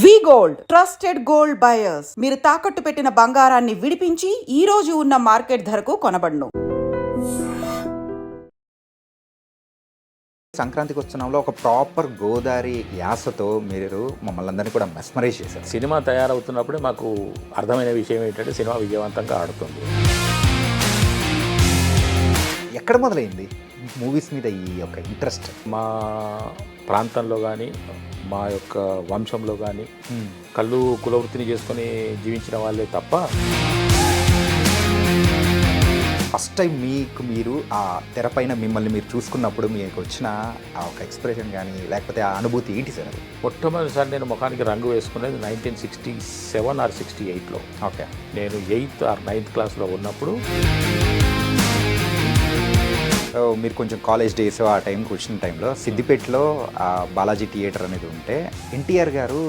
వి gold trusted gold buyers. మీరు తాకట్టు పెట్టిన బంగారాన్ని విడిపించి ఈ రోజు ఉన్న మార్కెట్ ధరకు కొనబడును. సంక్రాంతికి వస్తున్నాంలో ఒక ప్రాపర్ గోదావరి యాసతో మీరు మమ్మల్ని అందరినీ కూడా మెస్మరైజ్ చేశారు. సినిమా తయారవుతున్నప్పుడే మాకు అర్థమైన విషయం ఏంటంటే సినిమా విజయవంతంగా ఆడుతుంది. ఎక్కడ మొదలైంది మూవీస్ మీద ఈ యొక్క ఇంట్రెస్ట్? మా ప్రాంతంలో కానీ మా యొక్క వంశంలో కానీ కళ్ళు కులవృత్తిని చేసుకొని జీవించిన వాళ్ళే తప్ప ఫస్ట్ టైం మీరు ఆ తెరపైన మిమ్మల్ని మీరు చూసుకున్నప్పుడు మీకు వచ్చిన ఆ ఒక ఎక్స్ప్రెషన్ కానీ లేకపోతే ఆ అనుభూతి ఏంటి సార్? అది మొట్టమొదటిసారి నేను ముఖానికి రంగు వేసుకునేది 1967 ఆర్ 68లో. ఓకే, నేను 8th ఆర్ 9th క్లాస్లో ఉన్నప్పుడు. మీరు కొంచెం కాలేజ్ డేస్ ఆ టైంకి వచ్చిన టైంలో సిద్దిపేటలో బాలాజీ థియేటర్ అనేది ఉంటే ఎన్టీఆర్ గారు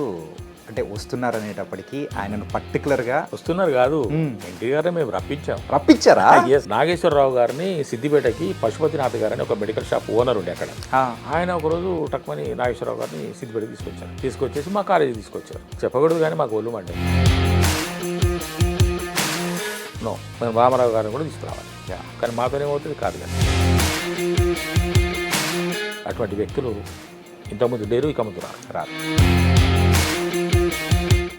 అంటే వస్తున్నారు అనేటప్పటికీ ఆయనను పర్టికులర్గా వస్తున్నారు కాదు, ఎన్టీఆర్ మేము రప్పించారా? నాగేశ్వరరావు గారిని సిద్దిపేటకి పశుపతినాథ్ గారని ఒక మెడికల్ షాప్ ఓనర్ ఉండే అక్కడ. ఆయన ఒకరోజు టక్మని నాగేశ్వరరావు గారిని సిద్దిపేటకి తీసుకొచ్చేసి మా కాలేజీ తీసుకొచ్చారు. చెప్పకూడదు కానీ మాకు ఒళ్ళు మండే. నో, మేము రామారావు గారిని కూడా తీసుకురావాలి, కానీ మాతోనేమవుతుంది కాదు కానీ. అటువంటి వ్యక్తులు ఇంతకుముందు లేరు, ఇక ముందు రారు.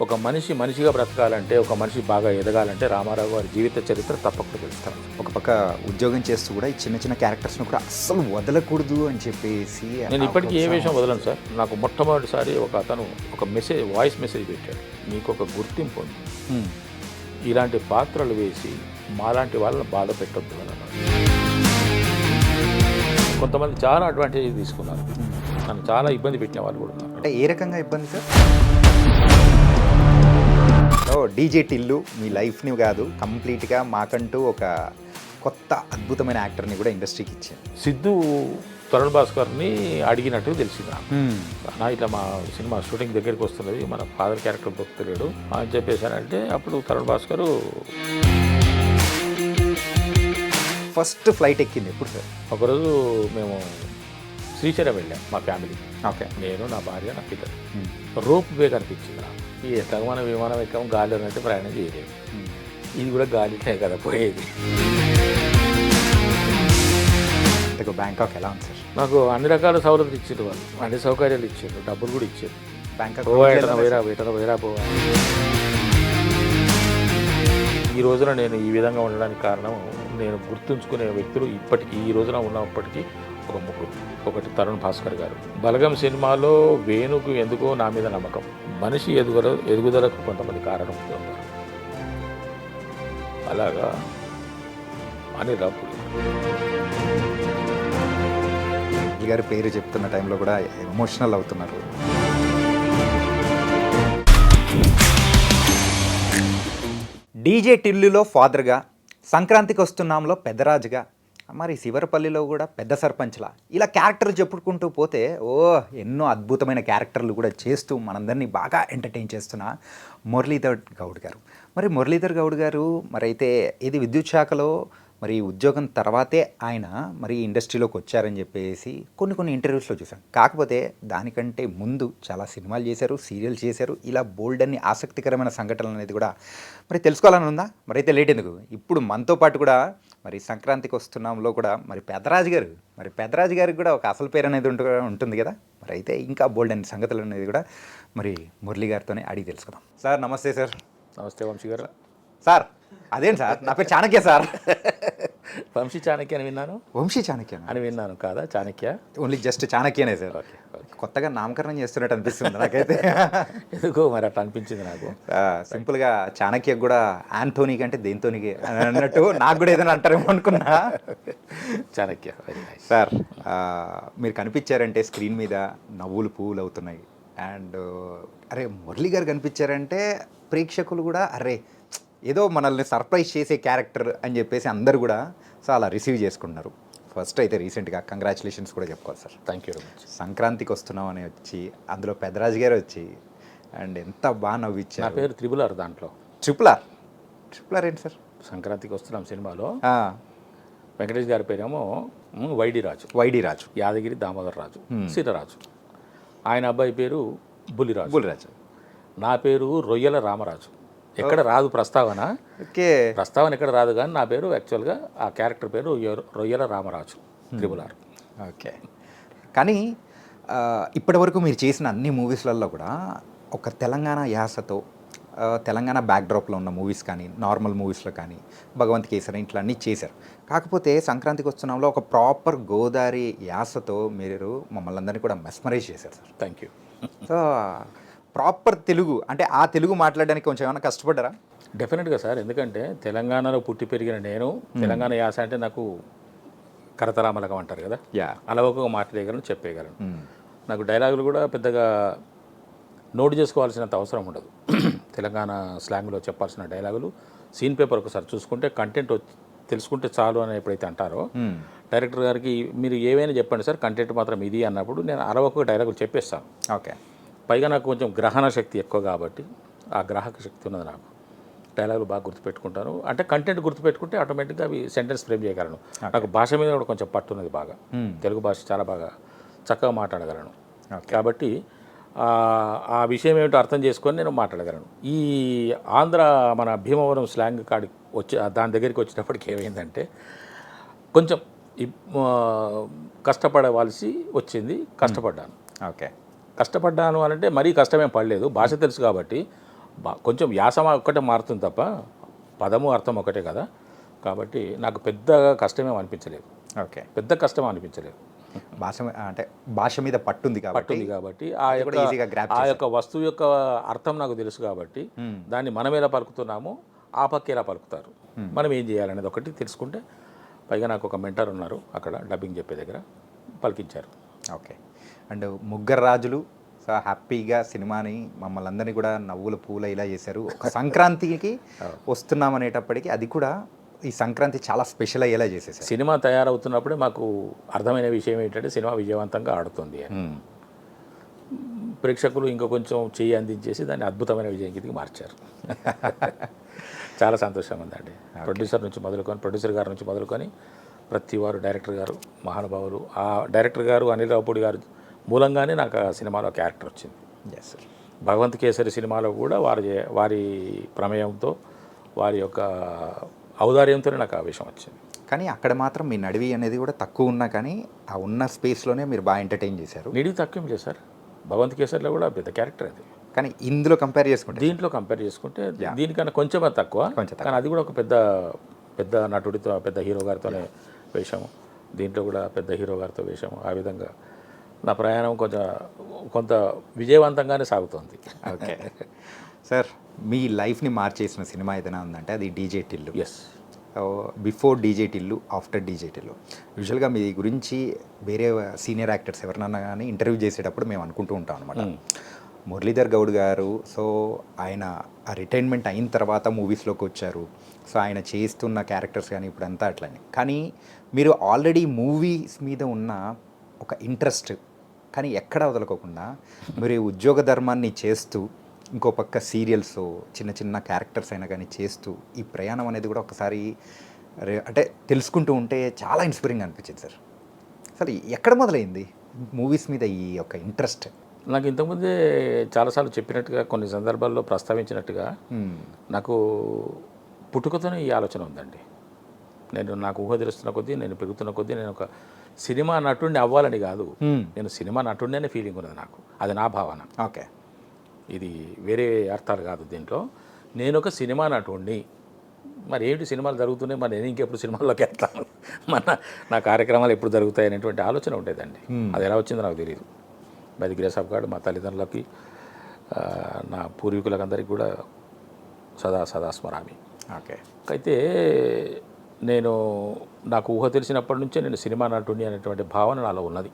ఒక మనిషి మనిషిగా బ్రతకాలంటే, ఒక మనిషి బాగా ఎదగాలంటే రామారావు గారి జీవిత చరిత్ర తప్పకుండా తెలుస్తాం. ఒక పక్క ఉద్యోగం చేస్తూ కూడా ఈ చిన్న చిన్న క్యారెక్టర్స్ను కూడా అస్సలు వదలకూడదు అని చెప్పేసి నేను ఇప్పటికీ ఏ విషయం వదలను సార్. నాకు మొట్టమొదటిసారి ఒక అతను ఒక మెసేజ్, వాయిస్ మెసేజ్ పెట్టాడు, మీకు ఒక గుర్తింపు ఉంది, ఇలాంటి పాత్రలు వేసి మాలాంటి వాళ్ళని బాధ పెట్టొద్దు అని అన్నాడు. కొంతమంది చాలా అడ్వాంటేజ్ తీసుకున్నారు, నన్ను చాలా ఇబ్బంది పెట్టిన వాళ్ళు కూడా ఉన్నారు. అంటే ఏ రకంగా ఇబ్బంది సార్? డీజే టిల్లు మీ లైఫ్ని కాదు, కంప్లీట్గా మాకంటూ ఒక కొత్త అద్భుతమైన యాక్టర్ని కూడా ఇండస్ట్రీకి ఇచ్చాను. సిద్ధు తరుణ్ భాస్కర్ని అడిగినట్టు తెలిసింది నా ఇట్లా మా సినిమా షూటింగ్ దగ్గరికి వస్తున్నది, మన ఫాదర్ క్యారెక్టర్ దొరుకుతలేడు అని చెప్పేశానంటే అప్పుడు తరుణ్ భాస్కర్ ఫస్ట్ ఫ్లైట్ ఎక్కింది ఎప్పుడు సార్? ఒకరోజు మేము శ్రీశైలం వెళ్ళాం మా ఫ్యామిలీ. ఓకే, నేను, నా భార్య, నా పిల్లలు. రోప్ వే కనిపించింది నాకు. ఈ ఎట్లా మనం విమానం ఎక్కాము, గాలి ఉన్నట్టు ప్రయాణం చేయలేదు. ఇది కూడా గాలినే కదా పోయేది. బ్యాంకాక్ ఎలా ఉంది సార్? నాకు అన్ని రకాల సౌలతులు ఇచ్చారు వాళ్ళు, అన్ని సౌకర్యాలు ఇచ్చారు, డబ్బులు కూడా ఇచ్చారు. బ్యాంకాక్ వేరా పోవాలి. ఈ రోజున నేను ఈ విధంగా ఉండడానికి కారణం, నేను గుర్తుంచుకునే వ్యక్తులు ఇప్పటికీ ఈ రోజున ఉన్నప్పటికీ ఒక ముగ్గురు. ఒకటి తరుణ్ భాస్కర్ గారు. బలగం సినిమాలో వేణుకు ఎందుకో నా మీద నమ్మకం. మనిషి ఎదుగుదలకు కొంతమంది కారణం ఉన్నారు. అలాగా అనిల్ రావుపూడి గారి పేరు చెప్తున్న టైంలో కూడా ఎమోషనల్ అవుతున్నారు. డీజే టిల్లులో ఫాదర్గా, సంక్రాంతికి వస్తున్నాంలో పెద్దరాజుగా, మరి శివరపల్లిలో కూడా పెద్ద సర్పంచ్లా, ఇలా క్యారెక్టర్లు చెప్పుకుంటూ పోతే ఎన్నో అద్భుతమైన క్యారెక్టర్లు కూడా చేస్తూ మనందరినీ బాగా ఎంటర్టైన్ చేస్తున్న మురళీధర్ గౌడ్ గారు. మరి మురళీధర్ గౌడ్ గారు మరి అయితే ఇది విద్యుత్ శాఖలో మరి ఉద్యోగం తర్వాతే ఆయన మరి ఇండస్ట్రీలోకి వచ్చారని చెప్పేసి కొన్ని ఇంటర్వ్యూస్లో చూసాం. కాకపోతే దానికంటే ముందు చాలా సినిమాలు చేశారు, సీరియల్ చేశారు. ఇలా బోల్డ్ అన్ని ఆసక్తికరమైన సంఘటనలు అనేది కూడా మరి తెలుసుకోవాలని ఉందా? మరి అయితే లేట్ ఎందుకు, ఇప్పుడు మనతో పాటు కూడా మరి సంక్రాంతికి వస్తున్నాంలో కూడా మరి పెద్దరాజు గారికి కూడా ఒక అసలు పేరు అనేది ఉంటుంది కదా. మరి అయితే ఇంకా బోల్డ్ అన్ని సంగతులు అనేది కూడా మరి మురళి గారితోనే అడిగి తెలుసుకుందాం. సార్ నమస్తే. సార్ నమస్తే వంశీ గారు. సార్ అదేంటి సార్, నా పేరు చాణక్య సార్. వంశీ చాణక్య అని విన్నాను. వంశీ చాణక్య అని విన్నాను, కాదా చాణక్య? ఓన్లీ జస్ట్ చాణక్యనే సార్. ఓకే, కొత్తగా నామకరణం చేస్తున్నట్టు అనిపిస్తుంది నాకైతే. ఎందుకో మరి అట్లా అనిపించింది నాకు. సింపుల్గా చాణక్య కూడా ఆంటోనీ కంటే దేంతోనికి అన్నట్టు నాకు కూడా ఏదైనా అంటారేమో అనుకున్నా. చాణక్య. సార్ మీరు కనిపించారంటే స్క్రీన్ మీద నవ్వులు పువ్వులు అవుతున్నాయి. అండ్ అరే మురళి గారు కనిపించారంటే ప్రేక్షకులు కూడా అరే ఏదో మనల్ని సర్ప్రైజ్ చేసే క్యారెక్టర్ అని చెప్పేసి అందరు కూడా చాలా రిసీవ్ చేసుకుంటున్నారు. ఫస్ట్ అయితే రీసెంట్గా కంగ్రాచులేషన్స్ కూడా చెప్పుకోవాలి sir. Thank you very much. సంక్రాంతికి వస్తున్నామని వచ్చి అందులో పెద్దరాజు గారు వచ్చి అండ్ ఎంత బాగా నవ్విచ్చారు. నా పేరు త్రిబుల్ ఆర్. దాంట్లో ట్రిపుల్ ఆర్ ఏంటి సార్? సంక్రాంతికి వస్తున్నాం సినిమాలో వెంకటేష్ గారి పేరేమో వైడి రాజు, యాదగిరి దామోదర్ రాజు, సీతరాజు. ఆయన అబ్బాయి పేరు బుల్లిరాజు. నా పేరు రొయ్యల రామరాజు. ఎక్కడ రాదు ప్రస్తావన, ఓకే. ప్రస్తావన ఎక్కడ రాదు, కానీ నా పేరు యాక్చువల్గా ఆ క్యారెక్టర్ పేరు రొయ్యల రామరాజు త్రిబుల్ ఓకే. కానీ ఇప్పటివరకు మీరు చేసిన అన్ని మూవీస్లలో కూడా ఒక తెలంగాణ యాసతో తెలంగాణ బ్యాక్డ్రాప్లో ఉన్న మూవీస్ కానీ, నార్మల్ మూవీస్లో కానీ, భగవంత్ కేసరి ఇట్లా అన్నీ చేశారు. కాకపోతే సంక్రాంతికి వస్తున్నాంలో ఒక ప్రాపర్ గోదావరి యాసతో మీరు మమ్మల్ని అందరినీ కూడా మెస్మరైజ్ చేశారు sir. Thank you. So proper Telugu అంటే ఆ తెలుగు మాట్లాడడానికి కొంచెం ఏమైనా కష్టపడ్డారా? డెఫినెట్గా సార్, ఎందుకంటే తెలంగాణలో పుట్టి పెరిగిన నేను తెలంగాణ యాస అంటే నాకు కరతరామలకం అంటారు కదా, అలవకగా మాట్లాడగలను, చెప్పేయగలను. నాకు డైలాగులు కూడా పెద్దగా నోట్ చేసుకోవాల్సినంత అవసరం ఉండదు. తెలంగాణ స్లాంగ్లో చెప్పాల్సిన డైలాగులు సీన్ పేపర్ ఒకసారి చూసుకుంటే కంటెంట్ తెలుసుకుంటే చాలు అని ఎప్పుడైతే అంటారో డైరెక్టర్ గారికి, మీరు ఏవైనా చెప్పండి సార్, కంటెంట్ మాత్రం ఇది అన్నప్పుడు నేను అరవకు డైలాగులు చెప్పేస్తాను. ఓకే. పైగా నాకు కొంచెం గ్రహణ శక్తి ఎక్కువ కాబట్టి ఆ గ్రాహక శక్తి ఉన్నది నాకు. డైలాగులు బాగా గుర్తుపెట్టుకుంటాను. అంటే కంటెంట్ గుర్తుపెట్టుకుంటే ఆటోమేటిక్గా అవి సెంటెన్స్ ఫ్రేమ్ చేయగలను. నాకు భాష మీద కూడా కొంచెం పట్టున్నది బాగా. తెలుగు భాష చాలా బాగా చక్కగా మాట్లాడగలను. కాబట్టి ఆ విషయం ఏమిటో అర్థం చేసుకొని నేను మాట్లాడగలను. ఈ ఆంధ్ర మన భీమవరం స్లాంగ్ కాడికి వచ్చి దాని దగ్గరికి వచ్చినప్పటికి ఏమైందంటే కొంచెం కష్టపడవలసి వచ్చింది. కష్టపడ్డాను. ఓకే. కష్టపడ్డాను అని అంటే మరీ కష్టమేం పడలేదు. భాష తెలుసు కాబట్టి కొంచెం యాస ఒక్కటే మారుతుంది తప్ప పదము అర్థం ఒకటే కదా. కాబట్టి నాకు పెద్దగా కష్టమేం అనిపించలేదు. ఓకే. పెద్ద కష్టం అనిపించలేదు. భాష మీద పట్టుంది కాబట్టి ఆ యొక్క వస్తువు యొక్క అర్థం నాకు తెలుసు కాబట్టి దాన్ని మనం ఎలా పలుకుతున్నామో ఆ పక్క ఎలా పలుకుతారు, మనం ఏం చేయాలనేది ఒకటి తెలుసుకుంటే, పైగా నాకు ఒక మెంటర్ ఉన్నారు అక్కడ డబ్బింగ్ చెప్పే దగ్గర, పలికించారు. ఓకే. అండ్ ముగ్గురు రాజులు సో హ్యాపీగా సినిమాని మమ్మల్ని అందరినీ కూడా నవ్వుల పూల ఇలా చేశారు. ఒక సంక్రాంతికి వస్తున్నాం అనేటప్పటికీ అది కూడా ఈ సంక్రాంతి చాలా స్పెషల్ అయ్యేలా చేసేసారు. సినిమా తయారవుతున్నప్పుడే మాకు అర్థమైన విషయం ఏంటంటే సినిమా విజయవంతంగా ఆడుతుంది అని. ప్రేక్షకులు ఇంకా కొంచెం చేయి అందించేసి దాన్ని అద్భుతమైన విజయం కిందకి మార్చారు. చాలా సంతోషంగా ఉందండి. ప్రొడ్యూసర్ గారి నుంచి మొదలుకొని ప్రతి వారు, డైరెక్టర్ గారు మహానుభావులు, ఆ డైరెక్టర్ గారు అనిల్ రావుపూడి గారు మూలంగానే నాకు ఆ సినిమాలో క్యారెక్టర్ వచ్చింది. ఎస్. భగవంత్ కేసరి సినిమాలో కూడా వారి ప్రమేయంతో, వారి యొక్క ఔదార్యంతోనే నాకు ఆ విషయం వచ్చింది. కానీ అక్కడ మాత్రం మీ నడివి అనేది కూడా తక్కువ ఉన్నా కానీ ఆ ఉన్న స్పేస్లోనే మీరు బాగా ఎంటర్టైన్ చేశారు. నిడివి తక్కువ చేశారు. భగవంత్ కేసరిలో కూడా పెద్ద క్యారెక్టర్ అది. కానీ ఇందులో దీంట్లో కంపేర్ చేసుకుంటే దీనికన్నా కొంచెం తక్కువ. కానీ అది కూడా ఒక పెద్ద నటుడితో, పెద్ద హీరో గారితోనే వేషము. దీంట్లో కూడా పెద్ద హీరో గారితో వేషము. ఆ విధంగా నా ప్రయాణం కొంత విజయవంతంగానే సాగుతుంది. ఓకే సార్, మీ లైఫ్ని మార్చేసిన సినిమా ఏదైనా ఉందంటే అది DJ Tillu. Yes. Before DJ Tillu, after DJ Tillu. యూజువల్గా మీ గురించి వేరే సీనియర్ యాక్టర్స్ ఎవరినన్నా కానీ ఇంటర్వ్యూ చేసేటప్పుడు మేము అనుకుంటూ ఉంటాం అనమాట. మురళీధర్ గౌడ్ గారు, సో ఆయన రిటైర్మెంట్ అయిన తర్వాత మూవీస్లోకి వచ్చారు. సో ఆయన చేస్తున్న క్యారెక్టర్స్ కానీ ఇప్పుడంతా అట్లనే. కానీ మీరు ఆల్రెడీ మూవీస్ మీద ఉన్న ఒక ఇంట్రెస్ట్ కానీ ఎక్కడా వదలకోకుండా మీరు ఉద్యోగ ధర్మాన్ని చేస్తూ, ఇంకో పక్క సీరియల్స్ చిన్న చిన్న క్యారెక్టర్స్ అయినా కానీ చేస్తూ ఈ ప్రయాణం అనేది కూడా ఒకసారి అంటే తెలుసుకుంటూ ఉంటే చాలా ఇన్స్పైరింగ్ అనిపించింది సార్. అసలు ఎక్కడ మొదలైంది మూవీస్ మీద ఈ యొక్క ఇంట్రెస్ట్? నాకు ఇంతకుముందే చాలాసార్లు చెప్పినట్టుగా, కొన్ని సందర్భాల్లో ప్రస్తావించినట్టుగా, నాకు పుట్టుకతోనే ఈ ఆలోచన ఉందండి. నాకు ఊహ తెలుస్తున్న కొద్దీ, నేను పెరుగుతున్న కొద్దీ నేను ఒక సినిమా నటుడిని అవ్వాలని కాదు, నేను సినిమా నటుడిని అనే ఫీలింగ్ ఉన్నది నాకు. అది నా భావన. ఓకే. ఇది వేరే అర్థాలు కాదు దీంట్లో. నేను ఒక సినిమా నటుడిని, మరి ఏంటి సినిమాలు జరుగుతున్నాయి, మరి నేను ఇంకెప్పుడు సినిమాల్లోకి వెళ్తాను, నా కార్యక్రమాలు ఎప్పుడు జరుగుతాయి అనేటువంటి ఆలోచన ఉండేదండి. అది ఎలా వచ్చిందో నాకు తెలియదు. By the grace of God మా తల్లిదండ్రులకి, నా పూర్వీకులకు అందరికీ కూడా సదా స్మరామి. ఓకే. అయితే నాకు ఊహ తెలిసినప్పటి నుంచే నేను సినిమా నటుడిని అనేటువంటి భావన నాలో ఉన్నది.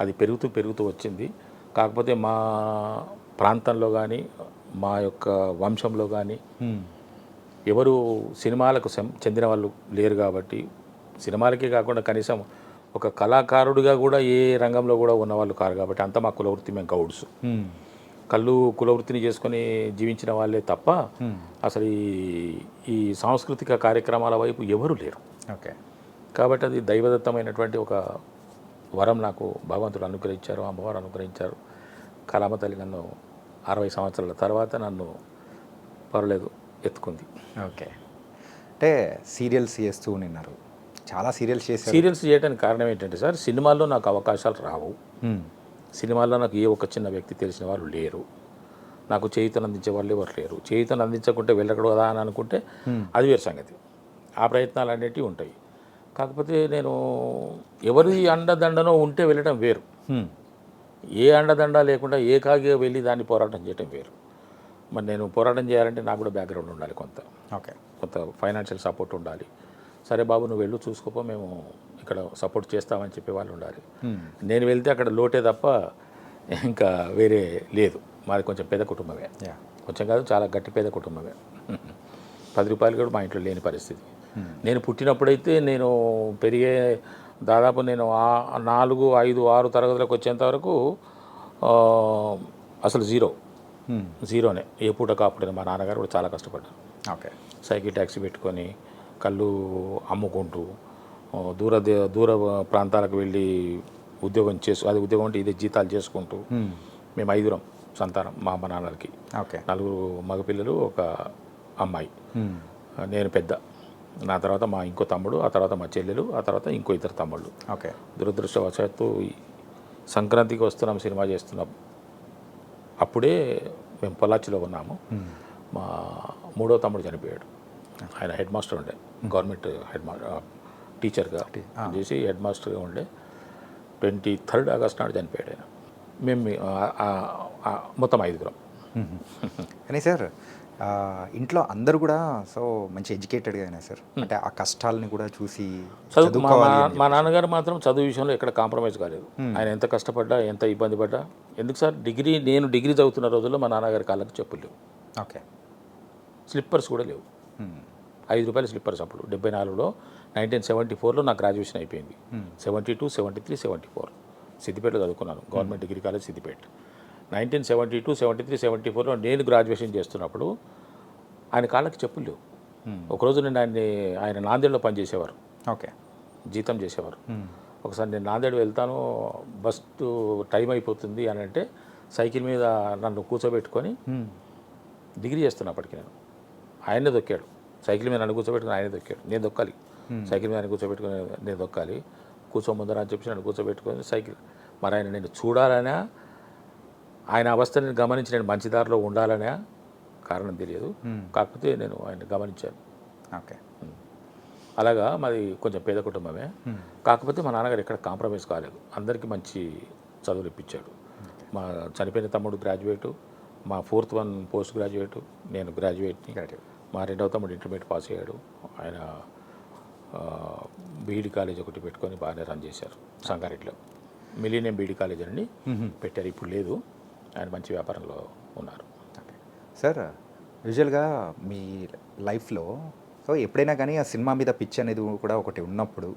అది పెరుగుతూ వచ్చింది. కాకపోతే మా ప్రాంతంలో కానీ, మా యొక్క వంశంలో కానీ ఎవరు సినిమాలకు చెందిన వాళ్ళు లేరు కాబట్టి, సినిమాలకే కాకుండా కనీసం ఒక కళాకారుడిగా కూడా ఏ రంగంలో కూడా ఉన్నవాళ్ళు కారు కాబట్టి, అంతా మా కులవృత్తి, మేము గౌడ్స్, కులవృత్తిని చేసుకొని జీవించిన వాళ్ళే తప్ప అసలు ఈ సాంస్కృతిక కార్యక్రమాల వైపు ఎవరు లేరు. ఓకే. కాబట్టి అది దైవదత్తమైనటువంటి ఒక వరం నాకు భగవంతుడు అనుగ్రహించారు, అమ్మవారు అనుగ్రహించారు, కళామ తల్లి నన్ను 60 సంవత్సరాల తర్వాత నన్ను పర్లేదు ఎత్తుకుంది. ఓకే. అంటే సీరియల్స్ చేస్తూ ఉన్నారు, చాలా సీరియల్స్ చేశారు. సీరియల్స్ చేయడానికి కారణం ఏంటంటే సార్, సినిమాల్లో నాకు అవకాశాలు రావు. సినిమాల్లో నాకు ఏ ఒక్క చిన్న వ్యక్తి తెలిసిన వాళ్ళు లేరు. నాకు చేయుతను అందించే వాళ్ళు ఎవరు లేరు. చేయుతను అందించకుంటే వెళ్ళకూడదు కదా అని అనుకుంటే అది వేరు సంగతి. ఆ ప్రయత్నాలు అనేటివి ఉంటాయి. కాకపోతే నేను ఎవరి అండదండనో ఉంటే వెళ్ళటం వేరు. ఏ అండదండ లేకుండా ఏకాగిగా వెళ్ళి దాన్ని పోరాటం చేయటం వేరు. మరి నేను పోరాటం చేయాలంటే నాకు కూడా బ్యాక్గ్రౌండ్ ఉండాలి, కొంత ఫైనాన్షియల్ సపోర్ట్ ఉండాలి. సరే బాబు నువ్వు వెళ్ళు చూసుకోపో, మేము ఇక్కడ సపోర్ట్ చేస్తామని చెప్పే వాళ్ళు ఉండాలి. నేను వెళ్తే అక్కడ లోటే తప్ప ఇంకా వేరే లేదు. మాది కొంచెం పేద కుటుంబమే, కొంచెం కాదు చాలా గట్టి పేద కుటుంబమే. 10 రూపాయలు కూడా మా ఇంట్లో లేని పరిస్థితి. నేను పుట్టినప్పుడైతే నేను పెరిగే దాదాపు నేను 4, 5, 6 తరగతులకు వచ్చేంత వరకు అసలు జీరోనే. ఏ పూట కాపుడైనా మా నాన్నగారు కూడా చాలా కష్టపడ్డారు. ఓకే. సైకిల్ ట్యాక్సీ పెట్టుకొని కళ్ళు అమ్ముకుంటూ దూర ప్రాంతాలకు వెళ్ళి ఉద్యోగం అది ఉద్యోగం అంటే ఇదే జీతాలు చేసుకుంటూ మేము 5 సంతానం మా అమ్మ నాన్నలకి. ఓకే. 4 మగపిల్లలు, ఒక అమ్మాయి. నేను పెద్ద. నా తర్వాత మా ఇంకో తమ్ముడు, ఆ తర్వాత మా చెల్లెలు, ఆ తర్వాత ఇంకో 2 తమ్ముళ్ళు. ఓకే. దురదృష్టవశాత్తు సంక్రాంతికి వస్తున్నాం, సినిమా చేస్తున్నాం. అప్పుడే మేము పొల్లాచిలో ఉన్నాము. మా 3వ తమ్ముడు చనిపోయాడు. ఆయన హెడ్ మాస్టర్ ఉండే, గవర్నమెంట్ టీచర్గా చేసి హెడ్ మాస్టర్గా ఉండే. 23 ఆగస్టు నాడు చనిపోయాడు ఆయన. మేము మొత్తం 5. కానీ సార్ ఇంట్లో అందరూ కూడా సో మంచి ఎడ్యుకేటెడ్గా అయినా సార్, అంటే ఆ కష్టాలని కూడా చూసి మా నాన్నగారు మాత్రం చదువు విషయంలో ఎక్కడ కాంప్రమైజ్ కాలేదు. ఆయన ఎంత కష్టపడ్డా, ఎంత ఇబ్బంది పడ్డా. ఎందుకు సార్, నేను డిగ్రీ చదువుతున్న రోజుల్లో మా నాన్నగారి కాళ్ళకి చెప్పులు లేవు. ఓకే. స్లిప్పర్స్ కూడా లేవు. 5 రూపాయల స్లిప్పర్స్ అప్పుడు 74లో. 1974లో నా గ్రాడ్యుయేషన్ అయిపోయింది. 72, 73, 74 సిద్దిపేటలో చదువుకున్నాను, గవర్నమెంట్ డిగ్రీ కాలేజ్ సిద్దిపేట. 1972, 73, 74లో నేను గ్రాడ్యుయేషన్ చేస్తున్నప్పుడు ఆయన కాళ్ళకి చెప్పులు లేవు. ఒకరోజు నేను ఆయన నాందేడ్లో పనిచేసేవారు. ఓకే. జీతం చేసేవారు. ఒకసారి నేను నాందేడ్ వెళ్తాను, బస్ టైం అయిపోతుంది అని అంటే సైకిల్ మీద నన్ను కూర్చోబెట్టుకొని డిగ్రీ చేస్తున్నప్పటికీ ఆయనే దొక్కాడు. సైకిల్ మీద నన్ను కూర్చోబెట్టుకుని ఆయనే దొక్కాడు. నేను దొక్కాలి, సైకిల్ మీద కూర్చోబెట్టుకుని నేను దొక్కాలి. కూర్చోముందర అని చెప్పి నన్ను కూర్చోబెట్టుకొని సైకిల్. మరి ఆయన నేను చూడాలనే, ఆయన అవస్థని గమనించి నేను మంచి దారిలో ఉండాలనే కారణం తెలియదు. కాకపోతే నేను ఆయన గమనించాను. ఓకే. అలాగా మాది కొంచెం పేద కుటుంబమే. కాకపోతే మా నాన్నగారు ఎక్కడ కాంప్రమైజ్ కాలేదు. అందరికీ మంచి చదువులు ఇప్పించాడు. మా చనిపోయిన తమ్ముడు గ్రాడ్యుయేటు, మా 4th వన్ పోస్ట్ గ్రాడ్యుయేటు, నేను గ్రాడ్యుయేట్ని. మా 2వ తమ్ముడు ఇంటర్మీడియట్ పాస్ అయ్యాడు. ఆయన బీఈడి కాలేజ్ ఒకటి పెట్టుకొని బాగానే రన్ చేశారు సంగారెడ్డిలో. మిలీనియం బీఈడి కాలేజ్ అని పెట్టారు, ఇప్పుడు లేదు. ఆయన మంచి వ్యాపారంలో ఉన్నారు. సార్ యూజువల్గా మీ లైఫ్లో సో ఎప్పుడైనా కానీ ఆ సినిమా మీద పిచ్ అనేది కూడా ఒకటి ఉన్నప్పుడు,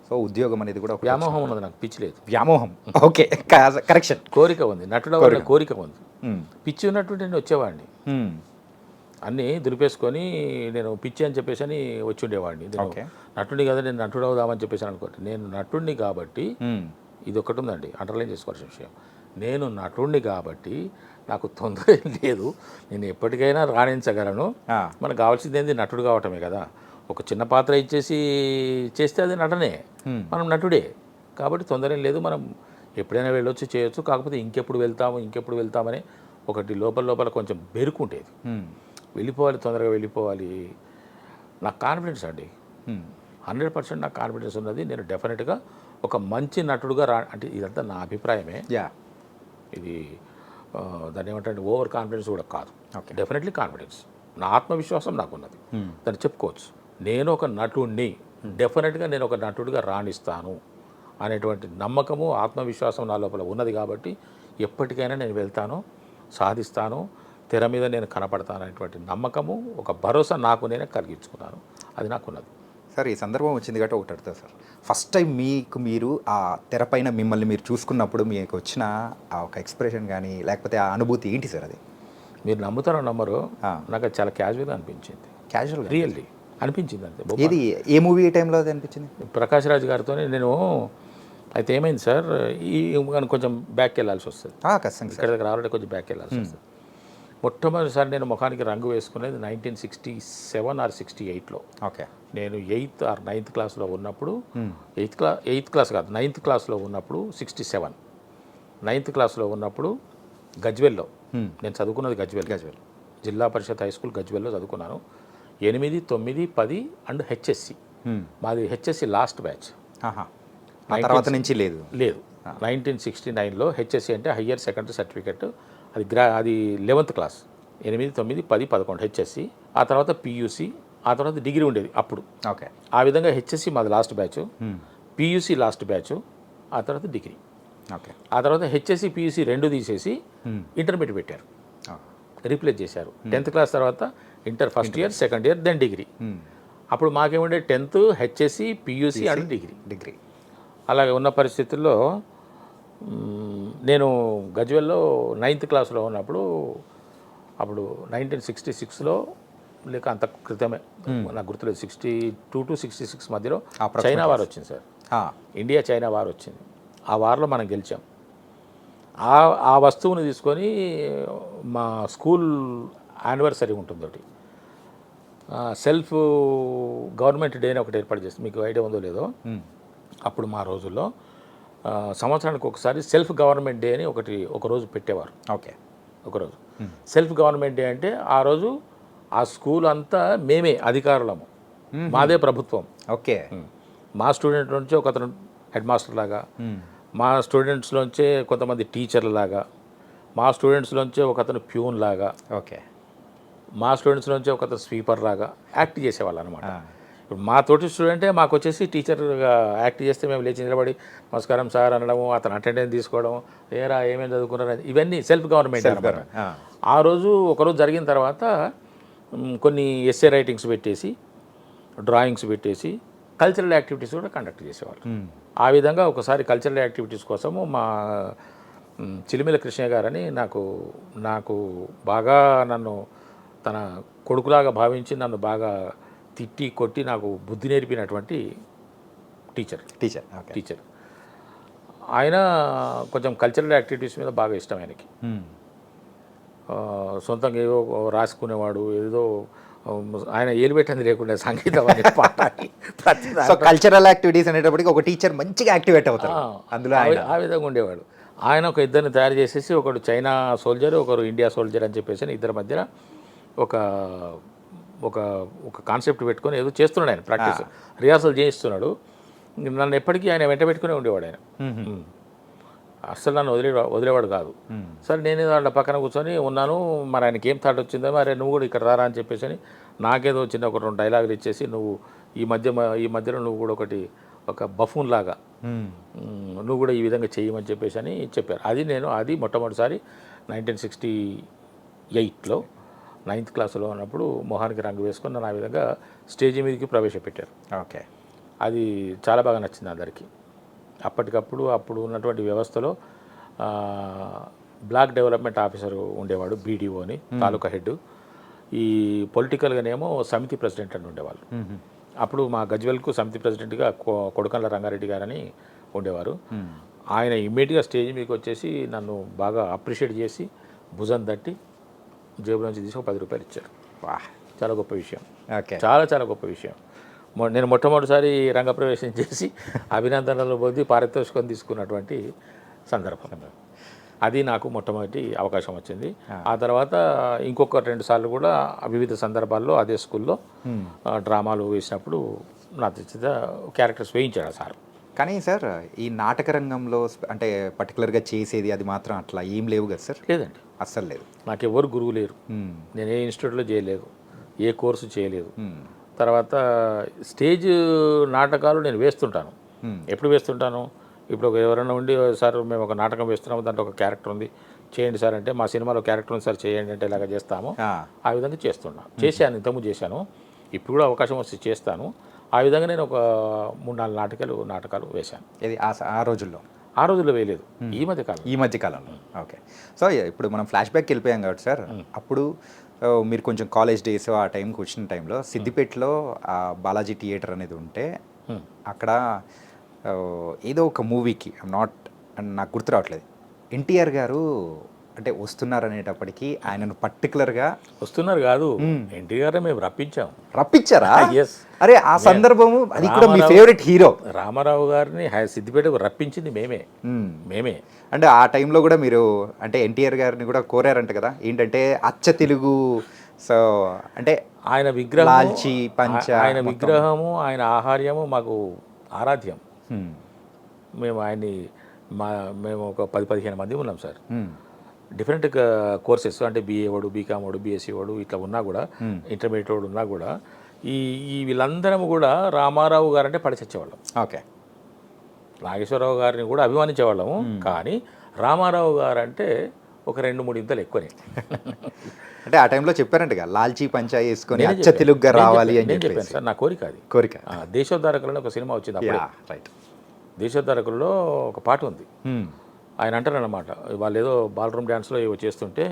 సో ఉద్యోగం అనేది కూడా ఒక వ్యామోహం ఉన్నది. నాకు పిచ్చి లేదు, వ్యామోహం. Okay, correction. కోరిక ఉంది, నటుడు కోరిక ఉంది. పిచ్చి ఉన్నట్టు నేను వచ్చేవాడిని, అన్నీ దులిపేసుకొని నేను పిచ్చి అని చెప్పేసి అని వచ్చి ఉండేవాడిని. నటుడిని కదా, నేను నటుడు అవుదామని చెప్పేసి అనుకోండి. నేను నటుడిని కాబట్టి, ఇది ఒకటి ఉందండి అండర్లైన్ చేసుకోవాల్సిన విషయం. నేను నటుడిని కాబట్టి నాకు తొందర లేదు, నేను ఎప్పటికైనా రాణించగలను. మనకు కావాల్సింది ఏంది, నటుడు కావటమే కదా. ఒక చిన్న పాత్ర ఇచ్చేసి చేస్తే అది నటనే, మనం నటుడే కాబట్టి తొందర లేదు. మనం ఎప్పుడైనా వెళ్ళొచ్చు, చేయొచ్చు. కాకపోతే ఇంకెప్పుడు వెళ్తామని ఒకటి లోపల కొంచెం బెరుకుంటేది. వెళ్ళిపోవాలి, తొందరగా వెళ్ళిపోవాలి. నాకు కాన్ఫిడెన్స్ అండి, 100% నాకు కాన్ఫిడెన్స్ ఉన్నది. నేను డెఫినెట్గా ఒక మంచి నటుడుగా అంటే ఇదంతా నా అభిప్రాయమే. ఇది దాన్ని ఏమంటే ఓవర్ కాన్ఫిడెన్స్ కూడా కాదు, డెఫినెట్లీ కాన్ఫిడెన్స్. నా ఆత్మవిశ్వాసం నాకున్నది, దాన్ని చెప్పుకోవచ్చు. నేను ఒక నటుడిని, డెఫినెట్గా నేను ఒక నటుడిగా రాణిస్తాను అనేటువంటి నమ్మకము, ఆత్మవిశ్వాసం నా లోపల ఉన్నది. కాబట్టి ఎప్పటికైనా నేను వెళ్తాను, సాధిస్తాను, తెర మీద నేను కనపడతాను అనేటువంటి నమ్మకము, ఒక భరోసా నాకు నేనే కలిగించుకున్నాను. అది నాకున్నది. సార్ ఈ సందర్భం వచ్చింది కాబట్టి ఒకటి అడుగుతా సార్, ఫస్ట్ టైం మీరు ఆ తెరపైన మిమ్మల్ని మీరు చూసుకున్నప్పుడు మీకు వచ్చిన ఆ ఒక ఎక్స్ప్రెషన్ కానీ లేకపోతే ఆ అనుభూతి ఏంటి సార్? అది మీరు నమ్ముతారో నమ్మరు, నాకు అది చాలా క్యాజువల్గా అనిపించింది. క్యాజువల్గా రియల్లీ అనిపించింది అంతే. ఇది ఏ మూవీ టైంలో అది అనిపించింది? ప్రకాష్ రాజ్ గారితో నేను. అయితే ఏమైంది సార్, ఈ కొంచెం బ్యాక్ వెళ్ళాల్సి వస్తుంది, ఖచ్చితంగా ఇక్కడ దగ్గర రావాలంటే కొంచెం బ్యాక్ వెళ్ళాల్సి వస్తుంది. మొట్టమొదటిసారి నేను ముఖానికి రంగు వేసుకునేది 1967 ఆర్ 68లో. ఓకే. నేను 8th ఆర్ 9th క్లాస్లో ఉన్నప్పుడు, ఎయిత్ క్లాస్ కాదు 9th క్లాస్లో ఉన్నప్పుడు 67, 9th క్లాస్లో ఉన్నప్పుడు గజ్వెల్లో, నేను చదువుకున్నది గజ్వెల్ జిల్లా పరిషత్ హై స్కూల్ గజ్వెల్లో చదువుకున్నాను. 8, 9, 10 అండ్ హెచ్ఎస్సి. మాది హెచ్ఎస్సి లాస్ట్ బ్యాచ్. ఆ తర్వాత నుంచి లేదు. 1969లో హెచ్ఎస్సి అంటే హయ్యర్ సెకండరీ సర్టిఫికెట్. అది 11th క్లాస్, 8, 9, 10, 11 హెచ్ఎస్సి. ఆ తర్వాత పియూసి, ఆ తర్వాత డిగ్రీ ఉండేది అప్పుడు. ఓకే. ఆ విధంగా హెచ్ఎస్సి మాది last batch, PUC last batch, ఆ తర్వాత డిగ్రీ. ఓకే. ఆ తర్వాత హెచ్ఎస్సి పియూసి రెండు తీసేసి ఇంటర్మీడియట్ పెట్టారు, రీప్లేస్ చేశారు. 10th క్లాస్ తర్వాత inter first year, second year, then degree. అప్పుడు మాకేముండే 10th HSC PUC and degree. అలాగే ఉన్న పరిస్థితుల్లో నేను గజ్వెల్లో 9th క్లాస్లో ఉన్నప్పుడు, అప్పుడు 1966లో లేక అంత క్రితమే, నాకు గుర్తులేదు, 62 to 66 మధ్యలో చైనా వార్ వచ్చింది సార్. ఇండియా చైనా వార్ వచ్చింది. ఆ వార్లో మనం గెలిచాం. ఆ వస్తువుని తీసుకొని మా స్కూల్ యానివర్సరీ ఉంటుంది ఒకటి, సెల్ఫ్ గవర్నమెంట్ డే అని ఒకటి ఏర్పాటు చేస్తుంది. మీకు ఐడియా ఉందో లేదో. అప్పుడు మా రోజుల్లో సంవత్సరానికి ఒకసారి సెల్ఫ్ గవర్నమెంట్ డే అని ఒక రోజు పెట్టేవారు. ఓకే. ఒకరోజు సెల్ఫ్ గవర్నమెంట్ డే అంటే ఆ రోజు ఆ స్కూల్ అంతా మేమే అధికారులము, మాదే ప్రభుత్వం. ఓకే. మా స్టూడెంట్ నుంచి ఒకతను హెడ్ మాస్టర్ లాగా, మా స్టూడెంట్స్లోంచే కొంతమంది టీచర్ల లాగా, మా స్టూడెంట్స్లోంచే ఒకతను ప్యూన్ లాగా, ఓకే, మా స్టూడెంట్స్లోంచే ఒకతను స్వీపర్ లాగా యాక్ట్ చేసేవాళ్ళు అనమాట. ఇప్పుడు మా తోటి స్టూడెంటే మాకు వచ్చేసి టీచర్గా యాక్ట్ చేస్తే మేము లేచి నిలబడి నమస్కారం సార్ అనడము, అతను అటెండెన్స్ తీసుకోవడం, ఏరా ఏమేమి చదువుకున్నారు, ఇవన్నీ సెల్ఫ్ గవర్నమెంట్ అనమాట. ఆ రోజు ఒకరోజు జరిగిన తర్వాత కొన్ని ఎస్ఏ రైటింగ్స్ పెట్టేసి, డ్రాయింగ్స్ పెట్టేసి, కల్చరల్ యాక్టివిటీస్ కూడా కండక్ట్ చేసేవాళ్ళు. ఆ విధంగా ఒకసారి కల్చరల్ యాక్టివిటీస్ కోసము మా చిలిమిల కృష్ణ గారని నాకు బాగా నన్ను తన కొడుకులాగా భావించి నన్ను బాగా తిట్టి కొట్టి నాకు బుద్ధి నేర్పినటువంటి టీచర్ ఆయన కొంచెం కల్చరల్ యాక్టివిటీస్ మీద బాగా ఇష్టం ఆయనకి. సొంతంగా ఏదో రాసుకునేవాడు, ఏదో ఆయన ఏలు పెట్టింది లేకుండా సంగీతం అని పాట. కల్చరల్ యాక్టివిటీస్ అనేటప్పటికి ఒక టీచర్ మంచిగా యాక్టివేట్ అవుతారు అందులో. ఆ విధంగా ఉండేవాడు. ఆయన ఒక ఇద్దరిని తయారు చేసేసి, ఒకడు చైనా సోల్జర్, ఒకరు ఇండియా సోల్జర్ అని చెప్పేసి ఇద్దరి మధ్యన ఒక ఒక ఒక కాన్సెప్ట్ పెట్టుకొని ఏదో చేస్తున్నాడు ఆయన, ప్రాక్టీస్ రిహార్సల్ చేయిస్తున్నాడు. నన్ను ఎప్పటికీ ఆయన వెంట పెట్టుకునే ఉండేవాడు ఆయన. అస్సలు నన్ను వదిలేవాడు కాదు. సరే నేను వాళ్ళ పక్కన కూర్చొని ఉన్నాను. మరి ఆయనకి ఏం థాట్ వచ్చిందో, మరి నువ్వు కూడా ఇక్కడ రారా అని చెప్పేసి అని నాకేదో చిన్న ఒక 2 డైలాగులు ఇచ్చేసి, నువ్వు ఈ మధ్యలో నువ్వు కూడా ఒక బఫూన్ లాగా నువ్వు కూడా ఈ విధంగా చేయమని చెప్పేసి అని చెప్పారు. అది మొట్టమొదటిసారి 1968లో 9th క్లాస్లో ఉన్నప్పుడు మొహానికి రంగు వేసుకొని నన్ను ఆ విధంగా స్టేజ్ మీదకి ప్రవేశపెట్టారు. ఓకే. అది చాలా బాగా నచ్చింది అందరికీ. అప్పుడు ఉన్నటువంటి వ్యవస్థలో బ్లాక్ డెవలప్మెంట్ ఆఫీసర్ ఉండేవాడు, బీడీఓ అని, తాలూకా హెడ్. ఈ పొలిటికల్గానేమో సమితి ప్రెసిడెంట్ అని ఉండేవాళ్ళు. అప్పుడు మా గజ్వెల్కు సమితి ప్రెసిడెంట్గా కొడకండ్ల రంగారెడ్డి గారని ఉండేవారు. ఆయన ఇమ్మీడియట్గా స్టేజ్ మీదకి వచ్చేసి నన్ను బాగా అప్రిషియేట్ చేసి భుజం తట్టి జేబులో నుంచి తీసి ఒక 10 రూపాయలు ఇచ్చారు. చాలా గొప్ప విషయం, చాలా గొప్ప విషయం. నేను మొట్టమొదటిసారి రంగప్రవేశం చేసి అభినందనలు పొంది పారితోషికం తీసుకున్నటువంటి సందర్భం. అది నాకు మొట్టమొదటి అవకాశం వచ్చింది. ఆ తర్వాత ఇంకొక 2 సార్లు కూడా వివిధ సందర్భాల్లో అదే స్కూల్లో డ్రామాలు వేసినప్పుడు నా చేత క్యారెక్టర్స్ వేయించాడు సార్. కానీ సార్, ఈ నాటక రంగంలో అంటే పర్టికులర్గా చేసేది అది మాత్రం అట్లా ఏం లేవు కదా సార్? లేదండి, అస్సలు లేదు. నాకు ఎవరు గురువు లేరు. నేను ఏ ఇన్స్టిట్యూట్లో చేయలేదు, ఏ కోర్సు చేయలేదు. తర్వాత స్టేజ్ నాటకాలు నేను వేస్తుంటాను. ఎప్పుడు వేస్తుంటాను, ఇప్పుడు ఎవరైనా ఉండి, సార్ మేము ఒక నాటకం వేస్తున్నాము, దాంట్లో ఒక క్యారెక్టర్ ఉంది, చేయండి సార్ అంటే, మా సినిమాలో క్యారెక్టర్ ఉంది సార్ చేయండి అంటే ఇలాగ చేస్తాము. ఆ విధంగా చేశాను, ఇంతకుముందు చేశాను, ఇప్పుడు కూడా అవకాశం వస్తే చేస్తాను. ఆ విధంగా నేను ఒక 3-4 నాటకాలు వేశాను. ఇది ఆ రోజుల్లో వేయలేదు, ఈ మధ్య కాలంలో. ఓకే. సో ఇప్పుడు మనం ఫ్లాష్ బ్యాక్కి వెళ్ళిపోయాం కాబట్టి సార్, అప్పుడు మీరు కొంచెం కాలేజ్ డేస్ ఆ టైంకి వచ్చిన టైంలో సిద్దిపేటలో బాలాజీ థియేటర్ అనేది ఉంటే, అక్కడ ఏదో ఒక మూవీకి నాకు గుర్తు రావట్లేదు, ఎన్టీఆర్ గారు అంటే వస్తున్నారు అనేటప్పటికీ ఆయనను పర్టికులర్గా వస్తున్నారు కాదు, ఎన్టీఆర్ మేము రప్పించాం. రప్పించారా? ఎస్. అరే ఆ సందర్భము అది కూడా మీ ఫేవరెట్ హీరో రామారావు గారిని సిద్దిపేటకు రప్పించింది మేమే. అంటే ఆ టైంలో కూడా మీరు అంటే ఎన్టీఆర్ గారిని కూడా కోరారంట కదా, ఏంటంటే అచ్చ తెలుగు. సో అంటే ఆయన విగ్రహం, లాల్చి పంచ, ఆయన విగ్రహము, ఆయన ఆహార్యము మాకు ఆరాధ్యం. మేము ఆయన్ని మేము ఒక 10-15 మంది ఉన్నాం సార్. డిఫరెంట్ కోర్సెస్ అంటే బీఏ వాడు, బీకామ్ వాడు, బీఎస్సీ వాడు ఇట్లా ఉన్నా కూడా, ఇంటర్మీడియట్ వాడు ఉన్నా కూడా ఈ వీళ్ళందరం కూడా రామారావు గారంటే పడి చచ్చేవాళ్ళం. ఓకే. నాగేశ్వరరావు గారిని కూడా అభిమానించేవాళ్ళము, కానీ రామారావు గారు అంటే ఒక 2-3 ఇంతలు ఎక్కువనే. అంటే ఆ టైంలో చెప్పారంటగా లాల్చీ పంచా వేసుకొని అచ్చ తెలుగుగా రావాలి అని చెప్పాను సార్. నా కోరిక అది. కోరిక. దేశోద్ధారకులలో ఒక సినిమా వచ్చింది అప్పుడే. రైట్. దేశోద్ధారకులలో ఒక పాట ఉంది. ఆయన అంటారన్నమాట, వాళ్ళు ఏదో బాల్రూమ్ డ్యాన్స్లో ఏవో చేస్తుంటే,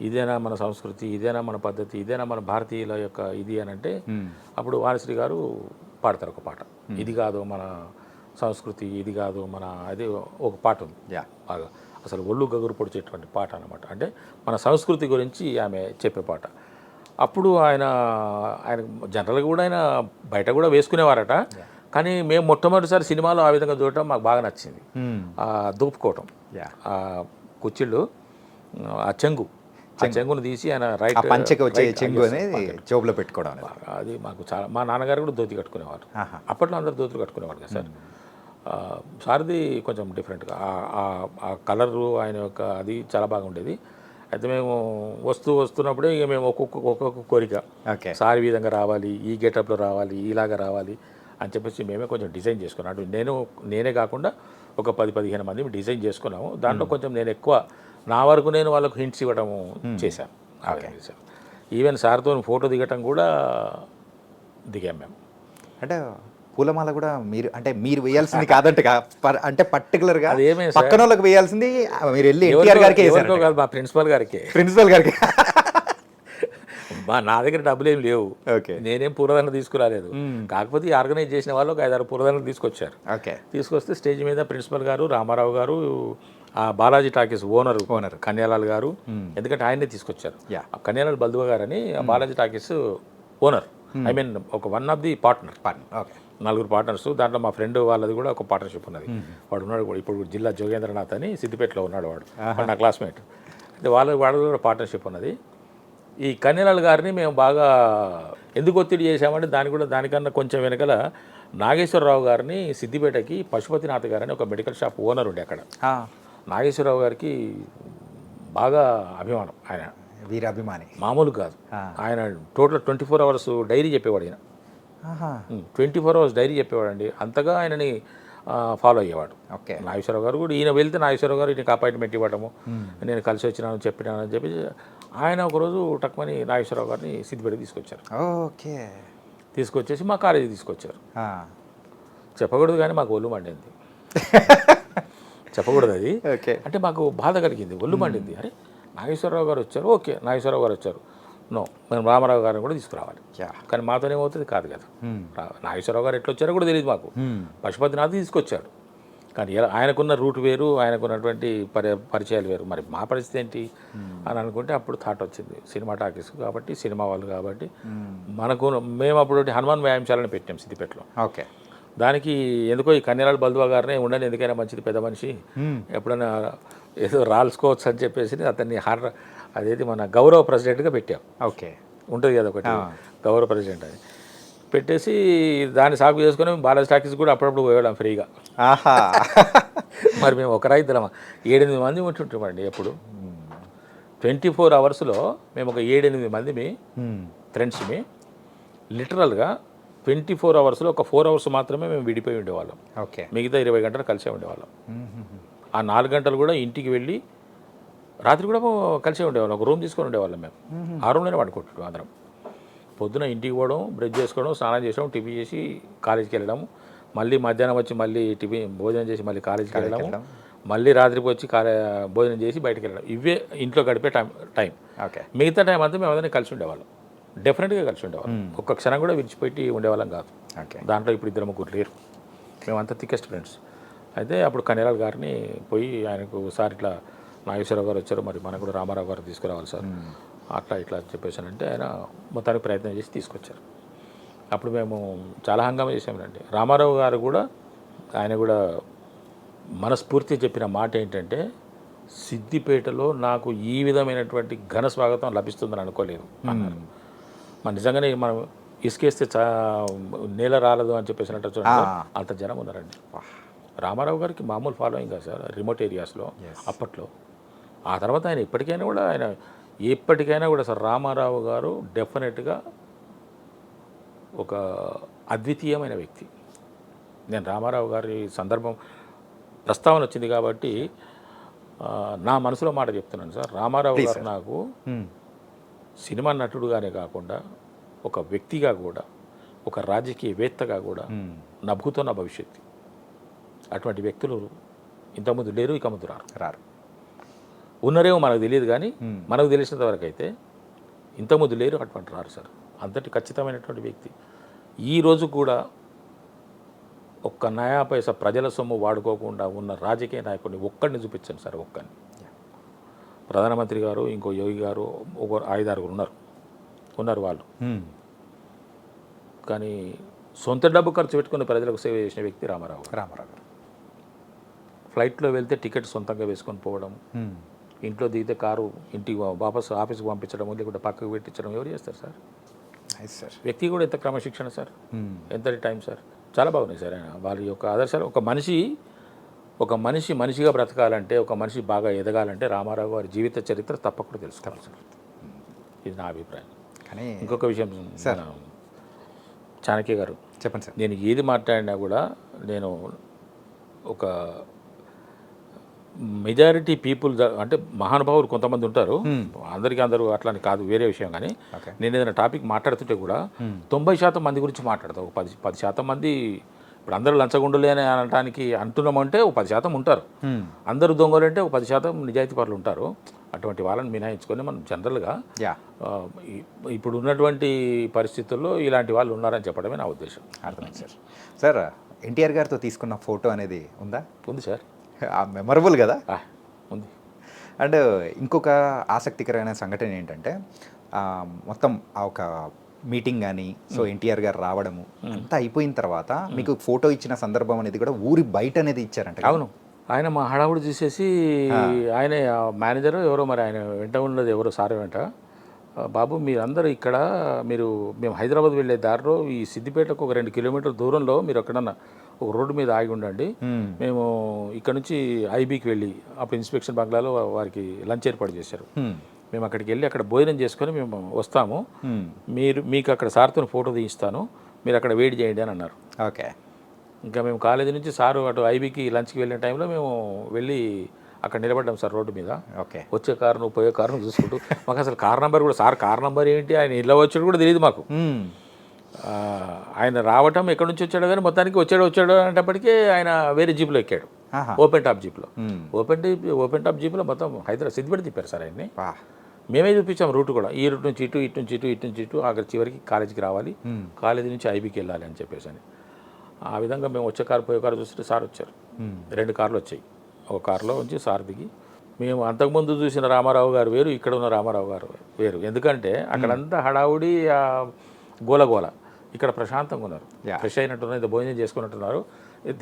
ఇదేనా మన సంస్కృతి, ఇదేనా మన పద్ధతి, ఇదేనా మన భారతీయుల యొక్క ఇది అని అంటే, అప్పుడు వాణిశ్రీ గారు పాడతారు ఒక పాట. ఇది కాదు మన సంస్కృతి, ఇది కాదు మన అది, ఒక పాట ఉంది బాగా అసలు ఒళ్ళు గగురు పొడిచేటువంటి పాట అనమాట. అంటే మన సంస్కృతి గురించి ఆమె చెప్పే పాట. అప్పుడు ఆయన జనరల్గా కూడా ఆయన బయట కూడా వేసుకునేవారట, కానీ మేము మొట్టమొదటిసారి సినిమాలో ఆ విధంగా చూడటం మాకు బాగా నచ్చింది. దూపుకోవటం, ఆ కుచ్చిళ్ళు, ఆ చెంగును తీసి ఆయన రైట్ పంచకి వచ్చే చెంగు అనేది జోబులో పెట్టుకోవడం, అది మాకు చాలా. మా నాన్నగారు కూడా ధోతి కట్టుకునేవారు. అప్పట్లో అందరు ధోతులు కట్టుకునేవారు కదా సార్. సార్ది కొంచెం డిఫరెంట్గా ఆ కలరు ఆయన యొక్క అది చాలా బాగా ఉండేది. అయితే మేము వస్తున్నప్పుడే ఇక మేము ఒక్కొక్క కోరిక, సార్ ఈ విధంగా రావాలి, ఈ గెటప్లో రావాలి, ఇలాగా రావాలి అని చెప్పేసి మేమే కొంచెం డిజైన్ చేసుకున్నాం. అటు నేనే కాకుండా ఒక 10-15 మంది డిజైన్ చేసుకున్నాము. దాంట్లో కొంచెం నేను ఎక్కువ నా వరకు నేను వాళ్ళకు హింట్స్ ఇవ్వడం చేశాను. ఈవెన్ సార్తో ఫోటో దిగటం కూడా దిగాం మేము. అంటే పూలమాల కూడా మీరు వేయాల్సింది కాదంట, అంటే పర్టికులర్గా పక్కన వాళ్ళకి వేయాల్సింది మీరు వెళ్ళి ఎన్టీఆర్ గారికి కాదు, మా ప్రిన్సిపల్ గారికి. నా దగ్గర డబ్బులు ఏం లేవు, నేనేం పూలదండ తీసుకురాలేదు. కాకపోతే ఆర్గనైజ్ చేసిన వాళ్ళు ఒక 5-6 పూలదండలు తీసుకొచ్చారు. తీసుకొస్తే స్టేజ్ మీద ప్రిన్సిపల్ గారు, రామారావు గారు, ఆ బాలాజీ టాకీస్ ఓనర్ కన్యాలాల్ గారు, ఎందుకంటే ఆయనే తీసుకొచ్చారు. కన్యాలాల్ బల్దువా గారు అని Balaji talkies owner, I mean ఒక one of the partner. 4 partners. దాంట్లో మా ఫ్రెండ్ వాళ్ళది కూడా ఒక పార్ట్నర్షిప్ ఉన్నది. వాడు ఉన్నాడు కూడా ఇప్పుడు జిల్లా జోగేంద్రనాథ్ అని సిద్దిపేటలో ఉన్నాడు. వాడు నా క్లాస్మేట్. అయితే వాళ్ళది కూడా పార్ట్నర్షిప్ ఉన్నది. ఈ కన్యలాల్ గారిని మేము బాగా ఎందుకు ఒత్తిడి చేశామంటే దానికన్నా కొంచెం వెనకాల నాగేశ్వరరావు గారిని సిద్దిపేటకి పశుపతినాథ్ గారని ఒక మెడికల్ షాప్ ఓనర్ ఉండే అక్కడ. నాగేశ్వరరావు గారికి బాగా అభిమానం. ఆయన వీరాభిమాని మామూలు కాదు. ఆయన టోటల్ 24 అవర్స్ డైరీ చెప్పేవాడు. ఆయన 24 అవర్స్ డైరీ చెప్పేవాడండి. అంతగా ఆయనని ఫాలో అయ్యేవాడు. నాగేశ్వరరావు గారు కూడా, ఈయన వెళ్తే నాగేశ్వరరావు గారు ఈయనకి అపాయింట్మెంట్ ఇవ్వడము, నేను కలిసి వచ్చినాను చెప్పినానని చెప్పి ఆయన ఒకరోజు టక్మని నాగేశ్వరరావు గారిని సిద్దిపేటకి తీసుకొచ్చారు. తీసుకొచ్చేసి మా కాలేజీకి తీసుకొచ్చారు. చెప్పకూడదు కానీ మాకు ఒళ్ళు మండింది. చెప్పకూడదు అది. అంటే మాకు బాధ కలిగింది, ఒళ్ళు మండింది. అరే నాగేశ్వరరావు గారు వచ్చారు, ఓకే నాగేశ్వరరావు గారు వచ్చారు, నో మేము రామారావు గారిని కూడా తీసుకురావాలి. కానీ మాతోనే ఏమవుతుంది కాదు కదా. నాగేశ్వరరావు గారు ఎట్లా వచ్చారో కూడా తెలియదు మాకు. పశుపతినాథ్ తీసుకొచ్చాడు, కానీ ఆయనకున్న రూట్ వేరు, ఆయనకున్నటువంటి పరిచయాలు వేరు. మరి మా పరిస్థితి ఏంటి అని అనుకుంటే అప్పుడు థాట్ వచ్చింది, సినిమా టాకీస్ కాబట్టి, సినిమా వాళ్ళు కాబట్టి మేము అప్పుడు హనుమాన్ వ్యాయామశాలను పెట్టాం సిద్దిపేటలో. దానికి ఎందుకో ఈ కన్యలాల్ బల్దువా గారినే ఉండండి, ఎందుకైనా మంచిది, పెద్ద మనిషి, ఎప్పుడైనా ఏదో రాల్చుకోవచ్చు అని చెప్పేసి అతన్ని అదేది మన గౌరవ ప్రెసిడెంట్గా పెట్టాం. ఉంటుంది కదా ఒకటి గౌరవ ప్రెసిడెంట్ అని పెట్టేసి దాన్ని సాగు చేసుకుని బాలాజీ టాకీస్ కూడా అప్పుడప్పుడు పోయేవాళ్ళం ఫ్రీగా. మరి మేము ఒకరా ఇద్దరమా 7-8 మంది ఉంటుంటామండి. ఎప్పుడు 24 అవర్స్లో మేము ఒక 7-8 మందిమి ఫ్రెండ్స్మి. లిటరల్గా 24 అవర్స్లో ఒక 4 అవర్స్ మాత్రమే మేము విడిపోయి ఉండేవాళ్ళం. మిగతా 20 గంటలు కలిసే ఉండేవాళ్ళం. ఆ 4 గంటలు కూడా ఇంటికి వెళ్ళి రాత్రి కూడా కలిసే ఉండేవాళ్ళం. ఒక రూమ్ తీసుకొని ఉండేవాళ్ళం మేము. ఆ రూమ్లోనే పడుకుంటున్నాం అందరం. పొద్దున ఇంటికి పోవడం, బ్రష్ చేసుకోవడం, స్నానం చేయడం, టిఫిన్ చేసి కాలేజీకి వెళ్ళడం, మళ్ళీ మధ్యాహ్నం వచ్చి మళ్ళీ భోజనం చేసి మళ్ళీ కాలేజీకి వెళ్ళడం, మళ్ళీ రాత్రికి వచ్చి భోజనం చేసి బయటకు వెళ్ళడం. ఇవే ఇంట్లో గడిపే టైం. మిగతా టైం అంతా మేము అందరినీ కలిసి ఉండేవాళ్ళం. డెఫినెట్గా కలిసి ఉండేవాళ్ళం. ఒక్క క్షణం కూడా విడిచిపెట్టి ఉండేవాళ్ళం కాదు. దాంట్లో ఇప్పుడు 2-3 లేరు. మేమంతా థికెస్ట్ ఫ్రెండ్స్. అయితే అప్పుడు కన్యలాల్ గారిని పోయి ఆయనకు సార్ ఇట్లా నాగేశ్వరరావు గారు వచ్చారు, మరి మనకు కూడా రామారావు గారు తీసుకురావాలి సార్, అట్లా ఇట్లా చెప్పేసానంటే ఆయన మొత్తానికి ప్రయత్నం చేసి తీసుకొచ్చారు. అప్పుడు మేము చాలా హంగామా చేసామండి. రామారావు గారు కూడా ఆయన కూడా మనస్ఫూర్తిగా చెప్పిన మాట ఏంటంటే, సిద్దిపేటలో నాకు ఈ విధమైనటువంటి ఘన స్వాగతం లభిస్తుందని అనుకోలేదు అన్నారు. మరి నిజంగానే మనం ఇసుకేస్తే నేల రాలదు అని చెప్పేసినట్టు చూడండి, అంత జనం ఉన్నారండి. రామారావు గారికి మామూలు ఫాలోయింగ్ కాదు సార్ రిమోట్ ఏరియాస్లో అప్పట్లో. ఆ తర్వాత ఆయన ఎప్పటికైనా కూడా సార్ రామారావు గారు డెఫినెట్గా ఒక అద్వితీయమైన వ్యక్తి. నేను రామారావు గారి సందర్భం ప్రస్తావన వచ్చింది కాబట్టి నా మనసులో మాట చెప్తున్నాను సార్. రామారావు గారు నాకు సినిమా నటుడుగానే కాకుండా ఒక వ్యక్తిగా కూడా, ఒక రాజకీయవేత్తగా కూడా నభూతున్న భవిష్యత్తు. అటువంటి వ్యక్తులు ఇంతకుముందు లేరు, ఇక ముందు రారు. ఉన్నారేమో మనకు తెలియదు, కానీ మనకు తెలిసినంత వరకు అయితే ఇంతకుముందు లేరు, అటువంటి రారు సార్. అంతటి ఖచ్చితమైనటువంటి వ్యక్తి. ఈరోజు కూడా ఒక్క నయా పైసా ప్రజల సొమ్ము వాడుకోకుండా ఉన్న రాజకీయ నాయకుడిని ఒక్కడిని చూపించండి సార్, ఒక్కడిని. ప్రధానమంత్రి గారు, ఇంకో యోగి గారు, ఒక 5-6 ఉన్నారు వాళ్ళు. కానీ సొంత డబ్బు ఖర్చు పెట్టుకుని ప్రజలకు సేవ చేసిన వ్యక్తి రామారావు గారు. ఫ్లైట్లో వెళ్తే టికెట్ సొంతంగా వేసుకొని పోవడం, ఇంట్లో దిగితే కారు ఇంటికి వాపసు ఆఫీస్కి పంపించడం, లేకుంటే పక్కకు పెట్టించడం ఎవరు చేస్తారు సార్? వ్యక్తి కూడా ఎంత క్రమశిక్షణ సార్, ఎంత టైం సార్, చాలా బాగున్నాయి సార్. ఆయన వాళ్ళ యొక్క ఆదర్శాలు. ఒక మనిషి మనిషిగా బ్రతకాలంటే, ఒక మనిషి బాగా ఎదగాలంటే రామారావు గారి జీవిత చరిత్ర తప్పకుండా తెలుసుకోవాలి సార్. ఇది నా అభిప్రాయం. కానీ ఇంకొక విషయం సార్, చాణక్య గారు చెప్పండి సార్. నేను ఏది మాట్లాడినా కూడా నేను ఒక మెజారిటీ పీపుల్ అంటే మహానుభావులు కొంతమంది ఉంటారు, అందరూ అట్లాని కాదు, వేరే విషయం. కానీ నేను ఏదైనా టాపిక్ మాట్లాడుతుంటే కూడా 90% మంది గురించి మాట్లాడతాను. 10% మంది, ఇప్పుడు అందరూ లంచగొండలే అని అనడానికి అంటున్నామంటే 10% ఉంటారు. అందరూ దొంగలంటే 10% నిజాయితీ పరులు ఉంటారు. అటువంటి వాళ్ళని మినహాయించుకొని మనం జనరల్గా ఇప్పుడు ఉన్నటువంటి పరిస్థితుల్లో ఇలాంటి వాళ్ళు ఉన్నారని చెప్పడమే నా ఉద్దేశం. అర్థమైంది సార్. సార్, ఎన్టీఆర్ గారితో తీసుకున్న ఫోటో అనేది ఉందా? ఉంది సార్. మెమరబుల్ కదా? ఉంది. అండ్ ఇంకొక ఆసక్తికరమైన సంఘటన ఏంటంటే, మొత్తం ఒక మీటింగ్ కానీ, సో ఎన్టీఆర్ గారు రావడము అంతా అయిపోయిన తర్వాత మీకు ఫోటో ఇచ్చిన సందర్భం అనేది కూడా ఊరి బయట అనేది ఇచ్చారంట. అవును. ఆయన మా హడావుడు చూసేసి ఆయన మేనేజర్ ఎవరో, మరి ఆయన వెంట ఉన్నది ఎవరో సార్ వెంట, బాబు మీరందరూ ఇక్కడ, మేము హైదరాబాద్ వెళ్ళే దారిలో ఈ సిద్దిపేటకు ఒక 2 కిలోమీటర్ల దూరంలో మీరు ఎక్కడన్నా ఒక రోడ్డు మీద ఆగి ఉండండి, మేము ఇక్కడ నుంచి ఐబీకి వెళ్ళి, అప్పుడు ఇన్స్పెక్షన్ బంగ్లాలో వారికి లంచ్ ఏర్పాటు చేశారు, మేము అక్కడికి వెళ్ళి అక్కడ భోజనం చేసుకొని మేము వస్తాము, మీకు అక్కడ సార్తో ఫోటో తీయిస్తాను, మీరు అక్కడ వెయిట్ చేయండి అని అన్నారు. ఓకే. ఇంకా మేము కాలేజీ నుంచి సారు అటు ఐబీకి లంచ్కి వెళ్ళిన టైంలో మేము వెళ్ళి అక్కడ నిలబడ్డాం సార్ రోడ్డు మీద. ఓకే. వచ్చే కారును పోయే కారును చూసుకుంటూ, మాకు అసలు కార్ నెంబర్ కూడా, సార్ కార్ నెంబర్ ఏంటి, ఆయన ఇలా వచ్చాడు కూడా తెలియదు మాకు. ఆయన రావటం ఎక్కడి నుంచి వచ్చాడో కానీ మొత్తానికి వచ్చాడు అనేటప్పటికీ ఆయన వేరే జీప్లో ఎక్కాడు, ఓపెన్ టాప్ జీప్లో. ఓపెన్ టాప్ జీప్లో మొత్తం హైదరాబాద్ సిద్దిపేట తిప్పారు సార్ ఆయన్ని. మేమే చూపించాం రూట్ కూడా, ఈ రూట్ నుంచి ఇటు, ఇటు నుంచి ఇటు, ఇటు నుంచి ఇటు, అక్కడ చివరికి కాలేజీకి రావాలి, కాలేజీ నుంచి ఐబీకి వెళ్ళాలి అని చెప్పేసి అని. ఆ విధంగా మేము వచ్చే కారు పోయే కారు చూస్తే సార్ వచ్చారు. 2 కార్లు వచ్చాయి. ఒక కారులో ఉంచి సార్ దిగి, మేము అంతకుముందు చూసిన రామారావు గారు వేరు, ఇక్కడ ఉన్న రామారావు గారు వేరు. ఎందుకంటే అక్కడంతా హడావుడి, గోలగోల. ఇక్కడ ప్రశాంతంగా ఉన్నారు, ఫ్రెష్ అయినట్టున్నారు, భోజనం చేసుకున్నట్టున్నారు.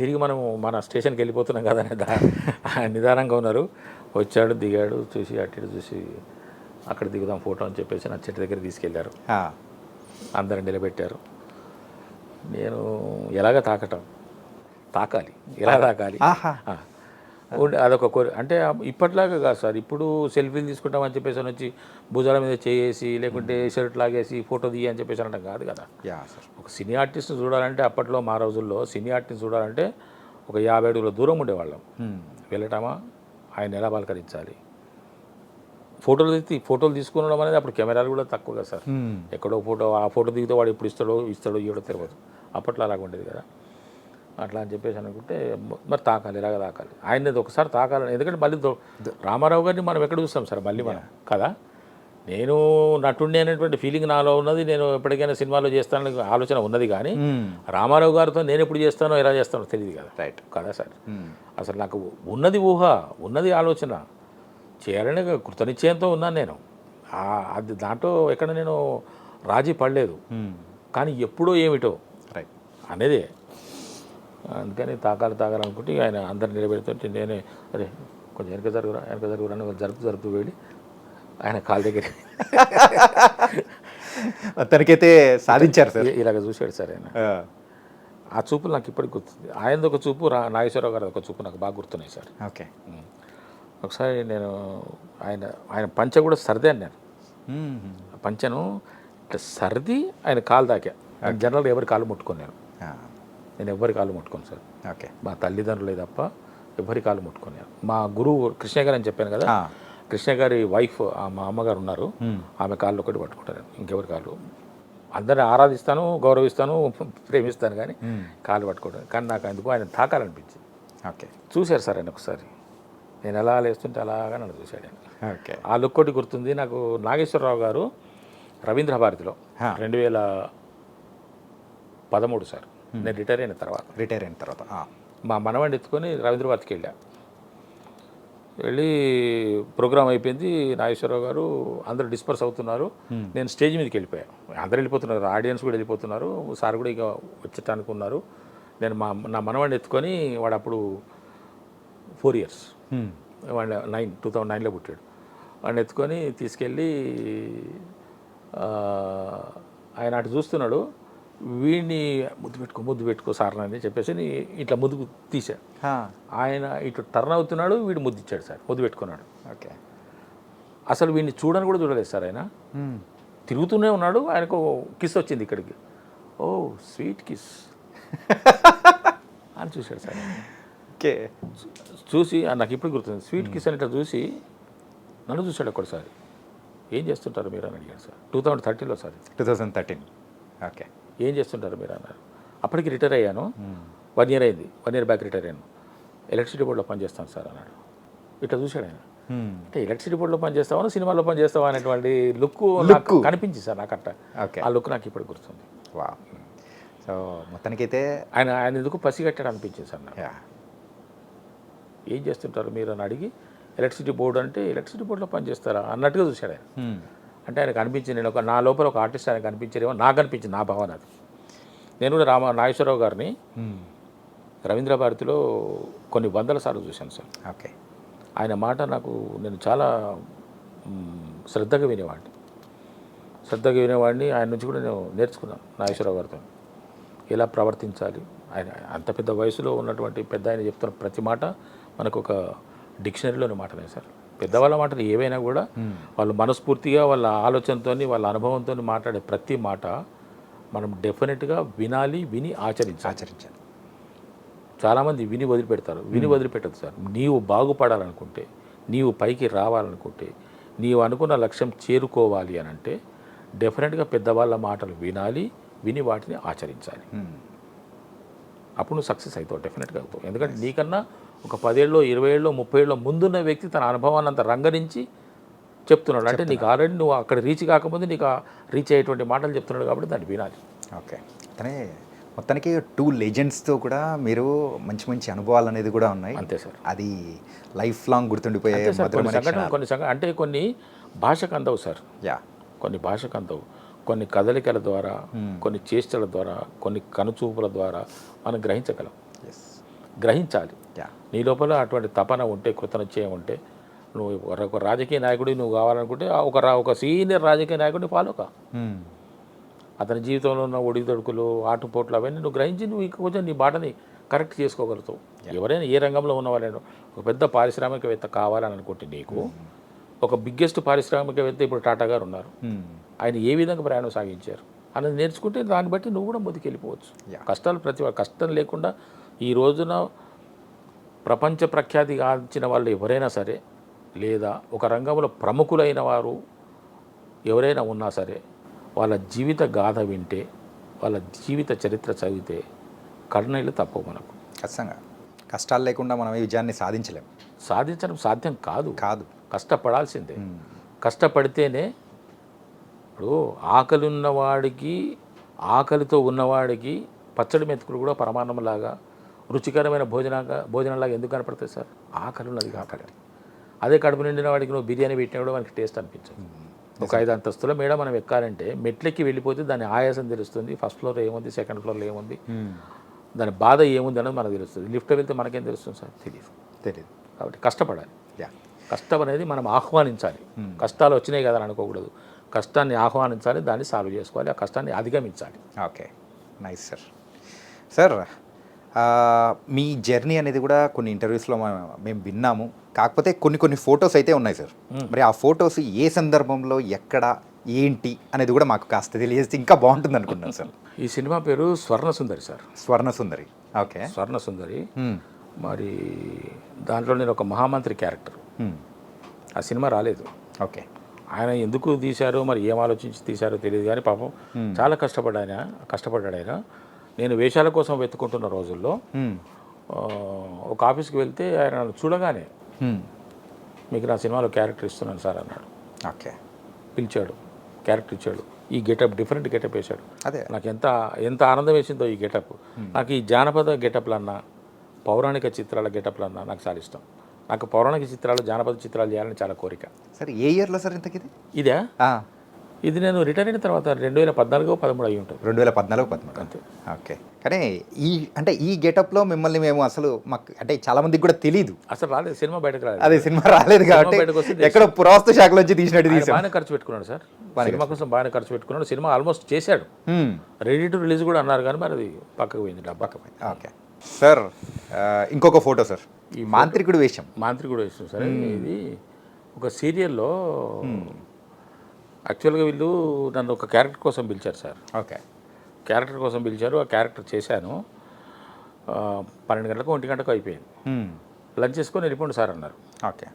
తిరిగి మనం మన స్టేషన్కి వెళ్ళిపోతున్నాం కదా అని నిదానంగా ఉన్నారు. వచ్చాడు, దిగాడు, చూసి అటు ఇటు చూసి అక్కడ దిగుదాం ఫోటో అని చెప్పేసి నా చెట్టు దగ్గర తీసుకెళ్లారు. అందరం నిలబెట్టారు. నేను ఎలాగ తాకాలి, ఎలా తాకాలి అదొక అంటే ఇప్పట్లాగా కాదు సార్. ఇప్పుడు సెల్ఫీలు తీసుకుంటామని చెప్పేసి వచ్చి భుజాల మీద చేసి, లేకుంటే షర్ట్ లాగేసి ఫోటో తీయ అని చెప్పేసి అనడం కాదు కదా. ఒక సినీ ఆర్టిస్ట్ని చూడాలంటే, అప్పట్లో మా రోజుల్లో సినీ ఆర్టిస్ట్ని చూడాలంటే ఒక 50 అడుగుల దూరం ఉండేవాళ్ళం. వెళ్ళటమా, ఆయన ఎలా పలకరించాలి, ఫోటోలు తీసుకునడం అనేది అప్పుడు కెమెరాలు కూడా తక్కువ కదా సార్. ఎక్కడో ఆ ఫోటో దిగితే వాడు ఎప్పుడు ఇస్తాడో ఇవ్వడో తెలియదు. అప్పట్లో అలాగ ఉండేది కదా. అట్లా అని చెప్పేసి అనుకుంటే మరి తాకాలి, ఇలాగ తాకాలి, ఆయనది ఒకసారి తాకాలని. ఎందుకంటే మళ్ళీ రామారావు గారిని మనం ఎక్కడ చూస్తాం సార్ మళ్ళీ మనం కదా. నేను నటుండి అనేటువంటి ఫీలింగ్ నాలో ఉన్నది, నేను ఎప్పటికైనా సినిమాలో చేస్తానని ఆలోచన ఉన్నది. కానీ రామారావు గారితో నేను ఎప్పుడు చేస్తానో ఎలా చేస్తానో తెలియదు కదా. రైట్ కదా సార్. అసలు నాకు ఉన్నది ఊహ, ఉన్నది ఆలోచన. చేయాలని కృతనిశ్చయంతో ఉన్నాను నేను. అది దాంట్లో ఎక్కడ నేను రాజీ పడలేదు. కానీ ఎప్పుడో ఏమిటో రైట్ అనేది. అందుకని తాగాలనుకుంటే ఆయన అందరు నిలబెడుతుంటే నేనే అరే కొంచెం వెనక జరుగురా అని జరుపుతూ వెళ్ళి ఆయన కాళ్ళ దగ్గర తనకైతే సాధించారు సార్. ఇలాగ చూశాడు సార్ ఆయన. ఆ చూపులు నాకు ఇప్పటికి గుర్తుంది. ఆయనది ఒక చూపు, నాగేశ్వరరావు గారి ఒక చూపు నాకు బాగా గుర్తున్నాయి సార్. ఓకే. ఒకసారి నేను ఆయన పంచ కూడా సర్దే అన్నాను. పంచను ఇట్లా సర్ది ఆయన కాలు దాకా. జనరల్గా ఎవరి కాలు ముట్టుకున్నాను నేను, ఎవరి కాలు ముట్టుకోను సార్. ఓకే. మా తల్లిదండ్రులే తప్ప ఎవరి కాలు ముట్టుకున్నాను. మా గురువు కృష్ణ గారు అని చెప్పాను కదా, కృష్ణ గారి వైఫ్ మా అమ్మగారు ఉన్నారు, ఆమె కాళ్ళు ఒకటి పట్టుకుంటాను. ఇంకెవరి కాళ్ళు అందరిని ఆరాధిస్తాను, గౌరవిస్తాను, ప్రేమిస్తాను, కానీ కాళ్ళు పట్టుకోవడం కానీ నాకు అందుకు ఆయన తాకాలనిపించింది. ఓకే. చూశారు సార్ ఆయన ఒకసారి, నేను ఎలా లేస్తుంటే అలాగా నన్ను చూశాడు ఆయన. ఓకే. ఆ లుక్ ఒకటి గుర్తుంది నాకు. నాగేశ్వరరావు గారు రవీంద్ర భారతిలో 2013 సార్, నేను రిటైర్ అయిన తర్వాత మా మనవాడిని ఎత్తుకొని రవీంద్ర భారతికి వెళ్ళి ప్రోగ్రామ్ అయిపోయింది. నాగేశ్వరరావు గారు అందరూ డిస్పర్స్ అవుతున్నారు, నేను స్టేజ్ మీదకి వెళ్ళిపోయాను. అందరూ వెళ్ళిపోతున్నారు, ఆడియన్స్ కూడా వెళ్ళిపోతున్నారు, సార్ కూడా ఇక వచ్చేటానికి ఉన్నారు. నేను నా మనవాడిని ఎత్తుకొని, వాడు అప్పుడు 4 years, వాడు 2009లో పుట్టాడు. వాడిని ఎత్తుకొని తీసుకెళ్ళి ఆయన అటు చూస్తున్నాడు. వీడిని ముద్దు పెట్టుకో సార్ అని చెప్పేసి ఇట్లా ముద్దు తీశాడు. ఆయన ఇటు టర్న్ అవుతున్నాడు, వీడు ముద్దు ఇచ్చాడు సార్, ముద్దు పెట్టుకున్నాడు. ఓకే. అసలు వీడిని చూడని కూడా చూడలేదు సార్. ఆయన తిరుగుతూనే ఉన్నాడు, ఆయనకు కిస్ వచ్చింది ఇక్కడికి. ఓ స్వీట్ కిస్ అని చూశాడు సార్. ఓకే. చూసి నాకు ఇప్పుడు గుర్తుంది, స్వీట్ కిస్ అని ఇట్లా చూసి నన్ను చూశాడు ఒక్కసారి. ఏం చేస్తుంటారు మీరు అని అడిగాడు సార్. 2013లో సార్. 2013. ఓకే. ఏం చేస్తుంటారు మీరు అన్నారు. అప్పటికి రిటైర్ అయ్యాను, 1 year అయింది, 1 year బ్యాక్ రిటైర్ అయ్యాను. ఎలక్ట్రిసిటీ బోర్డులో పనిచేస్తాను సార్ అన్నాడు. ఇట్లా చూశాడు ఆయన. అంటే ఎలక్ట్రిసిటీ బోర్డులో పనిచేస్తావా, సినిమాలో పనిచేస్తావా అనేటువంటి లుక్ కనిపించింది సార్ నాకు అట్ట. ఆ లుక్ నాకు ఇప్పుడు గుర్తుంది. వా. సో మొత్తానికైతే ఆయన ఎందుకు పసిగట్టాడు అనిపించింది సార్ నాకు. ఏం చేస్తుంటారు మీరు అని అడిగి, ఎలక్ట్రిసిటీ బోర్డు అంటే ఎలక్ట్రిసిటీ బోర్డులో పనిచేస్తారా అన్నట్టుగా చూశాడు ఆయన. అంటే ఆయనకు అనిపించింది, నేను నా లోపల ఒక ఆర్టిస్ట్ ఆయనకు అనిపించేదేమో నాకు అనిపించింది, నా భావన అది. నేను కూడా నాగేశ్వరరావు గారిని రవీంద్ర భారతిలో కొన్ని 100 సార్లు చూశాను సార్. ఓకే. ఆయన మాట నేను చాలా శ్రద్ధగా వినేవాడిని. ఆయన నుంచి కూడా నేను నేర్చుకున్నాను నాగేశ్వరరావు గారితో ఎలా ప్రవర్తించాలి. ఆయన అంత పెద్ద వయసులో ఉన్నటువంటి పెద్ద ఆయన చెప్తున్న ప్రతి మాట మనకు ఒక డిక్షనరీలోని మాటనే సార్. పెద్దవాళ్ళ మాటలు ఏవైనా కూడా వాళ్ళు మనస్ఫూర్తిగా వాళ్ళ ఆలోచనతో, వాళ్ళ అనుభవంతో మాట్లాడే ప్రతి మాట మనం డెఫినెట్గా విని ఆచరించాలి. చాలామంది విని వదిలిపెట్టదు సాని సార్. నీవు బాగుపడాలనుకుంటే, నీవు పైకి రావాలనుకుంటే, నీవు అనుకున్న లక్ష్యం చేరుకోవాలి అని అంటే డెఫినెట్గా పెద్దవాళ్ళ మాటలు విని వాటిని ఆచరించాలి. అప్పుడు నువ్వు సక్సెస్ అవుతావు, డెఫినెట్గా అవుతావు. ఎందుకంటే నీకన్నా ఒక 10 ఏళ్ళలో 20 ఏళ్ళలో 30 ఏళ్ళలో ముందున్న వ్యక్తి తన అనుభవాన్ని అంత రంగరించి చెప్తున్నాడు. అంటే నీకు ఆల్రెడీ నువ్వు అక్కడ రీచ్ కాకముందు నీకు రీచ్ అయ్యేటువంటి మాటలు చెప్తున్నాడు, కాబట్టి దాన్ని వినాలి. ఓకే. అతనే మొత్తానికి 2 లెజెండ్స్తో కూడా మీరు మంచి అనుభవాలు అనేది కూడా ఉన్నాయి. అంతే సార్. అది లైఫ్ లాంగ్ గుర్తుండిపోయే అంటే కొన్ని భాషకు అందవు సార్. కొన్ని భాషకు అందవు. కొన్ని కదలికల ద్వారా, కొన్ని చేష్టల ద్వారా, కొన్ని కనుచూపుల ద్వారా మనం గ్రహించాలి. నీ లోపల అటువంటి తపన ఉంటే, కృతనిశ్చయం ఉంటే, నువ్వు ఒక రాజకీయ నాయకుడి నువ్వు కావాలనుకుంటే ఒక సీనియర్ రాజకీయ నాయకుడిని ఫాలో కా. అతని జీవితంలో ఉన్న ఒడిదొడుకులు, ఆటుపోట్లు అవన్నీ నువ్వు గ్రహించి నువ్వు ఇంకా కొంచెం నీ బాటని కరెక్ట్ చేసుకోగలుగుతావు. ఎవరైనా ఏ రంగంలో ఉన్న వాళ్ళైనా ఒక పెద్ద పారిశ్రామికవేత్త కావాలని అనుకుంటే నీకు ఒక బిగ్గెస్ట్ పారిశ్రామికవేత్త ఇప్పుడు టాటా గారు ఉన్నారు. ఆయన ఏ విధంగా ప్రయాణం సాగించారు అన్నది నేర్చుకుంటే దాన్ని బట్టి నువ్వు కూడా ముందుకెళ్ళిపోవచ్చు. కష్టాలు కష్టం లేకుండా ఈ రోజున ప్రపంచ ప్రఖ్యాతి గాంచిన వాళ్ళు ఎవరైనా సరే, లేదా ఒక రంగంలో ప్రముఖులైన వారు ఎవరైనా ఉన్నా సరే, వాళ్ళ జీవిత గాథ వింటే, వాళ్ళ జీవిత చరిత్ర చదివితే కన్నీళ్ళు తప్పవు మనకు. ఖచ్చితంగా కష్టాలు లేకుండా మనం ఈ విజయాన్ని సాధించలేము. సాధించడం సాధ్యం కాదు. కష్టపడాల్సిందే. కష్టపడితేనే. ఇప్పుడు ఆకలి ఉన్నవాడికి, ఆకలితో ఉన్నవాడికి పచ్చడి మెతుకులు కూడా పరమాన్నంలాగా రుచికరమైన భోజనంలాగా ఎందుకు కనపడతాయి సార్? ఆకలి ఉన్నది కాబట్టి. అదే కడుపు నిండిన వాడికి నువ్వు బిర్యానీ పెట్టినా కూడా మనకి టేస్ట్ అనిపించదు. ఒక 5 అంతస్తుల మేడ మనం ఎక్కాలంటే మెట్లెక్కి వెళ్ళిపోతే దాని ఆయాసం తెలుస్తుంది, ఫస్ట్ ఫ్లోర్ ఏముంది, సెకండ్ ఫ్లోర్లో ఏముంది, దాని బాధ ఏముంది అన్నది మనకు తెలుస్తుంది. లిఫ్ట్లో వెళ్తే మనకేం తెలుస్తుంది సార్? తెలియదు. కాబట్టి కష్టపడాలి. కష్టం అనేది మనం ఆహ్వానించాలి. కష్టాలు వచ్చినాయి కదా అని అనుకోకూడదు. కష్టాన్ని ఆహ్వానించాలి, దాన్ని సాల్వ్ చేసుకోవాలి, ఆ కష్టాన్ని అధిగమించాలి. Okay, nice sir. సార్, మీ జర్నీ అనేది కూడా కొన్ని ఇంటర్వ్యూస్లో మేము విన్నాము. కాకపోతే కొన్ని ఫొటోస్ అయితే ఉన్నాయి సార్. మరి ఆ ఫొటోస్ ఏ సందర్భంలో, ఎక్కడ, ఏంటి అనేది కూడా మాకు కాస్త తెలియజేస్తే ఇంకా బాగుంటుంది అనుకుంటున్నాను సార్. ఈ సినిమా పేరు స్వర్ణ సుందరి సార్. స్వర్ణ సుందరి. ఓకే, స్వర్ణ సుందరి. మరి దాంట్లో నేను ఒక మహామంత్రి క్యారెక్టర్. ఆ సినిమా రాలేదు. ఓకే, ఆయన ఎందుకు తీశారో మరి ఏం ఆలోచించి తీశారో తెలియదు కానీ పాపం చాలా కష్టపడ్డాడు ఆయన. నేను వేషాల కోసం వెతుకుంటున్న రోజుల్లో ఒక ఆఫీస్కి వెళ్తే ఆయన నన్ను చూడగానే మీకు నా సినిమాలో క్యారెక్టర్ ఇస్తున్నాను సార్ అన్నాడు. ఓకే, పిలిచాడు, క్యారెక్టర్ ఇచ్చాడు. ఈ గెటప్ డిఫరెంట్ గెటప్ వేశాడు. అదే నాకు ఎంత ఆనందం వేసిందో ఈ గెటప్. నాకు ఈ జానపద గెటప్లన్నా, పౌరాణిక చిత్రాల గెటప్లన్నా నాకు చాలా ఇష్టం. నాకు పౌరాణిక చిత్రాలు, జానపద చిత్రాలు చేయాలని చాలా కోరిక. సార్, ఏ ఇయర్లో సార్ ఇంతకి ఇదే? ఇది నేను రిటైర్ అయిన తర్వాత 2014-13 అయ్యి ఉంటుంది. 2014-13 అంతే. ఓకే. కానీ ఈ గెటప్లో మిమ్మల్ని మేము అసలు మాకు అంటే చాలా మందికి కూడా తెలియదు. అసలు రాలేదు, సినిమా బయటకు రాలేదు. అదే సినిమా రాలేదు కాబట్టి ఎక్కడో పురావస్తు శాఖలో వచ్చి తీసినట్టు తీసాం. బాగానే ఖర్చు పెట్టుకున్నాడు సార్, సినిమా కోసం బాగానే ఖర్చు పెట్టుకున్నాడు. సినిమా ఆల్మోస్ట్ చేశాడు, రెడీ టు రిలీజ్ కూడా అన్నారు కానీ మరి అది పక్కకు పోయింది, డబ్బా. ఓకే సార్, ఇంకొక ఫోటో సార్, ఈ మాంత్రికుడు వేషం సార్. ఇది ఒక సీరియల్లో యాక్చువల్గా వీళ్ళు నన్ను ఒక క్యారెక్టర్ కోసం పిలిచారు సార్. ఓకే, క్యారెక్టర్ కోసం పిలిచారు. ఆ క్యారెక్టర్ చేశాను. 12 గంటలకు 1 గంటకు అయిపోయింది. లంచ్ చేసుకొని వెళ్ళిపోండి సార్ అన్నారు. ఓకే,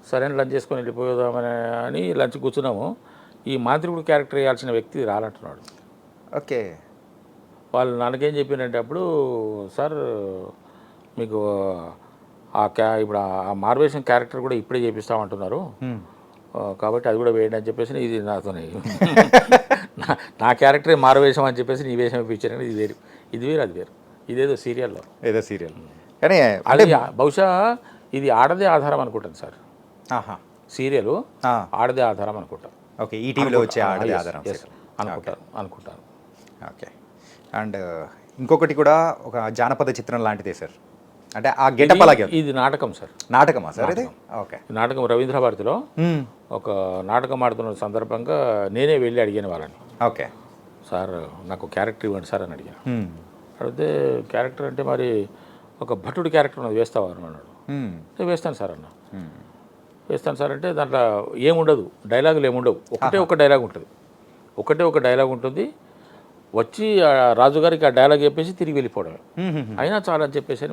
సరే లంచ్ చేసుకొని వెళ్ళిపోదామని లంచ్ కూర్చున్నాము. ఈ మాంత్రికుడు క్యారెక్టర్ వేయాల్సిన వ్యక్తి రాలంటున్నాడు. ఓకే, వాళ్ళు నాకేం చెప్పినంటే అప్పుడు, సార్ మీకు ఇప్పుడు ఆ మార్వేషన్ క్యారెక్టర్ కూడా ఇప్పుడే చేపిస్తామంటున్నారు, కాబట్టి అది కూడా వేయండి అని చెప్పేసి ఇది నాతోనే నా క్యారెక్టరే మారవేషం అని చెప్పేసి నీ వేషం ఇప్పించారని ఇది వేరు అది వేరు. ఇదేదో సీరియల్ కానీ అది బహుశా ఇది ఆడదే ఆధారం అనుకుంటాను సార్. సీరియల్ ఆడదే ఆధారం అనుకుంటాను. ఓకే, ఈటీవీలో వచ్చే ఆడదే ఆధారం అనుకుంటాను. ఓకే, అండ్ ఇంకొకటి కూడా ఒక జానపద చిత్రం లాంటిదే సార్. అంటే ఆ గెటప్ అలాగే. ఇది నాటకం సార్. నాటకమా సార్ ఇది? ఓకే, నాటకం రవీంద్ర భారతిలో ఒక నాటకం ఆడుతున్న సందర్భంగా నేనే వెళ్ళి అడిగాను వాళ్ళని. ఓకే సార్, నాకు క్యారెక్టర్ ఇవ్వండి సార్ అని అడిగాను. అడిగితే క్యారెక్టర్ అంటే మరి ఒక భటుడు క్యారెక్టర్ ఉన్నది వేస్తావా అని అన్నాడు. వేస్తాను సార్ అన్న. వేస్తాను సార్ అంటే దాంట్లో ఏముండదు, డైలాగులు ఏముండవు, ఒక డైలాగ్ ఉంటుంది. వచ్చి రాజుగారికి ఆ డైలాగ్ చెప్పేసి తిరిగి వెళ్ళిపోవడమే. అయినా చాలా అని చెప్పేసి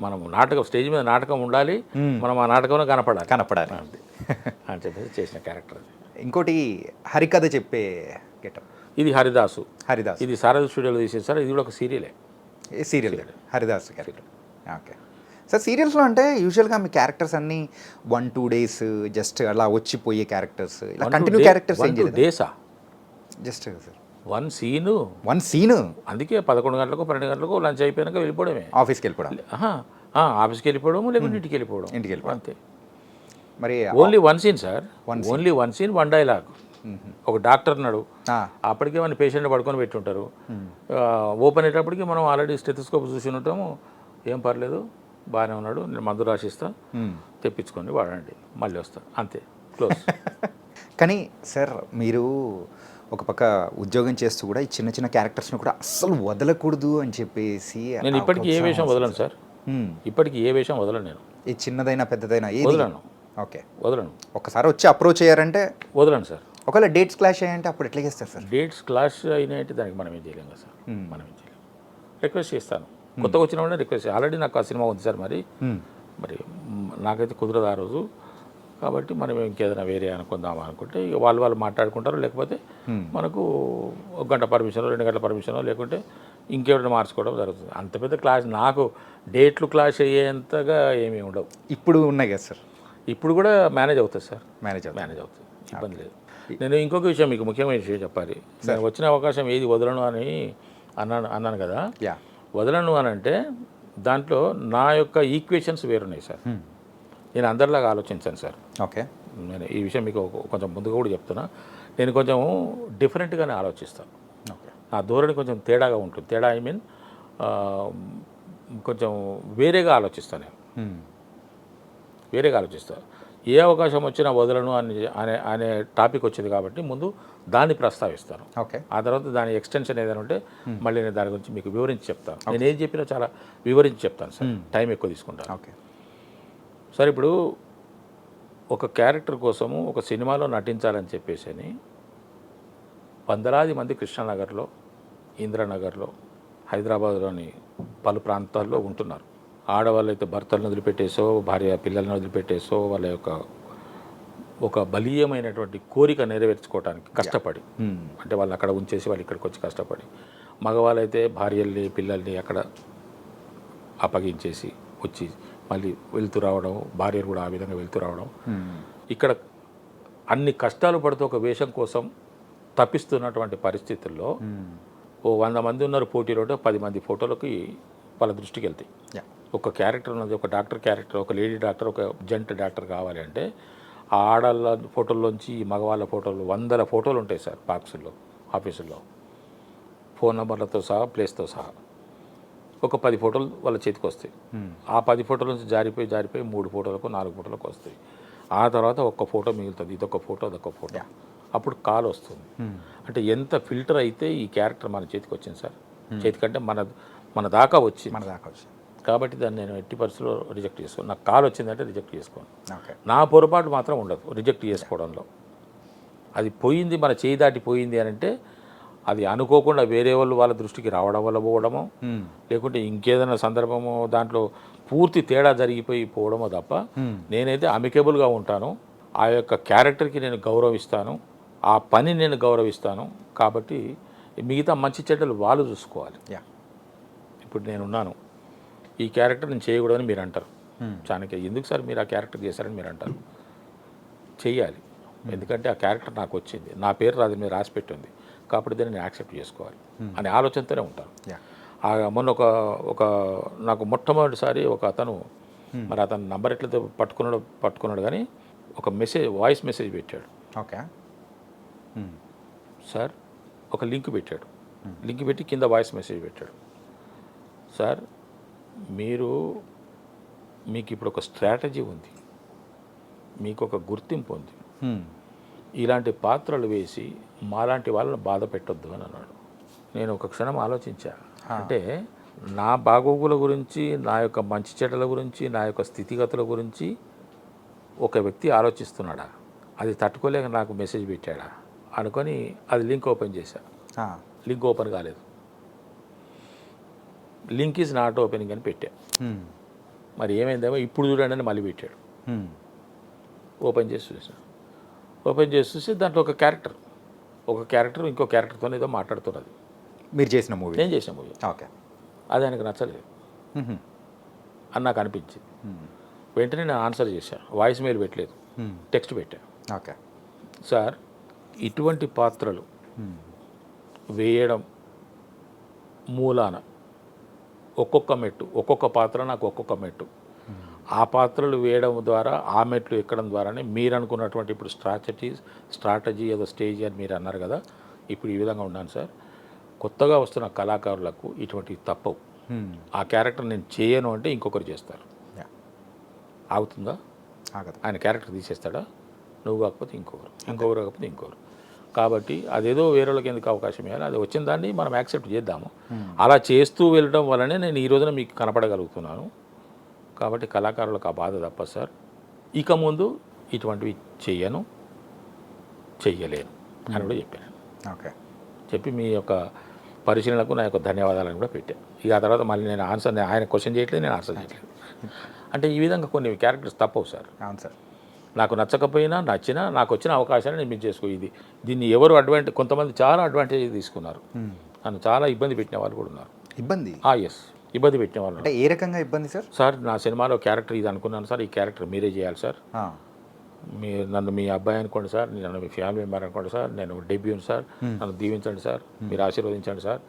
మనం నాటకం, స్టేజ్ మీద నాటకం ఉండాలి, మనం ఆ నాటకంలో కనపడాలి అని చెప్పేసి చేసిన క్యారెక్టర్. ఇంకోటి హరికథ చెప్పే గెటప్. ఇది హరిదాస్. ఇది సారథి స్టూడియోలో తీసేది సార్. ఇది కూడా ఒక serial Haridas character. Okay sir, సీరియల్స్లో అంటే యూజువల్గా మీ క్యారెక్టర్స్ అన్నీ 1-2 days జస్ట్ అలా వచ్చిపోయే క్యారెక్టర్స్, ఇలా కంటిన్యూ క్యారెక్టర్స్ ఏం చేయలేదు? డేసా జస్ట్ సార్ వన్ సీను. అందుకే 11 గంటలకు 12 గంటలకు లంచ్ అయిపోయాక వెళ్ళిపోవడమే, ఆఫీస్కి వెళ్ళిపోవడం. ఆఫీస్కి వెళ్ళిపోవడము, లేకుంటే ఇంటికి వెళ్ళిపోవడం అంతే. మరి only 1 scene sir, only 1 scene 1 dialogue. ఒక డాక్టర్ ఉన్నాడు, అప్పటికే మన పేషెంట్ పడుకొని పెట్టి ఉంటారు. ఓపెన్ అయ్యేటప్పటికి మనం ఆల్రెడీ స్టెథోస్కోప్ చూసి ఉంటాము. ఏం పర్లేదు, బాగానే ఉన్నాడు, నేను మందు రాసిస్తా, తెప్పించుకోండి వాడండి, మళ్ళీ వస్తా, అంతే, క్లోజ్. కానీ సార్, మీరు ఒక పక్క ఉద్యోగం చేస్తూ కూడా ఈ చిన్న క్యారెక్టర్స్ని కూడా అస్సలు వదలకూడదు అని చెప్పేసి. నేను ఇప్పటికీ ఏ వేషం వదలను సార్, ఇప్పటికీ ఏ వేషం వదలను నేను. ఈ చిన్నదైనా పెద్దదైనా వదలను. ఓకే, వదలను. ఒకసారి వచ్చి అప్రోచ్ అయ్యారంటే వదలను సార్. ఒకవేళ డేట్స్ క్లాష్ అయ్యాయంటే అప్పుడు ఎట్లా చేస్తారు సార్? డేట్స్ క్లాష్ అయినాయంటే దానికి మనం ఏం చేయలేం కదా సార్. మనం ఏం చేయలేం. రిక్వెస్ట్ చేస్తాను, కొత్తగా వచ్చిన వాళ్ళని రిక్వెస్ట్. ఆల్రెడీ నాకు ఆ సినిమా ఉంది సార్, మరి నాకైతే కుదరదు ఆ రోజు. కాబట్టి మనం ఇంకేదైనా వేరే అనుకుందాం అనుకుంటే ఇక వాళ్ళు మాట్లాడుకుంటారు. లేకపోతే మనకు 1 గంట పర్మిషనో 2 గంటల పర్మిషనో లేకుంటే ఇంకెవరైనా మార్చుకోవడం జరుగుతుంది. అంత పెద్ద క్లాష్, నాకు డేట్లు క్లాష్ అయ్యేంతగా ఏమీ ఉండవు. ఇప్పుడు ఉన్నాయి కదా సార్? ఇప్పుడు కూడా మేనేజ్ అవుతుంది సార్, మేనేజ్ అవుతుంది, ఇబ్బంది లేదు. నేను ఇంకొక విషయం, మీకు ముఖ్యమైన విషయం చెప్పాలి. నేను వచ్చిన అవకాశం ఏది వదలను అని అన్నాను కదా. వదలను అని అంటే దాంట్లో నా యొక్క ఈక్వేషన్స్ వేరున్నాయి సార్. నేను అందరిలాగా ఆలోచించాను సార్. ఓకే. నేను ఈ విషయం మీకు కొంచెం ముందుగా కూడా చెప్తున్నా. నేను కొంచెం డిఫరెంట్గానే ఆలోచిస్తాను. ఓకే. నా ధోరణి కొంచెం తేడాగా ఉంటుంది. తేడా ఐ మీన్ కొంచెం వేరేగా ఆలోచిస్తాను నేను. వేరేగా ఆలోచిస్తాను. ఏ అవకాశం వచ్చినా వదలను అనే టాపిక్ వచ్చింది కాబట్టి ముందు దాన్ని ప్రస్తావిస్తాను. ఓకే. ఆ తర్వాత దాని ఎక్స్టెన్షన్ ఏదైనా ఉంటే మళ్ళీ నేను దాని గురించి మీకు వివరించి చెప్తాను. నేను ఏం చెప్పినా చాలా వివరించి చెప్తాను సార్. టైం ఎక్కువ తీసుకుంటాను. ఓకే. సార్ ఇప్పుడు ఒక క్యారెక్టర్ కోసము ఒక సినిమాలో నటించాలని చెప్పేసి అని వందలాది మంది కృష్ణానగర్లో, ఇంద్రనగర్లో, హైదరాబాద్లోని పలు ప్రాంతాల్లో ఉంటున్నారు. ఆడవాళ్ళు అయితే భర్తలను వదిలిపెట్టేసో, భార్య పిల్లలను వదిలిపెట్టేసో వాళ్ళ యొక్క ఒక బలీయమైనటువంటి కోరిక నెరవేర్చుకోవడానికి కష్టపడి, అంటే వాళ్ళని అక్కడ ఉంచేసి వాళ్ళు ఇక్కడికి వచ్చి కష్టపడి, మగవాళ్ళైతే భార్యల్ని పిల్లల్ని అక్కడ అప్పగించేసి వచ్చి మళ్ళీ వెళ్తూ రావడం, భార్యలు కూడా ఆ విధంగా వెళ్తూ రావడం, ఇక్కడ అన్ని కష్టాలు పడుతూ ఒక వేషం కోసం తప్పిస్తున్నటువంటి పరిస్థితుల్లో ఓ 100 మంది ఉన్నారు పోటీలో, 10 మంది ఫోటోలకి వాళ్ళ దృష్టికి వెళ్తాయి. ఒక క్యారెక్టర్ ఉన్నది, ఒక డాక్టర్ క్యారెక్టర్, ఒక లేడీ డాక్టర్, ఒక జెంట్ డాక్టర్ కావాలి అంటే ఆ ఆడళ్ళ ఫోటోల్లోంచి మగవాళ్ళ ఫోటోలు 100 ఫోటోలు ఉంటాయి సార్ బాక్సుల్లో, ఆఫీసుల్లో, ఫోన్ నెంబర్లతో సహా, ప్లేస్తో సహా. ఒక 10 ఫోటోలు వాళ్ళ చేతికి వస్తాయి. ఆ 10 ఫోటోల నుంచి జారిపోయి 3 ఫోటోలకు 4 ఫోటోలకు వస్తాయి. ఆ తర్వాత ఒక్క ఫోటో మిగులుతుంది, ఇదొక ఫోటో అదొక ఫోటో. అప్పుడు కాల్ వస్తుంది. అంటే ఎంత ఫిల్టర్ అయితే ఈ క్యారెక్టర్ మన చేతికి వచ్చింది సార్. చేతికంటే మన దాకా వచ్చింది. కాబట్టి దాన్ని నేను ఎట్టి పరిస్థితుల్లో రిజెక్ట్ చేసుకోను. నాకు కాల్ వచ్చిందంటే రిజెక్ట్ చేసుకోను. నా పొరపాటు మాత్రం ఉండదు రిజెక్ట్ చేసుకోవడంలో. అది పోయింది, మన చేయి దాటిపోయింది అని అంటే అది అనుకోకుండా వేరే వాళ్ళు వాళ్ళ దృష్టికి రావడం వల్ల పోవడమో, లేకుంటే ఇంకేదైనా సందర్భమో దాంట్లో పూర్తి తేడా జరిగిపోయి పోవడమో తప్ప నేనైతే అమికేబుల్గా ఉంటాను. ఆ యొక్క క్యారెక్టర్కి నేను గౌరవిస్తాను, ఆ పని నేను గౌరవిస్తాను. కాబట్టి మిగతా మంచి చెడ్డలు వాళ్ళు చూసుకోవాలి. ఇప్పుడు నేనున్నాను, ఈ క్యారెక్టర్ నేను చేయకూడదని మీరు అంటారు. చాణక్య ఎందుకు సార్ మీరు ఆ క్యారెక్టర్ చేశారని మీరు అంటారు. చెయ్యాలి, ఎందుకంటే ఆ క్యారెక్టర్ నాకు వచ్చింది, నా పేరు రాదు మీరు రాసి పెట్టింది, కాబట్టి దాన్ని నేను యాక్సెప్ట్ చేసుకోవాలి అనే ఆలోచనతోనే ఉంటాను. మొన్న ఒక నాకు మొట్టమొదటిసారి ఒక అతను, మరి అతను నంబర్ ఎట్లయితే పట్టుకున్నాడు కానీ ఒక మెసేజ్, వాయిస్ మెసేజ్ పెట్టాడు. ఓకే సార్ ఒక లింక్ పెట్టాడు. లింక్ పెట్టి కింద వాయిస్ మెసేజ్ పెట్టాడు. సార్ మీకు ఇప్పుడు ఒక స్ట్రాటజీ ఉంది, మీకు ఒక గుర్తింపు ఉంది, ఇలాంటి పాత్రలు వేసి మాలాంటి వాళ్ళని బాధ పెట్టొద్దు అని అన్నాడు. నేను ఒక క్షణం ఆలోచించా. అంటే నా బాగోగుల గురించి, నా యొక్క మంచి చెడ్డల గురించి, నా యొక్క స్థితిగతుల గురించి ఒక వ్యక్తి ఆలోచిస్తున్నాడా, అది తట్టుకోలేక నాకు మెసేజ్ పెట్టాడా అనుకొని అది లింక్ ఓపెన్ చేశా. లింక్ ఓపెన్ కాలేదు. లింక్ ఈజ్ నాట్ ఓపెనింగ్ అని పెట్టా. మరి ఏమైందేమో ఇప్పుడు చూడండి అని మళ్ళీ పెట్టాడు. ఓపెన్ చేసి చూసి దాంట్లో ఒక క్యారెక్టర్ ఇంకో క్యారెక్టర్తో ఏదో మాట్లాడుతున్నది. మీరు చేసిన మూవీ? నేను చేసిన మూవీ. ఓకే. అది ఆయనకు నచ్చలేదు అని నాకు అనిపించింది. వెంటనే నేను ఆన్సర్ చేశాను. వాయిస్ మెయిల్ పెట్టలేదు, టెక్స్ట్ పెట్టాను. ఓకే సార్, ఇటువంటి పాత్రలు వేయడం మూలాన ఒక్కొక్క పాత్ర నాకు ఒక్కొక్క మెట్టు. ఆ పాత్రలు వేయడం ద్వారా, ఆ మెట్లు ఎక్కడం ద్వారానే మీరు అనుకున్నటువంటి ఇప్పుడు స్ట్రాటజీ ఏదో స్టేజ్ అని మీరు అన్నారు కదా, ఇప్పుడు ఈ విధంగా ఉన్నాను సార్. కొత్తగా వస్తున్న కళాకారులకు ఇటువంటివి తప్పవు. ఆ క్యారెక్టర్ నేను చేయను అంటే ఇంకొకరు చేస్తారు. ఆగుతుందా? ఆయన క్యారెక్టర్ తీసేస్తాడా? నువ్వు కాకపోతే ఇంకొకరు కాకపోతే ఇంకొకరు. కాబట్టి అదేదో వేరే వాళ్ళకి ఎందుకు అవకాశం ఇవ్వాలి, అది వచ్చిన దాన్ని మనం యాక్సెప్ట్ చేద్దాము. అలా చేస్తూ వెళ్ళడం వల్లనే నేను ఈ రోజున మీకు కనపడగలుగుతున్నాను. కాబట్టి కళాకారులకు ఆ బాధ తప్ప సార్. ఇక ముందు ఇటువంటివి చెయ్యలేను అని కూడా చెప్పాను. ఓకే. చెప్పి మీ యొక్క పరిశీలనకు నా యొక్క ధన్యవాదాలను కూడా పెట్టాను. ఇక ఆ తర్వాత మళ్ళీ నేను ఆయన క్వశ్చన్ చేయట్లేదు, నేను ఆన్సర్ చేయట్లేదు. అంటే ఈ విధంగా కొన్ని క్యారెక్టర్స్ తప్పవు సార్. అవును సార్. నాకు నచ్చకపోయినా నచ్చినా నాకు వచ్చిన అవకాశాన్ని నేను మీకు చేసుకో. దీన్ని ఎవరు కొంతమంది చాలా అడ్వాంటేజ్ తీసుకున్నారు. నన్ను చాలా ఇబ్బంది పెట్టిన వాళ్ళు కూడా ఉన్నారు. ఇబ్బంది? ఎస్, ఇబ్బంది పెట్టిన వాళ్ళు. అంటే ఏ రకంగా ఇబ్బంది సార్? సార్, నా సినిమాలో క్యారెక్టర్ ఇది అనుకున్నాను సార్, ఈ క్యారెక్టర్ మీరే చేయాలి సార్, నన్ను మీ అబ్బాయి అనుకోండి సార్, నన్ను మీ ఫ్యామిలీ మెంబర్ అనుకోండి సార్, నేను డెబ్యూని సార్, నన్ను దీవించండి సార్, మీరు ఆశీర్వదించండి సార్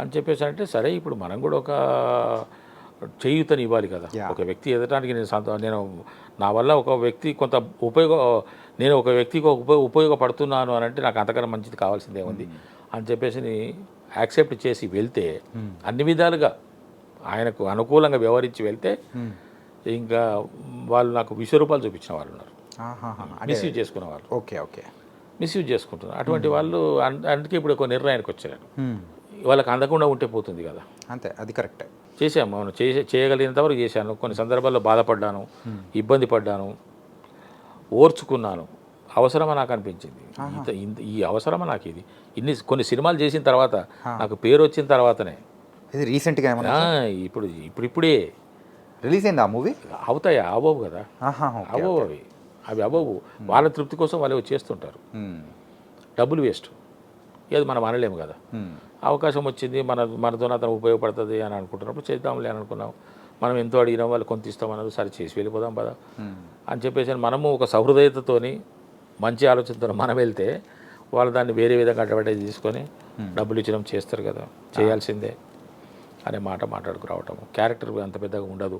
అని చెప్పేసి అంటే, సరే ఇప్పుడు మనం కూడా ఒక చేయూతని ఇవ్వాలి కదా. ఒక వ్యక్తి ఎదగడానికి నేను నా వల్ల ఒక వ్యక్తి కొంత నేను ఒక వ్యక్తికి ఉపయోగపడుతున్నాను అని అంటే నాకు అంతకన్నా మంచిది కావాల్సిందే ఉంది అని చెప్పేసి యాక్సెప్ట్ చేసి వెళ్తే అన్ని విధాలుగా ఆయనకు అనుకూలంగా వ్యవహరించి వెళ్తే ఇంకా వాళ్ళు నాకు విశ్వరూపాలు చూపించిన వాళ్ళు ఉన్నారు, మిస్యూజ్ చేసుకున్న వాళ్ళు. ఓకే ఓకే, మిస్యూజ్ చేసుకుంటున్నారు. అటువంటి వాళ్ళు అందుకే ఇప్పుడు ఒక నిర్ణయానికి వచ్చారు. వాళ్ళకి అందకుండా ఉంటే పోతుంది కదా. అంతే, అది కరెక్టే. చేశాము, మనం చేయగలిగినంత వరకు చేశాను. కొన్ని సందర్భాల్లో బాధపడ్డాను, ఇబ్బంది పడ్డాను, ఓర్చుకున్నాను. అవసరమా నాకు అనిపించింది, ఈ అవసరమా నాకు ఇది. కొన్ని సినిమాలు చేసిన తర్వాత నాకు పేరు వచ్చిన తర్వాతనే. ఇది రీసెంట్గా ఇప్పుడే రిలీజ్ అయింది ఆ మూవీ. అవుతాయా? అవ్వవు కదా, అవ్వవు అవి అవ్వవు. వాళ్ళ తృప్తి కోసం వాళ్ళు చేస్తుంటారు, డబ్బులు వేస్ట్. అది మనం అనలేము కదా. అవకాశం వచ్చింది, మనతో అతను ఉపయోగపడుతుంది అని అనుకుంటున్నప్పుడు చేద్దాంలే అని అనుకున్నాం. మనం ఎంతో అడిగినాం, వాళ్ళు కొంత ఇస్తామన్నారు, సరే చేసి వెళ్ళిపోదాం పదా అని చెప్పేసి మనము ఒక సహృదయతతోని మంచి ఆలోచనతో మనం వెళ్తే వాళ్ళు దాన్ని వేరే విధంగా అడ్వర్టైజ్ తీసుకొని డబ్బులు ఇచ్చడం చేస్తారు కదా, చేయాల్సిందే అనే మాట మాట్లాడుకురావటము. క్యారెక్టర్ అంత పెద్దగా ఉండదు,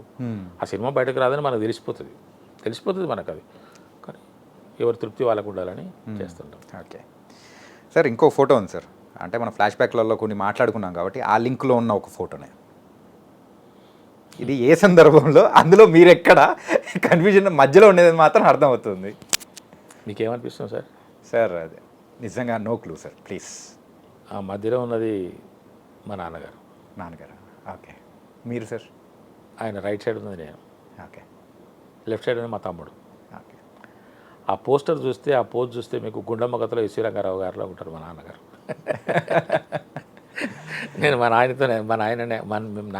ఆ సినిమా బయటకు రాదని మనకు తెలిసిపోతుంది మనకు. అది కానీ ఎవరి తృప్తి వాళ్ళకు ఉండాలని చేస్తుంటాం. ఓకే సార్, ఇంకో ఫోటో ఉంది సార్. అంటే మన ఫ్లాష్ బ్యాక్లలో కొన్ని మాట్లాడుకున్నాం కాబట్టి ఆ లింక్లో ఉన్న ఒక ఫోటోనే. ఇది ఏ సందర్భంలో, అందులో మీరు ఎక్కడ కన్ఫ్యూజన్ మధ్యలో ఉండేది మాత్రం అర్థమవుతుంది. మీకేమనిపిస్తుంది సార్? సార్ అదే నిజంగా నో క్లూ సార్, ప్లీజ్. ఆ మధ్యలో ఉన్నది మా నాన్నగారు. ఓకే, మీరు సార్? ఆయన రైట్ సైడ్ ఉన్నది నేను, ఓకే. లెఫ్ట్ సైడ్ ఉన్నది మా తమ్ముడు. ఓకే. ఆ పోస్టర్ చూస్తే, ఆ పోజ్ చూస్తే మీకు గుండమ్మ కథలో ఎస్వి రంగారావు గారిలో ఉంటారు మా నాన్నగారు. నేను మా నాయననే మేము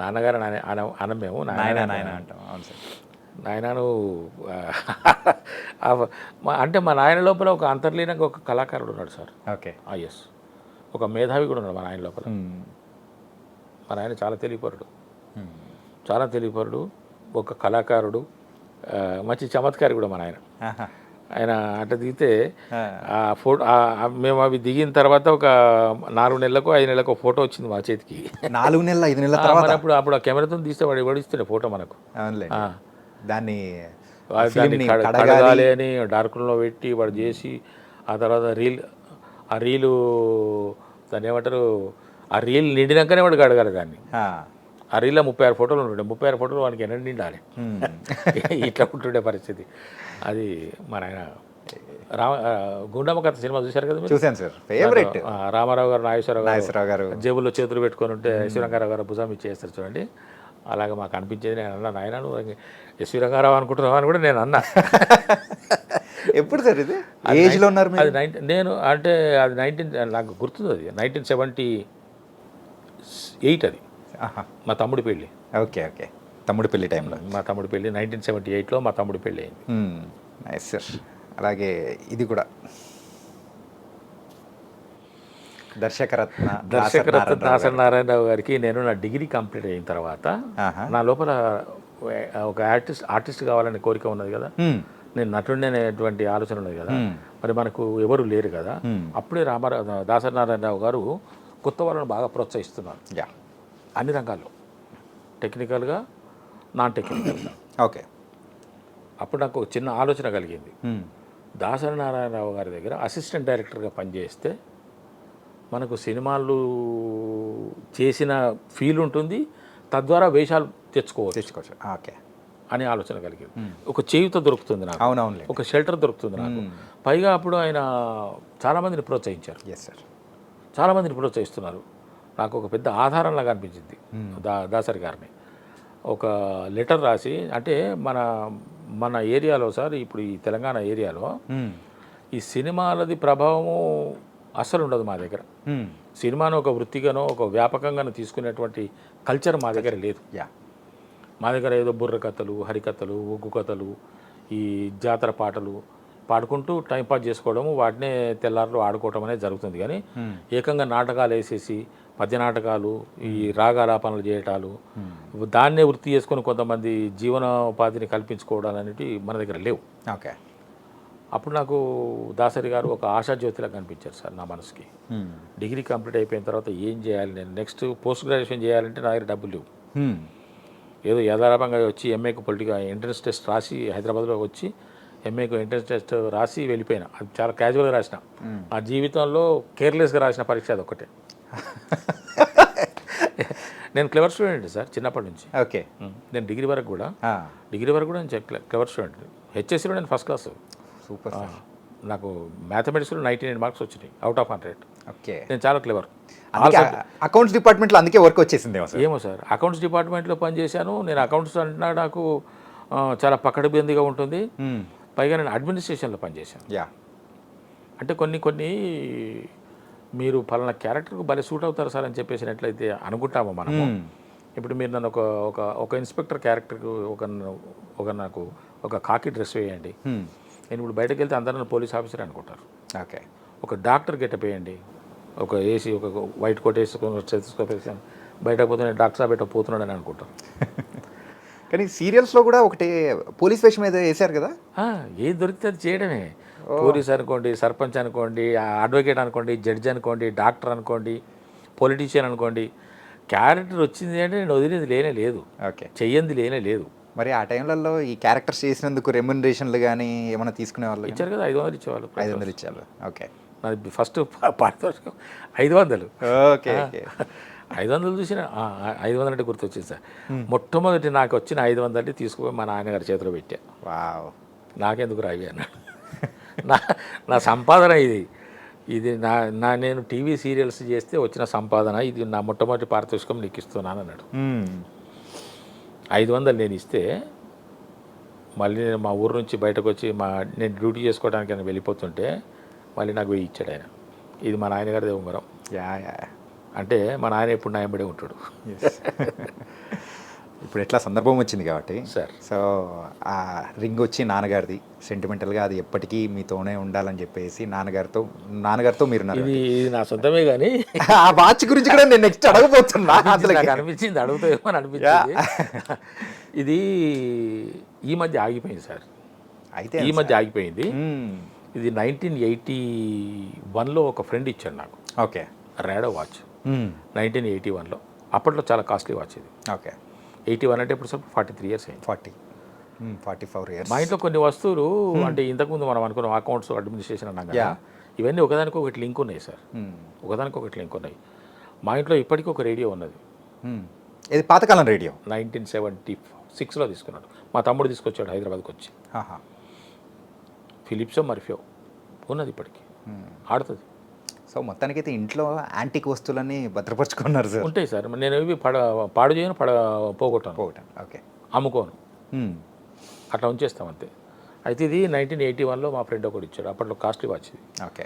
నాన్నగారు అనం మేము నాయన అంటాం. అవును సార్. నాయనను అంటే మా నాయన లోపల ఒక అంతర్లీనంగా ఒక కళాకారుడు ఉన్నాడు సార్. ఓకే. ఎస్, ఒక మేధావి కూడా ఉన్నాడు మా నాయన లోపల. మా నాయన చాలా తెలివిపరుడు, ఒక కళాకారుడు, మంచి చమత్కారి కూడా మా నాయన. ఆయన అట్లా దిగితే ఆ ఫోటో మేము అవి దిగిన తర్వాత ఒక 4 నెలలకు 5 నెలలకు ఫోటో వచ్చింది మా చేతికి. 4 నెలల 5 నెలల తర్వాత అప్పుడు ఆ కెమెరాతో తీస్తే వాడు ఇస్తుండే ఫోటో మనకు. దాన్ని కడగాలి అని డార్క్ రూమ్లో పెట్టి వాడు చేసి, ఆ తర్వాత రీలు దాన్ని ఏమంటారు, ఆ రీల్ నిండినాకనే వాడు కడగాలి దాన్ని. ఆ రీల్లో 36 ఫోటోలు ఉంటుండే. 36 ఫోటోలు వానికి ఎన్నో నిండాలి. ఇట్లా ఉంటుండే పరిస్థితి. అది మన ఆయన గుండమ్మ కథ సినిమా చూశారు కదా? చూశాను సార్, ఫేవరెట్. రామారావు గారు, నాగేశ్వరరావు గారు జేబుల్లో చేతులు పెట్టుకొని ఉంటే ఎస్వి రంగారావు గారు భుజం ఇచ్చేస్తారు చూడండి. అలాగే మాకు అనిపించేది. నేను అన్నా, నాయన నువ్వు ఎస్వి రంగారావు అనుకుంటున్నావు అని కూడా నేను అన్నా. ఎప్పుడు సార్ ఇది? ఏజ్లో ఉన్నారు అది నేను అంటే అది నాకు గుర్తుంది, అది 1978. అది మా తమ్ముడి పెళ్ళి. ఓకే ఓకే, తమ్ముడి పెళ్లి టైంలో. మా తమ్ముడి పెళ్ళి 1978లో మా తమ్ముడి పెళ్ళి అయింది. Nice sir. అలాగే ఇది కూడా దర్శకరత్న దాసరి నారాయణరావు గారికి నేను నా డిగ్రీ కంప్లీట్ అయిన తర్వాత నా లోపల ఒక ఆర్టిస్ట్ కావాలనే కోరిక ఉన్నది కదా, నేను నటుడిని అనేటువంటి ఆలోచన ఉన్నది కదా. మరి మనకు ఎవరు లేరు కదా. అప్పుడే దాసరి నారాయణరావు గారు కొత్త వాళ్ళని బాగా ప్రోత్సహిస్తున్నారు అన్ని రంగాల్లో, టెక్నికల్గా, నాన్ టెక్నికల్గా. ఓకే. అప్పుడు నాకు ఒక చిన్న ఆలోచన కలిగింది. దాసరి నారాయణరావు గారి దగ్గర అసిస్టెంట్ డైరెక్టర్గా పనిచేస్తే మనకు సినిమాలు చేసిన ఫీల్ ఉంటుంది, తద్వారా వేషాలు తెచ్చుకోవచ్చు ఓకే అని ఆలోచన కలిగింది. ఒక చేయుత దొరుకుతుంది నాకు, అవునవును, ఒక షెల్టర్ దొరుకుతుంది నాకు. పైగా అప్పుడు ఆయన చాలామందిని ప్రోత్సహించారు. చాలామందిని ప్రోత్సహిస్తున్నారు. నాకు ఒక పెద్ద ఆధారంలాగా అనిపించింది దాసరి గారిని. ఒక లెటర్ రాసి, అంటే మన ఏరియాలో సార్, ఇప్పుడు ఈ తెలంగాణ ఏరియాలో ఈ సినిమాలది ప్రభావము అస్సలు ఉండదు మా దగ్గర. సినిమాను ఒక వృత్తిగానో ఒక వ్యాపకంగానో తీసుకునేటువంటి కల్చర్ మా దగ్గర లేదు. మా దగ్గర ఏదో బుర్ర కథలు, హరికథలు, ఒగ్గు కథలు, ఈ జాతర పాటలు పాడుకుంటూ టైంపాస్ చేసుకోవడము, వాటినే తెల్లారులు ఆడుకోవటం అనేది జరుగుతుంది. కానీ ఏకంగా నాటకాలు వేసేసి పద్య నాటకాలు, ఈ రాగాలాపనలు చేయటాలు, దాన్నే వృత్తి చేసుకొని కొంతమంది జీవనోపాధిని కల్పించుకోవడాలు అనేవి మన దగ్గర లేవు. ఓకే. అప్పుడు నాకు దాసరి గారు ఒక ఆశాజ్యోతిలా కనిపించారు సార్ నా మనసుకి. డిగ్రీ కంప్లీట్ అయిపోయిన తర్వాత ఏం చేయాలి, నేను నెక్స్ట్ పోస్ట్ గ్రాడ్యుయేషన్ చేయాలంటే నా దగ్గర డబ్బులు లేవు. ఏదో యథాలాపంగా వచ్చి ఎంఏకు పొలిటికల్ ఎంట్రన్స్ టెస్ట్ రాసి హైదరాబాద్లో వచ్చి ఎంఏకు ఎంట్రన్స్ టెస్ట్ రాసి వెళ్ళిపోయినా. అది చాలా క్యాజువల్గా రాసిన. ఆ జీవితంలో కేర్లెస్గా రాసిన పరీక్ష అది ఒకటే. నేను క్లెవర్ స్టూడెంట్ సార్ చిన్నప్పటి నుంచి. ఓకే. నేను డిగ్రీ వరకు కూడా నేను క్లెవర్ స్టూడెంట్. హెచ్ఎస్సీలో నేను ఫస్ట్ క్లాస్. సూపర్. నాకు మ్యాథమెటిక్స్లో 99 మార్క్స్ వచ్చినాయి అవుట్ ఆఫ్ 100. ఓకే. నేను చాలా క్లెవర్. అకౌంట్స్ డిపార్ట్మెంట్లో అందుకే వర్క్ వచ్చేసింది ఏమో సార్, అకౌంట్స్ డిపార్ట్మెంట్లో పనిచేశాను నేను. అకౌంట్స్ అంటే నాకు చాలా పకడ్బందీగా ఉంటుంది. పైగా నేను అడ్మినిస్ట్రేషన్లో పనిచేశాను. అంటే కొన్ని మీరు పలానా క్యారెక్టర్కు భలే సూట్ అవుతారు సార్ అని చెప్పేసినట్లయితే అనుకుంటాము మనము. ఇప్పుడు మీరు నన్ను ఒక ఇన్స్పెక్టర్ క్యారెక్టర్కు నాకు ఒక కాకి డ్రెస్ వేయండి, నేను ఇప్పుడు బయటకు వెళ్తే అందరూ నన్ను పోలీస్ ఆఫీసర్ అనుకుంటారు. ఓకే. ఒక డాక్టర్ గెటప్ వేయండి, ఒక ఏసీ ఒక వైట్ కోట్ వేసుకొని స్టెథోస్కోప్ వేసాను, బయటకు పోతే నేను డాక్టర్ సాబ్ పోతున్నాడు అని అనుకుంటారు. కానీ సీరియల్స్లో కూడా ఒకటి పోలీస్ వేషం ఏదో వేశారు కదా. ఏది దొరికితే అది చేయడమే. పోలీస్ అనుకోండి, సర్పంచ్ అనుకోండి, అడ్వకేట్ అనుకోండి, జడ్జి అనుకోండి, డాక్టర్ అనుకోండి, పొలిటీషియన్ అనుకోండి, క్యారెక్టర్ వచ్చింది అంటే నేను వదిలేది లేనే లేదు. ఓకే. చెయ్యంది లేనే లేదు. మరి ఆ టైంలలో ఈ క్యారెక్టర్స్ చేసినందుకు రెమ్యునరేషన్లు కానీ ఏమైనా తీసుకునే వాళ్ళు? ఇచ్చారు కదా, 500 ఇచ్చేవాళ్ళు. 500 ఇచ్చారు. ఓకే. నాది ఫస్ట్ పారితోషికం 500. ఓకే. ఓకే. 500 చూసిన 500 అంటే గుర్తొచ్చింది సార్. మొట్టమొదటి నాకు వచ్చిన 500 అంటే తీసుకుపోయి మా నాన్నగారి చేతిలో పెట్టా. వావ్. నాకెందుకు రావి అన్నాడు. నా సంపాదన ఇది నేను టీవీ సీరియల్స్ చేస్తే వచ్చిన సంపాదన ఇది, నా మొట్టమొదటి పారితోషికం నీకు ఇస్తున్నాను అన్నాడు. 500 నేను ఇస్తే మళ్ళీ నేను మా ఊరు నుంచి బయటకు వచ్చి నేను డ్యూటీ చేసుకోవడానికి ఆయన వెళ్ళిపోతుంటే మళ్ళీ నాకు 1000 ఇచ్చాడు ఆయన. ఇది మా నాయనగారిదే ఉంగరం. అంటే మా నాయన ఎప్పుడు నాయంబడే ఉంటాడు. ఇప్పుడు ఎట్లా సందర్భం వచ్చింది కాబట్టి సార్, సో ఆ రింగ్ వచ్చి నాన్నగారిది సెంటిమెంటల్గా అది ఎప్పటికీ మీతోనే ఉండాలని చెప్పేసి నాన్నగారితో మీరు ఇది నా సొంతమే. కానీ ఆ వాచ్ గురించి కూడా నేను నెక్స్ట్ అడగబోతున్నా. అనిపించింది అడుగుతామో అని అనిపించింది. ఇది ఈ మధ్య ఆగిపోయింది సార్. అయితే ఈ మధ్య ఆగిపోయింది. ఇది 1981లో ఒక ఫ్రెండ్ ఇచ్చాడు నాకు. ఓకే. రేడో వాచ్ 1981లో. అప్పట్లో చాలా కాస్ట్లీ వాచ్ ఇది. ఓకే. 81 అంటే ఇప్పుడు సార్ 43 ఇయర్స్ అయింది. 44 ఇయర్స్. మా ఇంట్లో కొన్ని వస్తువులు అంటే ఇంతకుముందు మనం అనుకున్నాం అకౌంట్స్ అడ్మినిస్ట్రేషన్ అన్నాం కదా, ఇవన్నీ ఒకదానికి ఒకటి లింక్ ఉన్నాయి సార్. ఒకదానికి ఒకటి లింక్ ఉన్నాయి. మా ఇంట్లో ఇప్పటికీ ఒక రేడియో ఉన్నది. ఇది పాతకాలం రేడియో. 1976లో తీసుకున్నాడు. మా తమ్ముడు తీసుకొచ్చాడు హైదరాబాద్కి వచ్చి. ఫిలిప్సో మర్ఫియో ఉన్నది ఇప్పటికీ, ఆడుతుంది. సో మొత్తానికైతే ఇంట్లో యాంటిక్ వస్తువులన్నీ భద్రపరుచుకున్నారు సార్. ఉంటాయి సార్. నేను ఇవి పాడు చేయను, పోగొట్టాను. ఓకే. అమ్ముకోను, అట్లా ఉంచేస్తాం అంతే. అయితే ఇది 1981లో మా ఫ్రెండ్ ఒకటి ఇచ్చాడు. అప్పట్లో కాస్ట్లీ వాచ్ ఇది. ఓకే.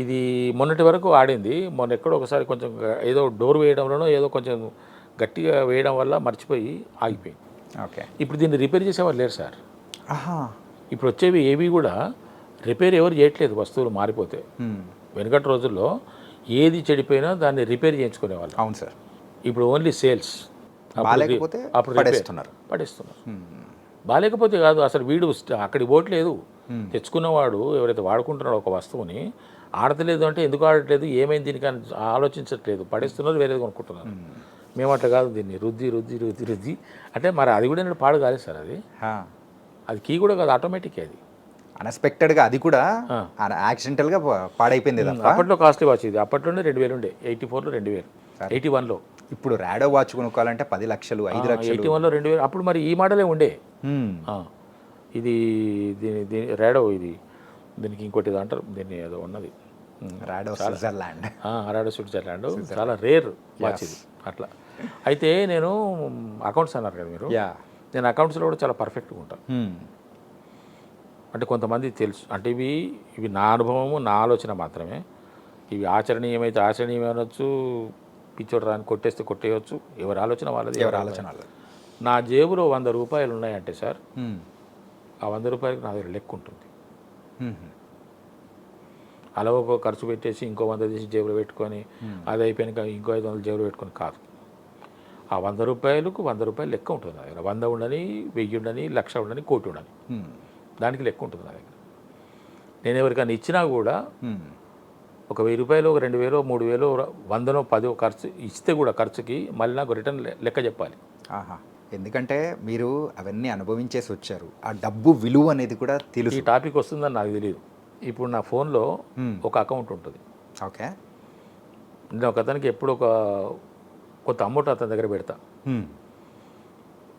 ఇది మొన్నటి వరకు ఆడింది. మొన్న ఎక్కడో ఒకసారి కొంచెం ఏదో డోర్ వేయడంలోనో ఏదో కొంచెం గట్టిగా వేయడం వల్ల మర్చిపోయి ఆగిపోయింది. ఓకే. ఇప్పుడు దీన్ని రిపేర్ చేసేవాళ్ళు లేరు సార్. ఇప్పుడు వచ్చేవి ఏవి కూడా రిపేర్ ఎవరు చేయట్లేదు. వస్తువులు మారిపోతే వెనుకటి రోజుల్లో ఏది చెడిపోయినా దాన్ని రిపేర్ చేయించుకునేవాళ్ళు. అవును సార్. ఇప్పుడు ఓన్లీ సేల్స్. అప్పుడు పడేస్తున్నారు. బాగాలేకపోతే కాదు, అసలు వీడు అక్కడికి పోవట్లేదు. తెచ్చుకున్నవాడు ఎవరైతే వాడుకుంటున్నాడో ఒక వస్తువుని ఆడతలేదు అంటే ఎందుకు ఆడట్లేదు, ఏమైంది దీనికి అని ఆలోచించట్లేదు, పడేస్తున్నారు, వేరేది కొనుక్కుంటున్నారు. మేము అట్లా కాదు, దీన్ని రుద్ది అంటే మరి అది కూడా నేను పాడు కాలేదు సార్. అది కీ కూడా కాదు, ఆటోమేటిక్. అది అన్ఎక్స్పెక్టెడ్గా అది కూడా యాక్సిడెంటల్గా పాడైపోయింది. అప్పట్లో కాస్ట్లీ వాచ్ ఇది. అప్పట్లోనే 2000 ఉండే. 84లో 2000, 81లో. ఇప్పుడు ర్యాడో వాచ్ కొనుక్కోవాలంటే 10 లక్షలు, 5 లక్షలు. 81లో 2000. అప్పుడు మరి ఈ మోడలే ఉండే. ఇది దీని ర్యాడో. ఇది దీనికి ఇంకోటి ఏదో అంటారు, దీన్ని ఏదో ఉన్నది, ర్యాడో స్విట్జర్లాండ్. ర్యాడో స్విట్జర్లాండ్ చాలా రేర్ వాచ్ ఇది. అట్లా అయితే నేను అకౌంట్స్ అన్నారు కదా మీరు. నేను అకౌంట్స్లో కూడా చాలా పర్ఫెక్ట్గా ఉంటాను. అంటే కొంతమంది తెలుసు, అంటే ఇవి నా అనుభవము, నా ఆలోచన మాత్రమే. ఇవి ఆచరణీయమైతే ఆచరణీయమనొచ్చు, పిచ్చోడు రాని కొట్టేస్తే కొట్టేయచ్చు. ఎవరి ఆలోచన వాళ్ళది. నా జేబులో 100 రూపాయలు ఉన్నాయంటే సార్, ఆ 100 రూపాయలకి నా దగ్గర లెక్క ఉంటుంది. అలా ఒక ఖర్చు పెట్టేసి ఇంకో 100 తీసి జేబులో పెట్టుకొని అది అయిపోయాక ఇంకో 500 జేబులో పెట్టుకొని కాదు. ఆ 100 రూపాయలకు 100 రూపాయలు లెక్క ఉంటుంది నా దగ్గర. 100 ఉండని, 1000 ఉండని, 1,00,000 ఉండని, 1,00,00,000 ఉండని, దానికి లెక్క ఉంటుంది నా దగ్గర. నేను ఎవరికైనా ఇచ్చినా కూడా ఒక 1000 రూపాయలు, ఒక 2000, 3000, 100, 10 ఖర్చు ఇస్తే కూడా ఖర్చుకి మళ్ళీ నాకు రిటర్న్ లెక్క చెప్పాలి. ఎందుకంటే మీరు అవన్నీ అనుభవించేసి వచ్చారు. ఆ డబ్బు విలువ అనేది కూడా ఈ తెలుసు. టాపిక్ వస్తుందని నాకు తెలియదు. ఇప్పుడు నా ఫోన్లో ఒక అకౌంట్ ఉంటుంది. ఓకే. నేను ఒక అతనికి ఎప్పుడు కొంత అమౌంట్ అతని దగ్గర పెడతా,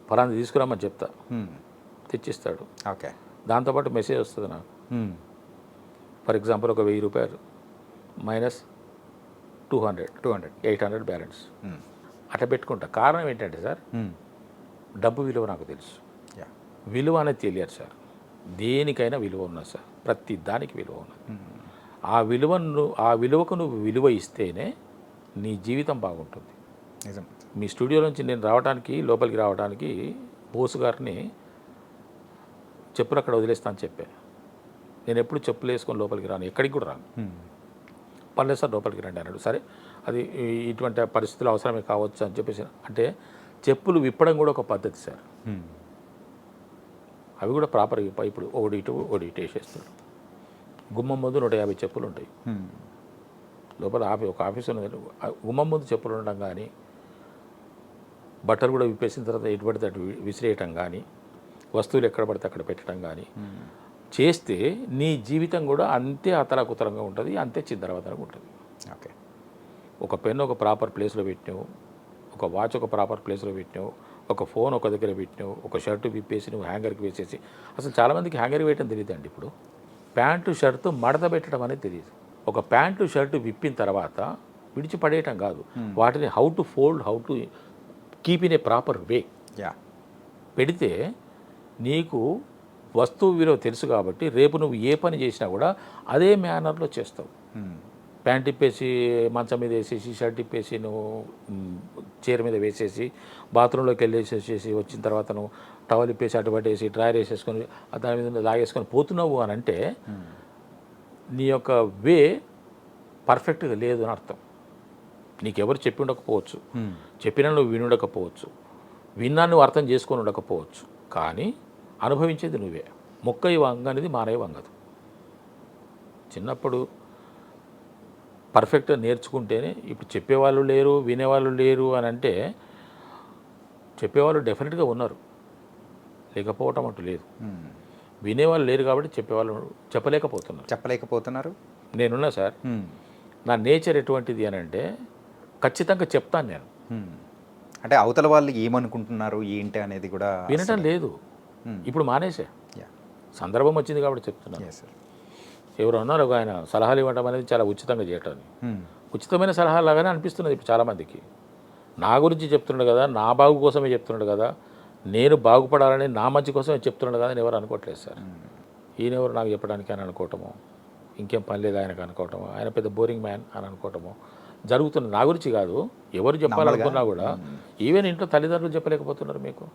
ఫలానా తీసుకురామని చెప్తా, తెచ్చిస్తాడు. ఓకే. దాంతోపాటు మెసేజ్ వస్తుంది నాకు. ఫర్ ఎగ్జాంపుల్ ఒక 1000 రూపాయలు మైనస్ 200 800 బ్యాలెన్స్ అట్లా పెట్టుకుంటా. కారణం ఏంటంటే సార్, డబ్బు విలువ నాకు తెలుసు. విలువ అనేది తెలియదు సార్. దేనికైనా విలువ ఉన్నది సార్, ప్రతి దానికి విలువ ఉన్నది. ఆ విలువకు నువ్వు విలువ ఇస్తేనే నీ జీవితం బాగుంటుంది. నిజం. మీ స్టూడియో నుంచి నేను లోపలికి రావడానికి బోసు గారిని చెప్పులు అక్కడ వదిలేస్తాను చెప్పా. నేను ఎప్పుడు చెప్పులు వేసుకొని లోపలికి రాను, ఎక్కడికి కూడా రాను. పర్లేదు సార్ లోపలికి రండి అన్నాడు. సరే, అది ఇటువంటి పరిస్థితులు అవసరమే కావచ్చు అని చెప్పేసి, అంటే చెప్పులు విప్పడం కూడా ఒక పద్ధతి సార్. అవి కూడా ప్రాపర్ ఇప్పుడు ఒకటి ఇటు వేసేస్తాడు. గుమ్మం ముందు 150 చెప్పులు ఉంటాయి. లోపల ఒక ఆఫీస్ ఉన్నది. గుమ్మం ముందు చెప్పులు ఉండడం కానీ, బట్టలు కూడా విప్పేసిన తర్వాత ఎటు పడితే అటు విసిరేయటం కానీ, వస్తువులు ఎక్కడ పడితే అక్కడ పెట్టడం కానీ చేస్తే నీ జీవితం కూడా అంతే అతలాకుతలంగా ఉంటుంది, అంతే చిందరవతలంగా ఉంటుంది. ఓకే. ఒక పెన్ ఒక ప్రాపర్ ప్లేస్లో పెట్టినావు, ఒక వాచ్ ఒక ప్రాపర్ ప్లేస్లో పెట్టినావు, ఒక ఫోన్ ఒక దగ్గర పెట్టినావు, ఒక షర్టు విప్పేసి నువ్వు హ్యాంగర్కి వేసేసి, అసలు చాలామందికి హ్యాంగర్కి వేయటం తెలియదండి. ఇప్పుడు ప్యాంటు షర్టు మడత పెట్టడం అనేది తెలియదు. ఒక ప్యాంటు షర్టు విప్పిన తర్వాత విడిచిపడేయటం కాదు, వాటిని how to fold, how to keep in a proper way పెడితే నీకు వస్తువు విలువ తెలుసు. కాబట్టి రేపు నువ్వు ఏ పని చేసినా కూడా అదే మేనర్లో చేస్తావు. ప్యాంట్ ఇప్పేసి మంచం మీద వేసేసి, షర్ట్ ఇప్పేసి నువ్వు చైర్ మీద వేసేసి, బాత్రూంలోకి వెళ్ళేసేసి వచ్చిన తర్వాత నువ్వు టవల్ ఇప్పేసి అటు పట్టేసి డ్రైర్ వేసేసుకొని దాని మీద లాగేసుకొని పోతున్నావు అని అంటే నీ యొక్క వే పర్ఫెక్ట్గా లేదు అని అర్థం. నీకెవరు చెప్పి ఉండకపోవచ్చు, చెప్పినా నువ్వు విని ఉండకపోవచ్చు, విన్నా నువ్వు అర్థం చేసుకొని ఉండకపోవచ్చు, కానీ అనుభవించేది నువ్వే. మొక్కయి వంగ అనేది మానవి వంగదు. చిన్నప్పుడు పర్ఫెక్ట్గా నేర్చుకుంటేనే, ఇప్పుడు చెప్పేవాళ్ళు లేరు, వినేవాళ్ళు లేరు అని అంటే చెప్పేవాళ్ళు డెఫినెట్గా ఉన్నారు, లేకపోవటం అంటూ లేదు. వినేవాళ్ళు లేరు కాబట్టి చెప్పేవాళ్ళు చెప్పలేకపోతున్నారు. నేనున్నా సార్. నా నేచర్ ఎటువంటిది అని అంటే ఖచ్చితంగా చెప్తాను నేను. అంటే అవతల వాళ్ళు ఏమనుకుంటున్నారు ఏంటి అనేది కూడా వినటం లేదు. ఇప్పుడు మానేసే సందర్భం వచ్చింది కాబట్టి చెప్తున్నాను. ఎవరు అన్నారు ఒక ఆయన సలహాలు ఇవ్వడం అనేది చాలా ఉచితంగా చేయటాన్ని, ఉచితమైన సలహా లాగానే అనిపిస్తున్నది ఇప్పుడు చాలామందికి. నా గురించి చెప్తున్నాడు కదా, నా బాగు కోసమే చెప్తున్నాడు కదా, నేను బాగుపడాలని నా మంచి కోసమే చెప్తున్నాడు కదా అని ఎవరు అనుకోవట్లేదు సార్. ఈయనెవరు నాకు చెప్పడానికి అని అనుకోవటము, ఇంకేం పని లేదు ఆయనకు అనుకోవటము, ఆయన పెద్ద బోరింగ్ మ్యాన్ అని అనుకోవటము జరుగుతుంది. నా గురించి కాదు, ఎవరు చెప్పాలనుకున్నా కూడా ఈవెన్ ఇంట్లో తల్లిదండ్రులు చెప్పలేకపోతున్నారు మీకు,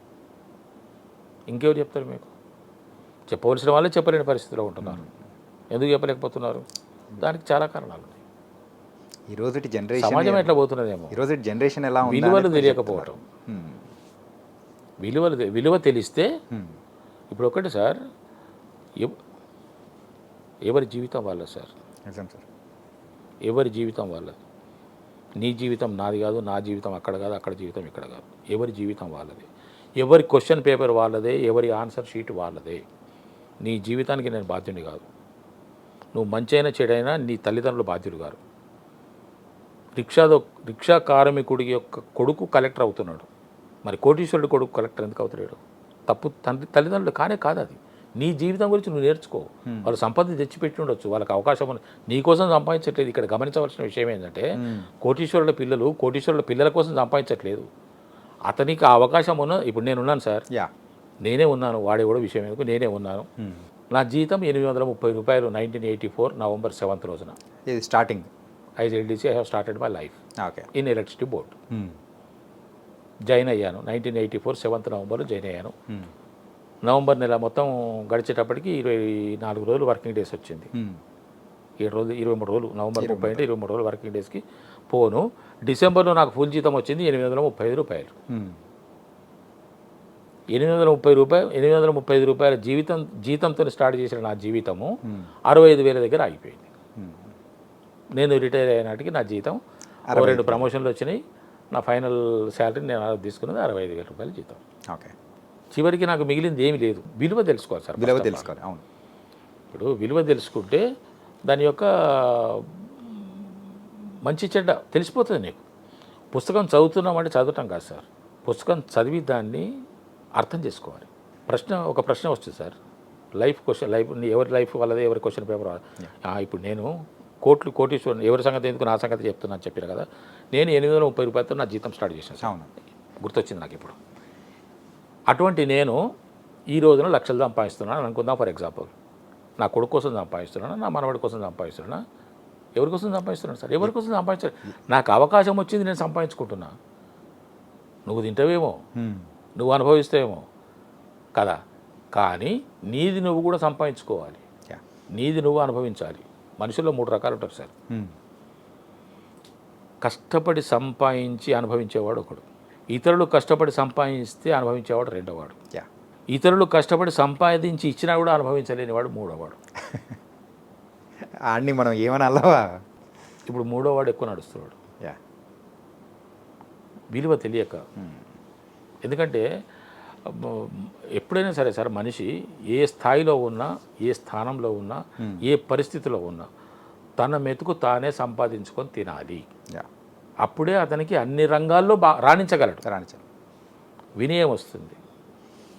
ఇంకెవరు చెప్తారు మీకు? చెప్పవలసిన వాళ్ళే చెప్పలేని పరిస్థితిలో ఉంటున్నారు. ఎందుకు చెప్పలేకపోతున్నారు? దానికి చాలా కారణాలు ఉన్నాయి. ఈరోజు జనరేషన్ సమాజం ఎట్లా పోతున్నదేమో, ఈరోజు జనరేషన్ ఎలా ఉంది, విలువలు తెలియకపోవటం. విలువ తెలిస్తే ఇప్పుడు ఒకటి సార్, ఎవరి జీవితం వాళ్ళది సార్, ఎవరి జీవితం వాళ్ళది. నీ జీవితం నాది కాదు, నా జీవితం అక్కడ కాదు, అక్కడ జీవితం ఇక్కడ కాదు. ఎవరి జీవితం వాళ్ళది, ఎవరి క్వశ్చన్ పేపర్ వాళ్ళదే, ఎవరి ఆన్సర్ షీట్ వాళ్ళదే. నీ జీవితానికి నేను బాధ్యుని కాదు. నువ్వు మంచి అయినా చెడైనా నీ తల్లిదండ్రులు బాధ్యులు గారు. రిక్షా కార్మికుడి యొక్క కొడుకు కలెక్టర్ అవుతున్నాడు, మరి కోటీశ్వరుడు కొడుకు కలెక్టర్ ఎందుకు అవుతున్నాడు? తప్పు తల్లిదండ్రులు కానే కాదు. అది నీ జీవితం గురించి నువ్వు నేర్చుకో. వాళ్ళు సంపద తెచ్చిపెట్టి ఉండొచ్చు, వాళ్ళకి అవకాశం ఉంది, నీకోసం సంపాదించట్లేదు. ఇక్కడ గమనించవలసిన విషయం ఏంటంటే కోటీశ్వరుల పిల్లల కోసం సంపాదించట్లేదు. అతనికి ఆ అవకాశం ఉన్న, ఇప్పుడు నేనున్నాను సార్, నేనే ఉన్నాను, వాడే కూడా విషయం ఎందుకు, నేనే ఉన్నాను. నా జీతం 830 రూపాయలు 1984 నవంబర్ 7th రోజున. ఇది starting as LDC I have started my life in electricity board. Join అయ్యాను 1984 7th నవంబర్లో జాయిన్ అయ్యాను. నవంబర్ నెల మొత్తం గడిచేటప్పటికి 24 రోజులు వర్కింగ్ డేస్ వచ్చింది. 23 రోజులు, నవంబర్ 30 అంటే 23 రోజులు వర్కింగ్ డేస్కి పోను. డిసెంబర్లో నాకు ఫుల్ జీతం వచ్చింది 835 రూపాయలు. 835 రూపాయల జీతంతో స్టార్ట్ చేసిన నా జీవితము 65,000 దగ్గర ఆగిపోయింది. నేను రిటైర్ అయినాటికి నా జీతం 2 ప్రమోషన్లు వచ్చినాయి, నా ఫైనల్ శాలరీ నేను తీసుకున్నది 65,000 రూపాయలు జీతం. ఓకే. చివరికి నాకు మిగిలింది ఏమీ లేదు. విలువ తెలుసుకోవాలి సార్. విలువ తెలుసుకోవాలి. అవును. ఇప్పుడు విలువ తెలుసుకుంటే దాని యొక్క మంచి చెడ్డ తెలిసిపోతుంది నీకు. పుస్తకం చదువుతున్నామంటే చదవటం కాదు సార్, పుస్తకం చదివి దాన్ని అర్థం చేసుకోవాలి. ఒక ప్రశ్న వస్తుంది సార్, లైఫ్ ఎవరి లైఫ్ వాళ్ళదే, ఎవరి క్వశ్చన్ పేపర్ ఇప్పుడు నేను కోటీశ్వరుని ఎవరి సంగతి ఎందుకు నా సంగతి చెప్తున్నాను చెప్పాను కదా. నేను 830 రూపాయలతో నా జీతం స్టార్ట్ చేశాను సార్. అవును. గుర్తొచ్చింది నాకు ఇప్పుడు. అటువంటి నేను ఈ రోజున లక్షలు సంపాదిస్తున్నాను అనుకుందాం. ఫర్ ఎగ్జాంపుల్ నా కొడుకు కోసం సంపాదిస్తున్నాను, నా మనవాడి కోసం సంపాదిస్తున్నా. ఎవరి కోసం సంపాదిస్తున్నాను సార్? ఎవరి కోసం సంపాదించాను? నాకు అవకాశం వచ్చింది, నేను సంపాదించుకుంటున్నా. నువ్వు తింటావేమో, నువ్వు అనుభవిస్తావేమో కదా, కానీ నీది నువ్వు కూడా సంపాదించుకోవాలి, నీది నువ్వు అనుభవించాలి. మనుషుల్లో 3 రకాలు ఉంటారు సార్. కష్టపడి సంపాదించి అనుభవించేవాడు ఒకడు, ఇతరులు కష్టపడి సంపాదిస్తే అనుభవించేవాడు రెండోవాడు, ఇతరులు కష్టపడి సంపాదించి ఇచ్చినా కూడా అనుభవించలేనివాడు మూడోవాడు. అన్నీ మనం ఏమని అల్లవా. ఇప్పుడు మూడోవాడు ఎక్కువ నడుస్తున్నాడు, విలువ తెలియక. ఎందుకంటే ఎప్పుడైనా సరే సార్, మనిషి ఏ స్థాయిలో ఉన్నా, ఏ స్థానంలో ఉన్నా, ఏ పరిస్థితిలో ఉన్నా తన మెతుకు తానే సంపాదించుకొని తినాలి. అప్పుడే అతనికి అన్ని రంగాల్లో రాణించగలడు. వినయం వస్తుంది,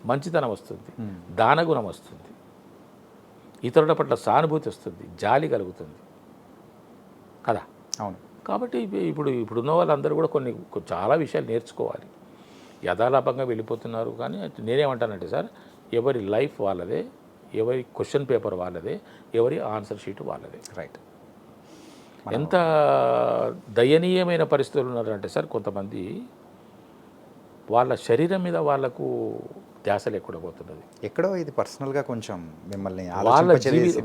మంచితనం వస్తుంది, దానగుణం వస్తుంది, ఇతరుల పట్ల సానుభూతి వస్తుంది, జాలి కలుగుతుంది కదా. అవును. కాబట్టి ఇప్పుడున్న వాళ్ళందరూ కూడా చాలా విషయాలు నేర్చుకోవాలి. యథాలాపంగా వెళ్ళిపోతున్నారు. కానీ నేనేమంటానంటే సార్, ఎవరి లైఫ్ వాళ్ళదే, ఎవరి క్వశ్చన్ పేపర్ వాళ్ళదే, ఎవరి ఆన్సర్ షీట్ వాళ్ళదే. రైట్. ఎంత దయనీయమైన పరిస్థితులు ఉన్నారంటే సార్, కొంతమంది వాళ్ళ శరీరం మీద వాళ్ళకు ధ్యాస లేకుండా పోతున్నది. ఎక్కడో ఇది పర్సనల్గా కొంచెం మిమ్మల్ని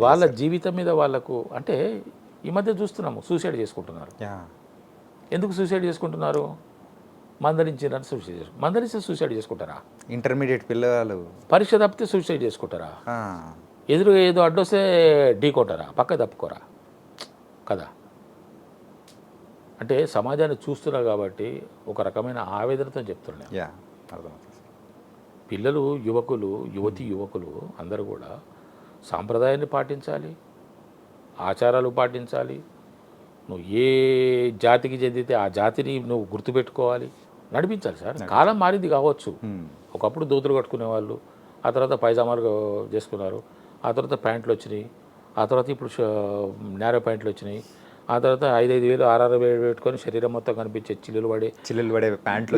వాళ్ళ జీవితం మీద వాళ్ళకు, అంటే ఈ మధ్య చూస్తున్నాము సూసైడ్ చేసుకుంటున్నారు. ఎందుకు సూసైడ్ చేసుకుంటున్నారు? మందలించిన సూసైడ్ చేసుకుంటారా? ఇంటర్మీడియట్ పిల్లలు పరీక్ష తప్పితే సూసైడ్ చేసుకుంటారా? ఎదురుగా ఏదో అడ్డొస్తే ఢీ కొట్టారా? పక్క తప్పుకోరా కదా. అంటే సమాజాన్ని చూస్తున్నారు కాబట్టి ఒక రకమైన ఆవేదనతో చెప్తున్నాను. పిల్లలు, యువకులు అందరూ కూడా సాంప్రదాయాన్ని పాటించాలి, ఆచారాలు పాటించాలి. నువ్వు ఏ జాతికి చెందితే ఆ జాతిని నువ్వు గుర్తుపెట్టుకోవాలి, నడిపించాలి సార్. కాలం మారింది కావచ్చు. ఒకప్పుడు దోతులు కట్టుకునేవాళ్ళు, ఆ తర్వాత పైజామాలు చేసుకున్నారు, ఆ తర్వాత ప్యాంట్లు వచ్చినాయి, ఆ తర్వాత ఇప్పుడు నేరో ప్యాంట్లు వచ్చినాయి, ఆ తర్వాత 5,000 6,000 పెట్టుకొని శరీరం మొత్తం కనిపించే చిల్లులు పడే ప్యాంట్లు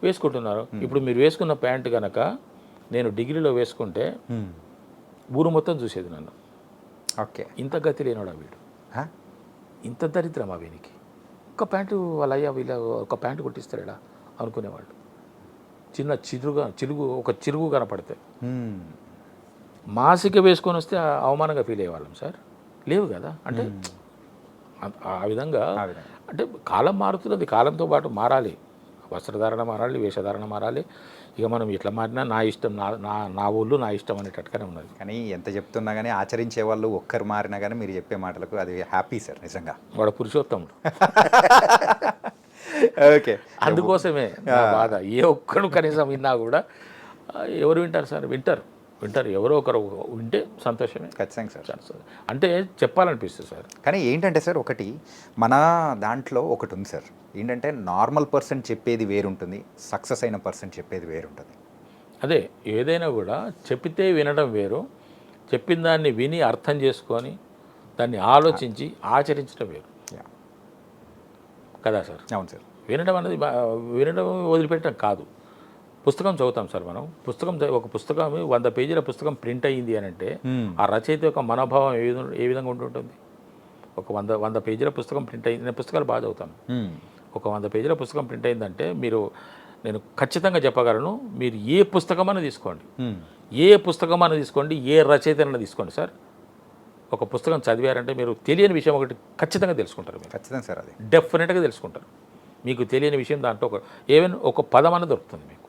వేసుకుంటున్నారు. ఇప్పుడు మీరు వేసుకున్న ప్యాంట్ కనుక నేను డిగ్రీలో వేసుకుంటే ఊరు మొత్తం చూసేది నన్ను. ఓకే, ఇంత గతి లేనోడా వీడు, ఇంత దరిద్రమా వీనికి, ఒక ప్యాంటు వాళ్ళ అయ్యా వీళ్ళ ఒక ప్యాంటు కుట్టిస్తాడా అనుకునేవాళ్ళు. చిన్న చిరుగు కనపడితే మాసిక వేసుకొని వస్తే అవమానంగా ఫీల్ అయ్యేవాళ్ళం సార్. లేవు కదా. అంటే ఆ విధంగా అంటే కాలం మారుతున్నది, కాలంతో పాటు మారాలి, వస్త్రధారణ మారాలి, వేషధారణ మారాలి. ఇక మనం ఎట్లా మారినా నా ఇష్టం, నా ఊళ్ళు నా ఇష్టం అనేటట్టుగానే ఉన్నది. కానీ ఎంత చెప్తున్నా కానీ ఆచరించే వాళ్ళు ఒక్కరు మారినా కానీ మీరు చెప్పే మాటలకు అది హ్యాపీ సార్ నిజంగా. వాడు పురుషోత్తముడు. ఓకే, అందుకోసమే నా బాధ. ఏ ఒక్కడు కనీసం విన్నా కూడా ఎవరు వింటారు సార్? వింటారు, ఎవరో ఒకరు వింటే సంతోషమే. ఖచ్చితంగా సార్. అంటే చెప్పాలనిపిస్తుంది సార్. కానీ ఏంటంటే సార్, ఒకటి మన దాంట్లో ఒకటి ఉంది సార్, ఏంటంటే నార్మల్ పర్సన్ చెప్పేది వేరుంటుంది, సక్సెస్ అయిన పర్సన్ చెప్పేది వేరుంటుంది. అదే, ఏదైనా కూడా చెప్పితే వినడం వేరు, చెప్పిన దాన్ని విని అర్థం చేసుకొని దాన్ని ఆలోచించి ఆచరించడం వేరు కదా సార్. అవును సార్. వినడం వదిలిపెట్టడం కాదు. పుస్తకం చదువుతాం సార్ మనం. ఒక పుస్తకం 100 పేజీల పుస్తకం ప్రింట్ అయ్యింది అని అంటే ఆ రచయిత యొక్క మనోభావం ఏ విధంగా ఉంటుంటుంది? ఒక 100 పేజీల పుస్తకం ప్రింట్ అయింది, నేను పుస్తకాలు బాగా చదువుతాను. ఒక 100 పేజీల పుస్తకం ప్రింట్ అయిందంటే నేను ఖచ్చితంగా చెప్పగలను, మీరు ఏ పుస్తకమైనా తీసుకోండి, ఏ రచయితనైనా తీసుకోండి సార్, ఒక పుస్తకం చదివారంటే మీరు తెలియని విషయం ఒకటి ఖచ్చితంగా తెలుసుకుంటారు. ఖచ్చితంగా సార్, అది డెఫినెట్గా తెలుసుకుంటారు. మీకు తెలియని విషయం దాంట్లో ఒక పదం అన్న దొరుకుతుంది మీకు.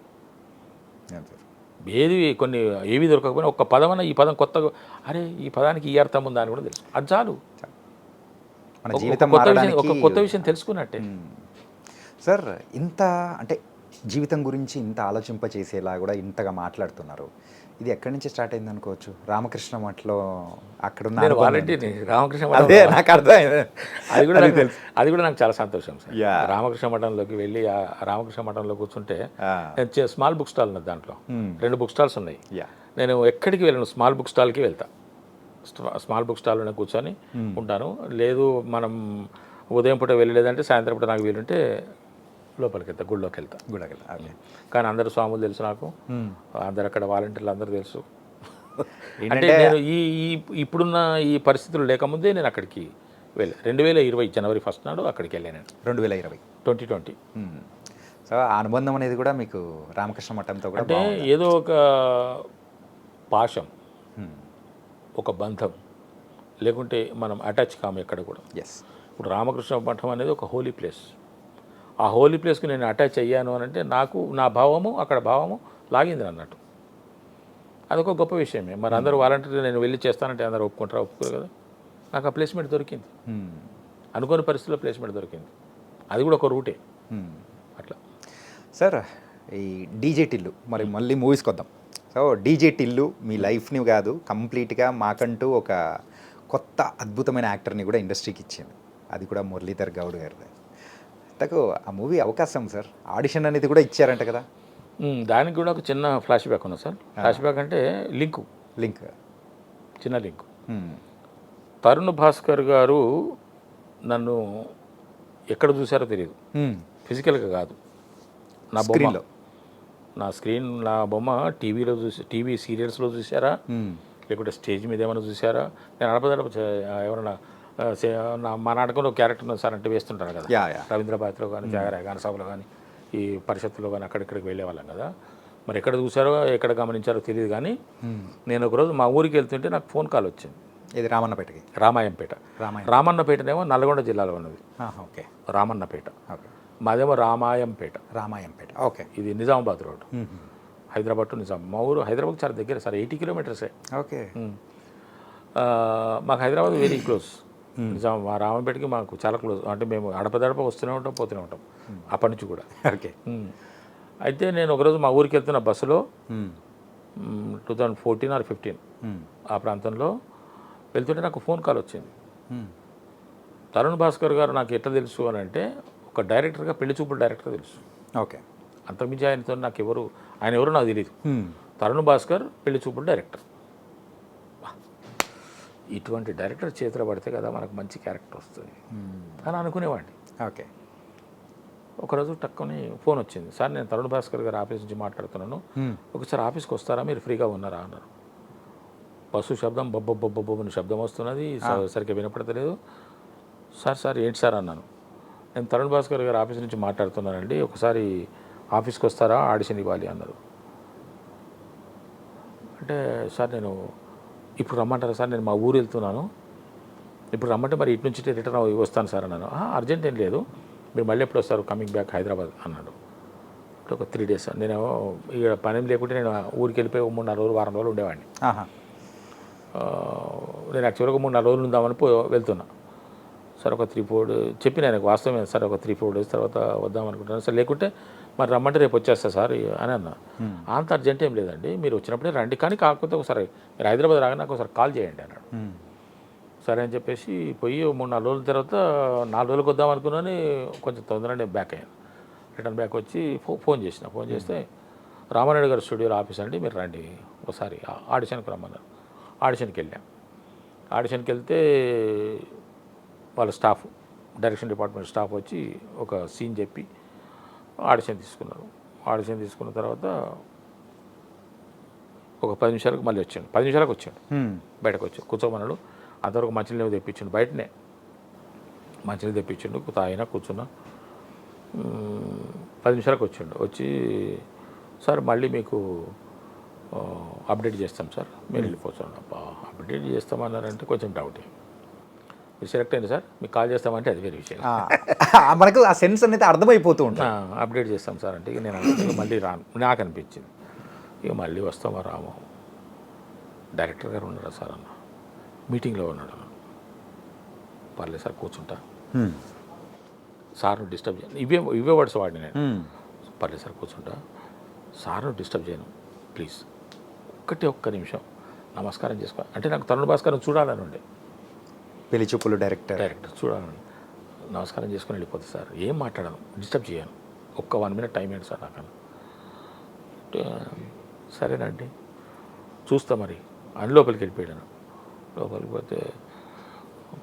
ఏవి దొరకకపోయినా ఒక పదమన్న, ఈ పదం కొత్తగా, అరే ఈ పదానికి ఈ అర్థం ఉందా అని కూడా తెలుసు. అది చాలు, మన జీవితం కొత్త విషయం తెలుసుకున్నట్టే. సార్ ఇంత అంటే జీవితం గురించి ఇంత ఆలోచింపచేసేలా కూడా ఇంతగా మాట్లాడుతున్నారు. ఇది ఎక్కడి నుంచి స్టార్ట్ అయింది అనుకోవచ్చు? రామకృష్ణ మఠంలో అక్కడున్న నేను అనుభవం వాలంటీర్ని రామకృష్ణ అదే మఠంలో. నాకు అర్థమైంది. అది కూడా అది నాకు తెలుసు. అది కూడా నాకు చాలా సంతోషం సార్. Yeah. రామకృష్ణ మఠంలోకి వెళ్ళి ఆ రామకృష్ణ మఠంలో కూర్చుంటే ఆ, నేను స్మాల్ బుక్ స్టాల్ ఉన్నది దాంట్లో. Hmm. 2 బుక్ స్టాల్స్ ఉన్నాయి. యా. నేను ఎక్కడికి వెళ్ళను, స్మాల్ బుక్ స్టాల్కి వెళ్తా. స్మాల్ బుక్ స్టాల్లోనే కూర్చొని ఉంటాను. లేదు మనం ఉదయం పూట వెళ్ళలేదంటే సాయంత్రం పూట నాకు వీలుంటే లోపలికి వెళ్తా, గుళ్ళోకి వెళ్తా. గుడగల. ఓకే. కానీ అందరు స్వాములు తెలుసు నాకు, అందరు అక్కడ వాలంటీర్లు అందరూ తెలుసు. అంటే ఏంటంటే నేను ఈ ఈ- ఇప్పుడున్న ఈ పరిస్థితులు లేకముందే నేను అక్కడికి వెళ్ళా. 2020 జనవరి 1 నాడు అక్కడికి వెళ్ళాను నేను. 2020. 2020 సో ఆ అనుబంధం అనేది కూడా మీకు రామకృష్ణ మఠంతో కూడా అంటే ఏదో ఒక పాశం, ఒక బంధం లేకుంటే మనం అటాచ్ కాము ఎక్కడ కూడా. ఎస్. ఇప్పుడు రామకృష్ణ మఠం అనేది ఒక హోలీ ప్లేస్. ఆ హోలీ ప్లేస్కి నేను అటాచ్ అయ్యాను అని అంటే నాకు నా భావము అక్కడ భావము లాగింది అన్నట్టు. అదొక గొప్ప విషయమే. మరి అందరూ వాలంటీర్లు నేను వెళ్ళి చేస్తానంటే అందరూ ఒప్పుకుంటారా? ఒప్పుకోరు కదా. నాకు ఆ ప్లేస్మెంట్ దొరికింది, అనుకోని పరిస్థితుల్లో ప్లేస్మెంట్ దొరికింది. అది కూడా ఒక రూటే అట్లా. సార్ ఈ డీజే టిల్లు మరి మళ్ళీ మూవీస్కి వద్దాం. సో డీజే టిల్లు మీ లైఫ్ని కాదు కంప్లీట్గా మాకంటూ ఒక కొత్త అద్భుతమైన యాక్టర్ని కూడా ఇండస్ట్రీకి ఇచ్చింది. అది కూడా మురళీధర్ గౌడ్ గారిది. అంతకు ఆ మూవీ అవకాశం సార్, ఆడిషన్ అనేది కూడా ఇచ్చారంట కదా? దానికి కూడా ఒక చిన్న ఫ్లాష్ బ్యాక్ ఉన్నది సార్. ఫ్లాష్ బ్యాక్ అంటే లింకు, చిన్న లింకు. తరుణ్ భాస్కర్ గారు నన్ను ఎక్కడ చూసారో తెలియదు, ఫిజికల్గా కాదు, నా బొమ్మలో, నా బొమ్మ టీవీలో చూసి, టీవీ సీరియల్స్లో చూసారా, లేకుంటే స్టేజ్ మీద ఏమైనా చూసారా? నేను అడపదడప ఎవరైనా మా నాటకంలో క్యారెక్టర్ ఉంది సార్ అంటే వేస్తుంటారు కదా, రవీంద్రబాద్లో కానీ జాగరాయ గాన సభలో కానీ ఈ పరిషత్తులో కానీ అక్కడిక్కడికి వెళ్ళేవాళ్ళం కదా. మరి ఎక్కడ చూసారో ఎక్కడ గమనించారో తెలియదు. కానీ నేను ఒకరోజు మా ఊరికి వెళ్తుంటే నాకు ఫోన్ కాల్ వచ్చింది. ఇది రామన్నపేటకి? రామాయంపేట. రామన్నపేటనేమో నల్గొండ జిల్లాలో ఉన్నది. ఓకే. రామన్నపేట. ఓకే. మాదేమో రామాయంపేట. ఓకే. ఇది నిజామాబాద్ రోడ్, హైదరాబాద్ టు నిజాం. మా ఊరు హైదరాబాద్ చాలా దగ్గర సార్, 80 కిలోమీటర్సే. ఓకే. మాకు హైదరాబాద్ వెరీ క్లోజ్. నిజాం మా రామంపేటకి మాకు చాలా క్లోజ్. అంటే మేము అడపదడప వస్తూనే ఉంటాం, పోతూనే ఉంటాం అప్పటి నుంచి కూడా. ఓకే. అయితే నేను ఒకరోజు మా ఊరికి వెళ్తున్న బస్సులో 2014 or 15 ఆ ప్రాంతంలో వెళ్తుంటే నాకు ఫోన్ కాల్ వచ్చింది. తరుణ్ భాస్కర్ గారు నాకు ఎట్లా తెలుసు అని అంటే, ఒక డైరెక్టర్గా, పెళ్లి చూపుల డైరెక్టర్ తెలుసు. ఓకే. అంతకుమించి ఆయనతో నాకు ఆయన ఎవరో నాకు తెలియదు. తరుణ్ భాస్కర్ పెళ్లి చూపుల డైరెక్టర్. ఇటువంటి డైరెక్టర్ చేతిలో పడితే కదా మనకు మంచి క్యారెక్టర్ వస్తుంది అని అనుకునేవాడిని. ఓకే. ఒకరోజు టక్కుని ఫోన్ వచ్చింది, సార్ నేను తరుణ్ భాస్కర్ గారి ఆఫీస్ నుంచి మాట్లాడుతున్నాను, ఒకసారి ఆఫీస్కి వస్తారా, మీరు ఫ్రీగా ఉన్నారా అన్నారు. బస్సు శబ్దం బొబ్బొబ్బొబ్బొబ్బని శబ్దం వస్తున్నది, సరిగ్గా వినపడతలేదు. సార్ ఏంటి సార్ అన్నాను. నేను తరుణ్ భాస్కర్ గారి ఆఫీస్ నుంచి మాట్లాడుతున్నానండి, ఒకసారి ఆఫీస్కి వస్తారా, ఆడిషన్ ఇవ్వాలి అన్నారు. అంటే సార్ నేను ఇప్పుడు రమ్మంటారా సార్, నేను మా ఊరు వెళ్తున్నాను, ఇప్పుడు రమ్మంటే మరి ఇటు నుంచి రిటర్న్ వస్తాను సార్ అన్నాను. అర్జెంట్ ఏం లేదు, మీరు మళ్ళీ ఎప్పుడు వస్తారు, కమింగ్ బ్యాక్ హైదరాబాద్ అన్నాడు. అంటే ఒక 3 days నేను ఇక పని లేకుంటే నేను ఊరికి వెళ్ళిపోయి 3-4 రోజులు, వారం రోజులు ఉండేవాడిని. నేను యాక్చువల్గా 3-4 రోజులు ఉందామని వెళ్తున్నా. సార్ ఒక 3-4 చెప్పి నేను వాస్తవమే సార్, ఒక 3-4 days తర్వాత వద్దాం అనుకుంటున్నాను సార్, లేకుంటే మరి రమ్మంటే రేపు వచ్చేస్తా సార్ అని అన్నా. అంత అర్జెంట్ ఏం లేదండి, మీరు వచ్చినప్పుడే రండి, కానీ కాకపోతే ఒకసారి మీరు హైదరాబాద్ రాగానే నాకు ఒకసారి కాల్ చేయండి అన్నాడు. సరే అని చెప్పేసి పోయి 3-4 రోజుల తర్వాత 4 రోజులకు వద్దాం అనుకున్నాను. కొంచెం తొందరనే బ్యాక్ అయ్యాను. రిటర్న్ బ్యాక్ వచ్చి ఫోన్ చేస్తే రామానాయుడు గారి స్టూడియోలో ఆఫీస్ అండి, మీరు రండి ఒకసారి ఆడిషన్కి రమ్మన్నారు. ఆడిషన్కి వెళ్ళాం. ఆడిషన్కి వెళ్తే వాళ్ళ స్టాఫ్, డైరెక్షన్ డిపార్ట్మెంట్ స్టాఫ్ వచ్చి ఒక సీన్ చెప్పి ఆడిషన్ తీసుకున్నారు. ఆడిషన్ తీసుకున్న తర్వాత ఒక 10 నిమిషాలకు మళ్ళీ వచ్చాడు. 10 నిమిషాలకు వచ్చాడు, బయటకు వచ్చి కూర్చోమన్నాడు. అంతవరకు మంచినీళ్ళు తెప్పించిండు, బయటనే మంచినీళ్ళు తెప్పించిండు, తాగినా కూర్చున్నా. 10 నిమిషాలకు వచ్చాడు. వచ్చి సార్ మళ్ళీ మీకు అప్డేట్ చేస్తాం సార్, మీరు వెళ్ళిపోతాను. అబ్బా అప్డేట్ చేస్తామన్నారంటే కొంచెం డౌట్. మీరు సెలెక్ట్ అయింది సార్, మీకు కాల్ చేస్తామంటే అది వేరే విషయం. మనకు ఆ సెన్స్ అనేది అర్థమైపోతూ ఉంటుంది. అప్డేట్ చేస్తాం సార్ అంటే ఇక నేను మళ్ళీ రాను నాకు అనిపించింది. ఇక మళ్ళీ వస్తామా రాము, డైరెక్టర్ గారు ఉన్నారా సార్ అన్న, మీటింగ్లో ఉన్నాడు. పర్లేదు సార్ కూర్చుంటా. సార్ను డిస్టర్బ్ చేయను, ఇవే వర్డ్స్ వాడిని నేను. పర్లేదు సార్ కూర్చుంటా, సార్ను డిస్టర్బ్ చేయను ప్లీజ్, ఒక్క నిమిషం నమస్కారం చేసుకో అంటే నాకు తరుణ్ భాస్కర్ చూడాలని ఉండే, పెళ్లి చూపులు డైరెక్టర్ చూడాలని, నమస్కారం చేసుకుని వెళ్ళిపోతుంది సార్, ఏం మాట్లాడను, డిస్టర్బ్ చేయను, 1 minute టైం ఏంటి సార్ నాకు అంటే సరేనండి చూస్తా మరి అని లోపలికి వెళ్ళిపోయాను. లోపలికి పోతే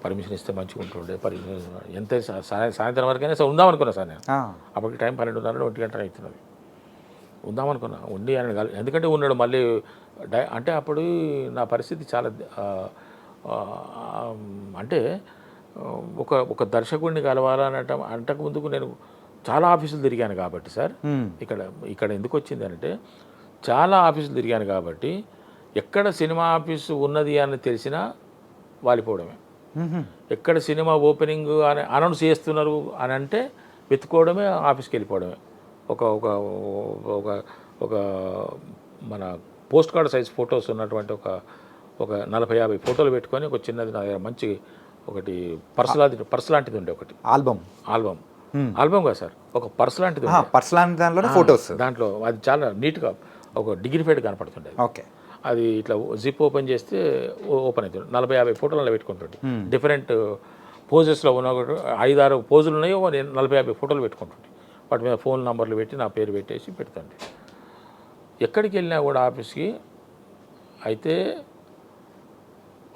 పర్మిషన్ ఇస్తే మంచిగా ఉంటుండే, పర్మిషన్ ఎంత సాయంత్రం వరకైనా సార్ ఉందామనుకున్నా సార్ నేను. అప్పటికి టైం 12:30 1 గంట అవుతున్నది. ఉందామనుకున్నా, ఉండి ఆయన ఎందుకంటే ఉన్నాడు మళ్ళీ అంటే అప్పుడు నా పరిస్థితి చాలా అంటే ఒక దర్శకుడిని కలవాలని అంటకు ముందుకు నేను చాలా ఆఫీసులు తిరిగాను కాబట్టి సార్, ఇక్కడ ఎందుకు వచ్చింది అంటే చాలా ఆఫీసులు తిరిగాను కాబట్టి ఎక్కడ సినిమా ఆఫీసు ఉన్నది అని తెలిసినా వాలిపోవడమే, ఎక్కడ సినిమా ఓపెనింగ్ అని అనౌన్స్ చేస్తున్నారు అని అంటే వెతుకోవడమే, ఆఫీస్కి వెళ్ళిపోవడమే. ఒక ఒక ఒక ఒక మన పోస్ట్ కార్డ్ సైజ్ ఫొటోస్ ఉన్నటువంటి ఒక 40-50 ఫోటోలు పెట్టుకొని ఒక చిన్నది నా దగ్గర మంచి ఒకటి పర్స్ లాంటిది ఉండే, ఒకటి ఆల్బమ్ కాదు సార్, ఒక పర్స్ లాంటిది, పర్స్ లాంటి దాంట్లో ఫొటోస్, దాంట్లో అది చాలా నీట్గా ఒక డిగ్నిఫైడ్ కనపడుతుండే. ఓకే, అది ఇట్లా జిప్ ఓపెన్ చేస్తే ఓపెన్ అవుతుంది, 40-50 ఫోటోలు పెట్టుకుంటుంటే డిఫరెంట్ పోజెస్లో ఉన్న 5-6 పోజులు ఉన్నాయో 40-50 ఫోటోలు పెట్టుకుంటుంటే వాటి మీద ఫోన్ నంబర్లు పెట్టి నా పేరు పెట్టేసి పెడుతుండే. ఎక్కడికి వెళ్ళినా కూడా ఆఫీస్కి అయితే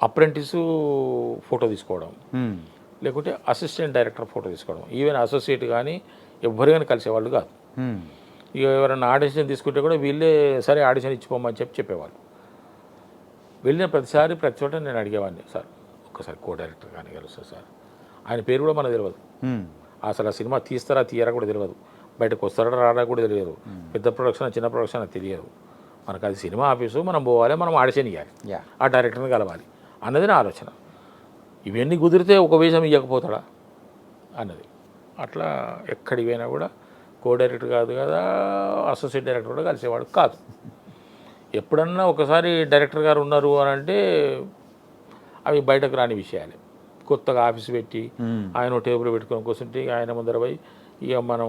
అప్రెంటిసు ఫోటో తీసుకోవడం, లేకుంటే అసిస్టెంట్ డైరెక్టర్ ఫోటో తీసుకోవడం, ఈవెన్ అసోసియేట్ కానీ ఎవ్వరు కానీ కలిసేవాళ్ళు కాదు. ఇక ఎవరైనా ఆడిషన్ తీసుకుంటే కూడా వీళ్ళే సరే ఆడిషన్ ఇచ్చిపోమని చెప్పేవాళ్ళు. వెళ్ళిన ప్రతి చోట నేను అడిగేవాడిని, సార్ ఒక్కసారి కో డైరెక్టర్ కానీ కలుస్తారు సార్, ఆయన పేరు కూడా మనకు తెలియదు, అసలు ఆ సినిమా తీస్తారా తీయరా కూడా తెలియదు, బయటకు వస్తారా రాడా కూడా తెలియదు, పెద్ద ప్రొడక్షన్ చిన్న ప్రొడక్షన్ అది తెలియదు, మనకు అది సినిమా ఆఫీసు, మనం పోవాలి, మనం ఆడిషన్ ఇవ్వాలి, ఆ డైరెక్టర్ని కలవాలి అన్నది నా ఆలోచన. ఇవన్నీ కుదిరితే ఒక వేషం ఇవ్వకపోతాడా అన్నది. అట్లా ఎక్కడికి పోయినా కూడా కో డైరెక్టర్ కాదు కదా, అసోసియేట్ డైరెక్టర్ కూడా కలిసేవాడు కాదు. ఎప్పుడన్నా ఒకసారి డైరెక్టర్ గారు ఉన్నారు అని అంటే అవి బయటకు రాని విషయాలే. కొత్తగా ఆఫీస్ పెట్టి ఆయన టేబుల్ పెట్టుకొని కూర్చుంటే ఆయన ముందర పోయి ఇక మనం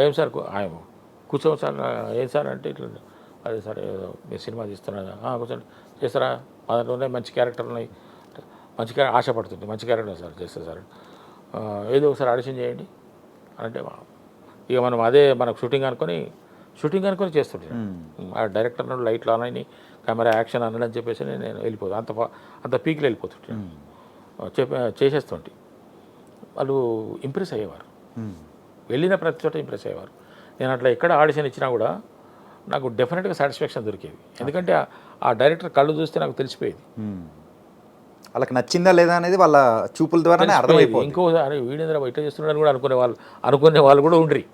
ఏం సార్ ఆయన కూర్చోం సార్, ఏం సార్ అంటే ఇట్లా, అదే సార్ ఏదో మీరు సినిమా తీస్తున్నా కూర్చోండి, చేస్తారా, దాంట్లో ఉన్నాయి మంచి క్యారెక్టర్లు ఉన్నాయి, మంచి ఆశపడుతుంది, మంచి క్యారెక్టర్ సార్ చేస్తారు సార్, ఏదో ఒకసారి ఆడిషన్ చేయండి అంటే ఇక మనం అదే మనకు షూటింగ్ అనుకొని చేస్తుంటాను. ఆ డైరెక్టర్ నుండి లైట్లు ఆనని కెమెరా యాక్షన్ అనని చెప్పేసి నేను వెళ్ళిపోతాను, అంత పీక్లో వెళ్ళిపోతుంటాను, చేసేస్తుంటే వాళ్ళు ఇంప్రెస్ అయ్యేవారు, వెళ్ళిన ప్రతి చోట ఇంప్రెస్ అయ్యేవారు. నేను అట్లా ఎక్కడ ఆడిషన్ ఇచ్చినా కూడా నాకు డెఫినెట్గా సాటిస్ఫాక్షన్ దొరికేది, ఎందుకంటే ఆ డైరెక్టర్ కళ్ళు చూస్తే నాకు తెలిసిపోయేది, వాళ్ళకి నచ్చిందా లేదా అనేది వాళ్ళ చూపుల ద్వారానే అర్థమైపోయింది. ఇంకోసారి వీడేంద్ర బయట చేస్తున్నాడని కూడా అనుకునే వాళ్ళు కూడా ఉండ్రి,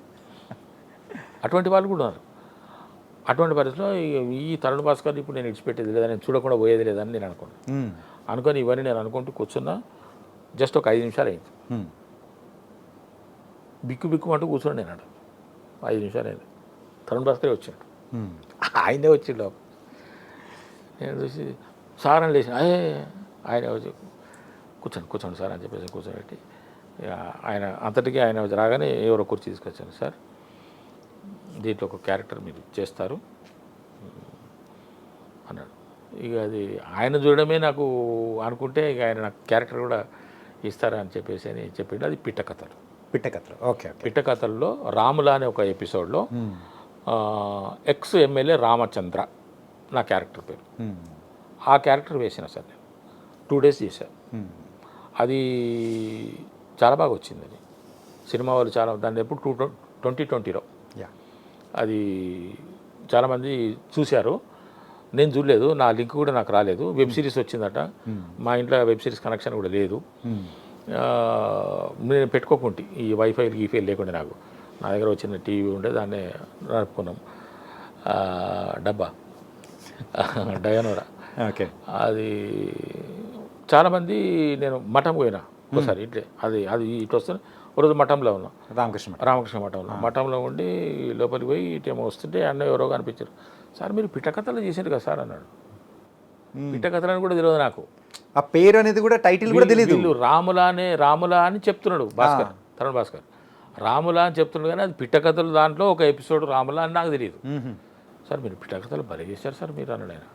అటువంటి వాళ్ళు కూడా ఉన్నారు. అటువంటి పరిస్థితిలో ఈ తరుణ్ భాస్కర్ ఇప్పుడు నేను ఇడిచిపెట్టేది లేదా, నేను చూడకుండా పోయేది లేదని నేను అనుకొని ఇవన్నీ నేను అనుకుంటూ కూర్చున్నా. జస్ట్ ఒక 5 నిమిషాలు అయింది, బిక్కు అంటూ కూర్చున్నాను నేను. 5 నిమిషాలు అయింది, తరుణ్ భాస్కర్ వచ్చాడు, ఆయనే వచ్చిండు. నేను చూసి సార్ అని లేచిన, ఆయన వచ్చి కూర్చోండి సార్ అని చెప్పేసి కూర్చోబెట్టి ఆయన అంతటికీ ఆయన రాగానే ఎవరో కుర్చీ తీసుకొచ్చాను, సార్ దీంట్లో ఒక క్యారెక్టర్ మీరు చేస్తారు అన్నాడు. ఇక అది ఆయన చూడడమే నాకు అనుకుంటే ఇక ఆయన నాకు క్యారెక్టర్ కూడా ఇస్తారా అని చెప్పేసి అని చెప్పిండు. అది పిట్టకథలు. ఓకే. పిట్టకథల్లో రాముల అనే ఒక ఎపిసోడ్లో ఎక్స్ ఎమ్మెల్యే రామచంద్ర నా క్యారెక్టర్ పేరు. ఆ క్యారెక్టర్ వేసిన సార్ నేను 2 days చేశాను. అది చాలా బాగా వచ్చింది. అది సినిమా వాళ్ళు చాలా దాన్ని ఎప్పుడు 2020లో అది చాలామంది చూశారు, నేను చూడలేదు, నా లింక్ కూడా నాకు రాలేదు. వెబ్ సిరీస్ వచ్చిందట, మా ఇంట్లో వెబ్ సిరీస్ కనెక్షన్ కూడా లేదు, నేను పెట్టుకోకుంటే ఈ వైఫై లేకుండా నాకు నా దగ్గర వచ్చిన టీవీ ఉండే దాన్ని నడుపుకున్నాం, డబ్బా డయానోరా. అది చాలామంది నేను మఠం పోయినా ఒకసారి ఇట్లే అది ఇటు వస్తుంది. ఒకరోజు మఠంలో ఉన్నాం, రామకృష్ణ మఠంలో ఉండి లోపలికి పోయి ఇటేమో వస్తుంటే అన్న ఎవరో కనిపించారు. సార్ మీరు పిట్టకథలు చేశారు కదా సార్ అన్నాడు. పిట్టకథలని కూడా తెలియదు నాకు, ఆ పేరు అనేది కూడా టైటిల్ కూడా తెలియదు. వీళ్ళు రాములా అని చెప్తున్నాడు భాస్కర్, తరుణ్ భాస్కర్ రాములా అని చెప్తున్నాడు కానీ అది పిట్టకథలు దాంట్లో ఒక ఎపిసోడ్ రాములా అని నాకు తెలియదు. సార్ మీరు పిట్టకథలు భలే చేశారు సార్ మీరు అన్నాడు ఆయన.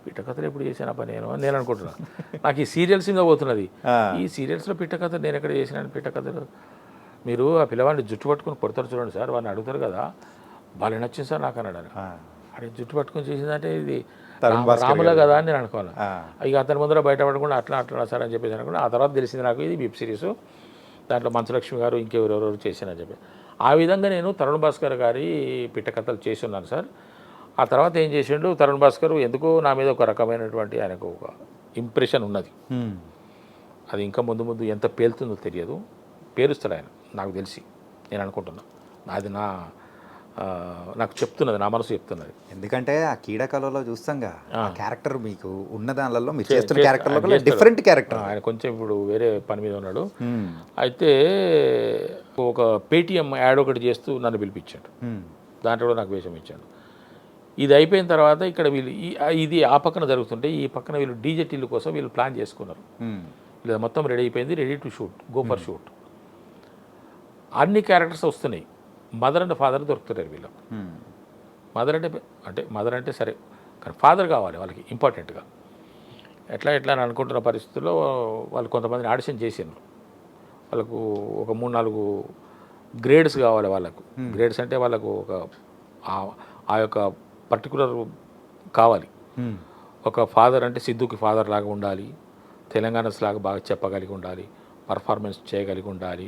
పిట్టకథలు ఎప్పుడు చేశాను పని నేను అనుకుంటున్నాను. నాకు ఈ సీరియల్స్ మీద పోతున్నది. ఈ సీరియల్స్లో పిట్టకథలు నేను ఎక్కడ చేసినాను పిట్టకథలు? మీరు ఆ పిల్లవాడిని జుట్టు పట్టుకుని కొడతారు చూడండి సార్, వాడిని అడుగుతారు కదా, భలే నచ్చింది సార్ నాకు అన్నాడు. అదే జుట్టు పట్టుకుని చేసిందంటే ఇది రాములా కదా అని నేను అనుకోవాలి. ఇక అతని ముందర బయటపడకుండా అట్లా సార్ అని చెప్పేసి అనుకున్నా. ఆ తర్వాత తెలిసింది నాకు ఇది వెబ్ సిరీస్, దాంట్లో మంచులక్ష్మి గారు ఇంకెవరెవరు చేశానని చెప్పి. ఆ విధంగా నేను తరుణ్ భాస్కర్ గారి పిట్టకథలు చేసి ఉన్నాను సార్. ఆ తర్వాత ఏం చేసిండు తరుణ్ భాస్కర్, ఎందుకో నా మీద ఒక రకమైనటువంటి ఆయనకు ఒక ఇంప్రెషన్ ఉన్నది. అది ఇంకా ముందు ముందు ఎంత పేలుతుందో తెలియదు, పేరుస్తాడు ఆయన నాకు తెలిసి, నేను అనుకుంటున్నా. అది నాకు చెప్తున్నది, నా మనసు చెప్తున్నది. ఎందుకంటే ఆ కీడకళలో చూస్తాంగా ఆ క్యారెక్టర్ మీకు ఉన్న దానిలో మీరు చేస్తున్న క్యారెక్టర్లో డిఫరెంట్ క్యారెక్టర్. ఆయన కొంచెం ఇప్పుడు వేరే పని మీద ఉన్నాడు. అయితే ఒక పేటిఎం యాడ్ ఒకటి చేస్తూ నన్ను పిలిపించాడు, దాంట్లో కూడా నాకు వేషం ఇచ్చాడు. ఇది అయిపోయిన తర్వాత ఇక్కడ వీళ్ళు ఇది ఆ పక్కన జరుగుతుంటే ఈ పక్కన వీళ్ళు డీజే టిల్లు కోసం వీళ్ళు ప్లాన్ చేసుకున్నారు. వీళ్ళు మొత్తం రెడీ అయిపోయింది, ready to shoot, go for shoot. అన్ని క్యారెక్టర్స్ వస్తున్నాయి, మదర్ అండ్ ఫాదర్ దొరుకుతున్నారు వీళ్ళకు. మదర్ అంటే సరే, కానీ ఫాదర్ కావాలి వాళ్ళకి ఇంపార్టెంట్గా. ఎట్లా అని అనుకుంటున్న పరిస్థితుల్లో వాళ్ళు కొంతమందిని ఆడిషన్ చేసారు. వాళ్ళకు ఒక 3-4 గ్రేడ్స్ కావాలి వాళ్ళకు. గ్రేడ్స్ అంటే వాళ్ళకు ఒక ఆ యొక్క పర్టికులర్ కావాలి. ఒక ఫాదర్ అంటే సిద్ధుకి ఫాదర్ లాగా ఉండాలి, తెలంగాణస్ లాగా బాగా చెప్పగలిగి ఉండాలి, పర్ఫార్మెన్స్ చేయగలిగి ఉండాలి.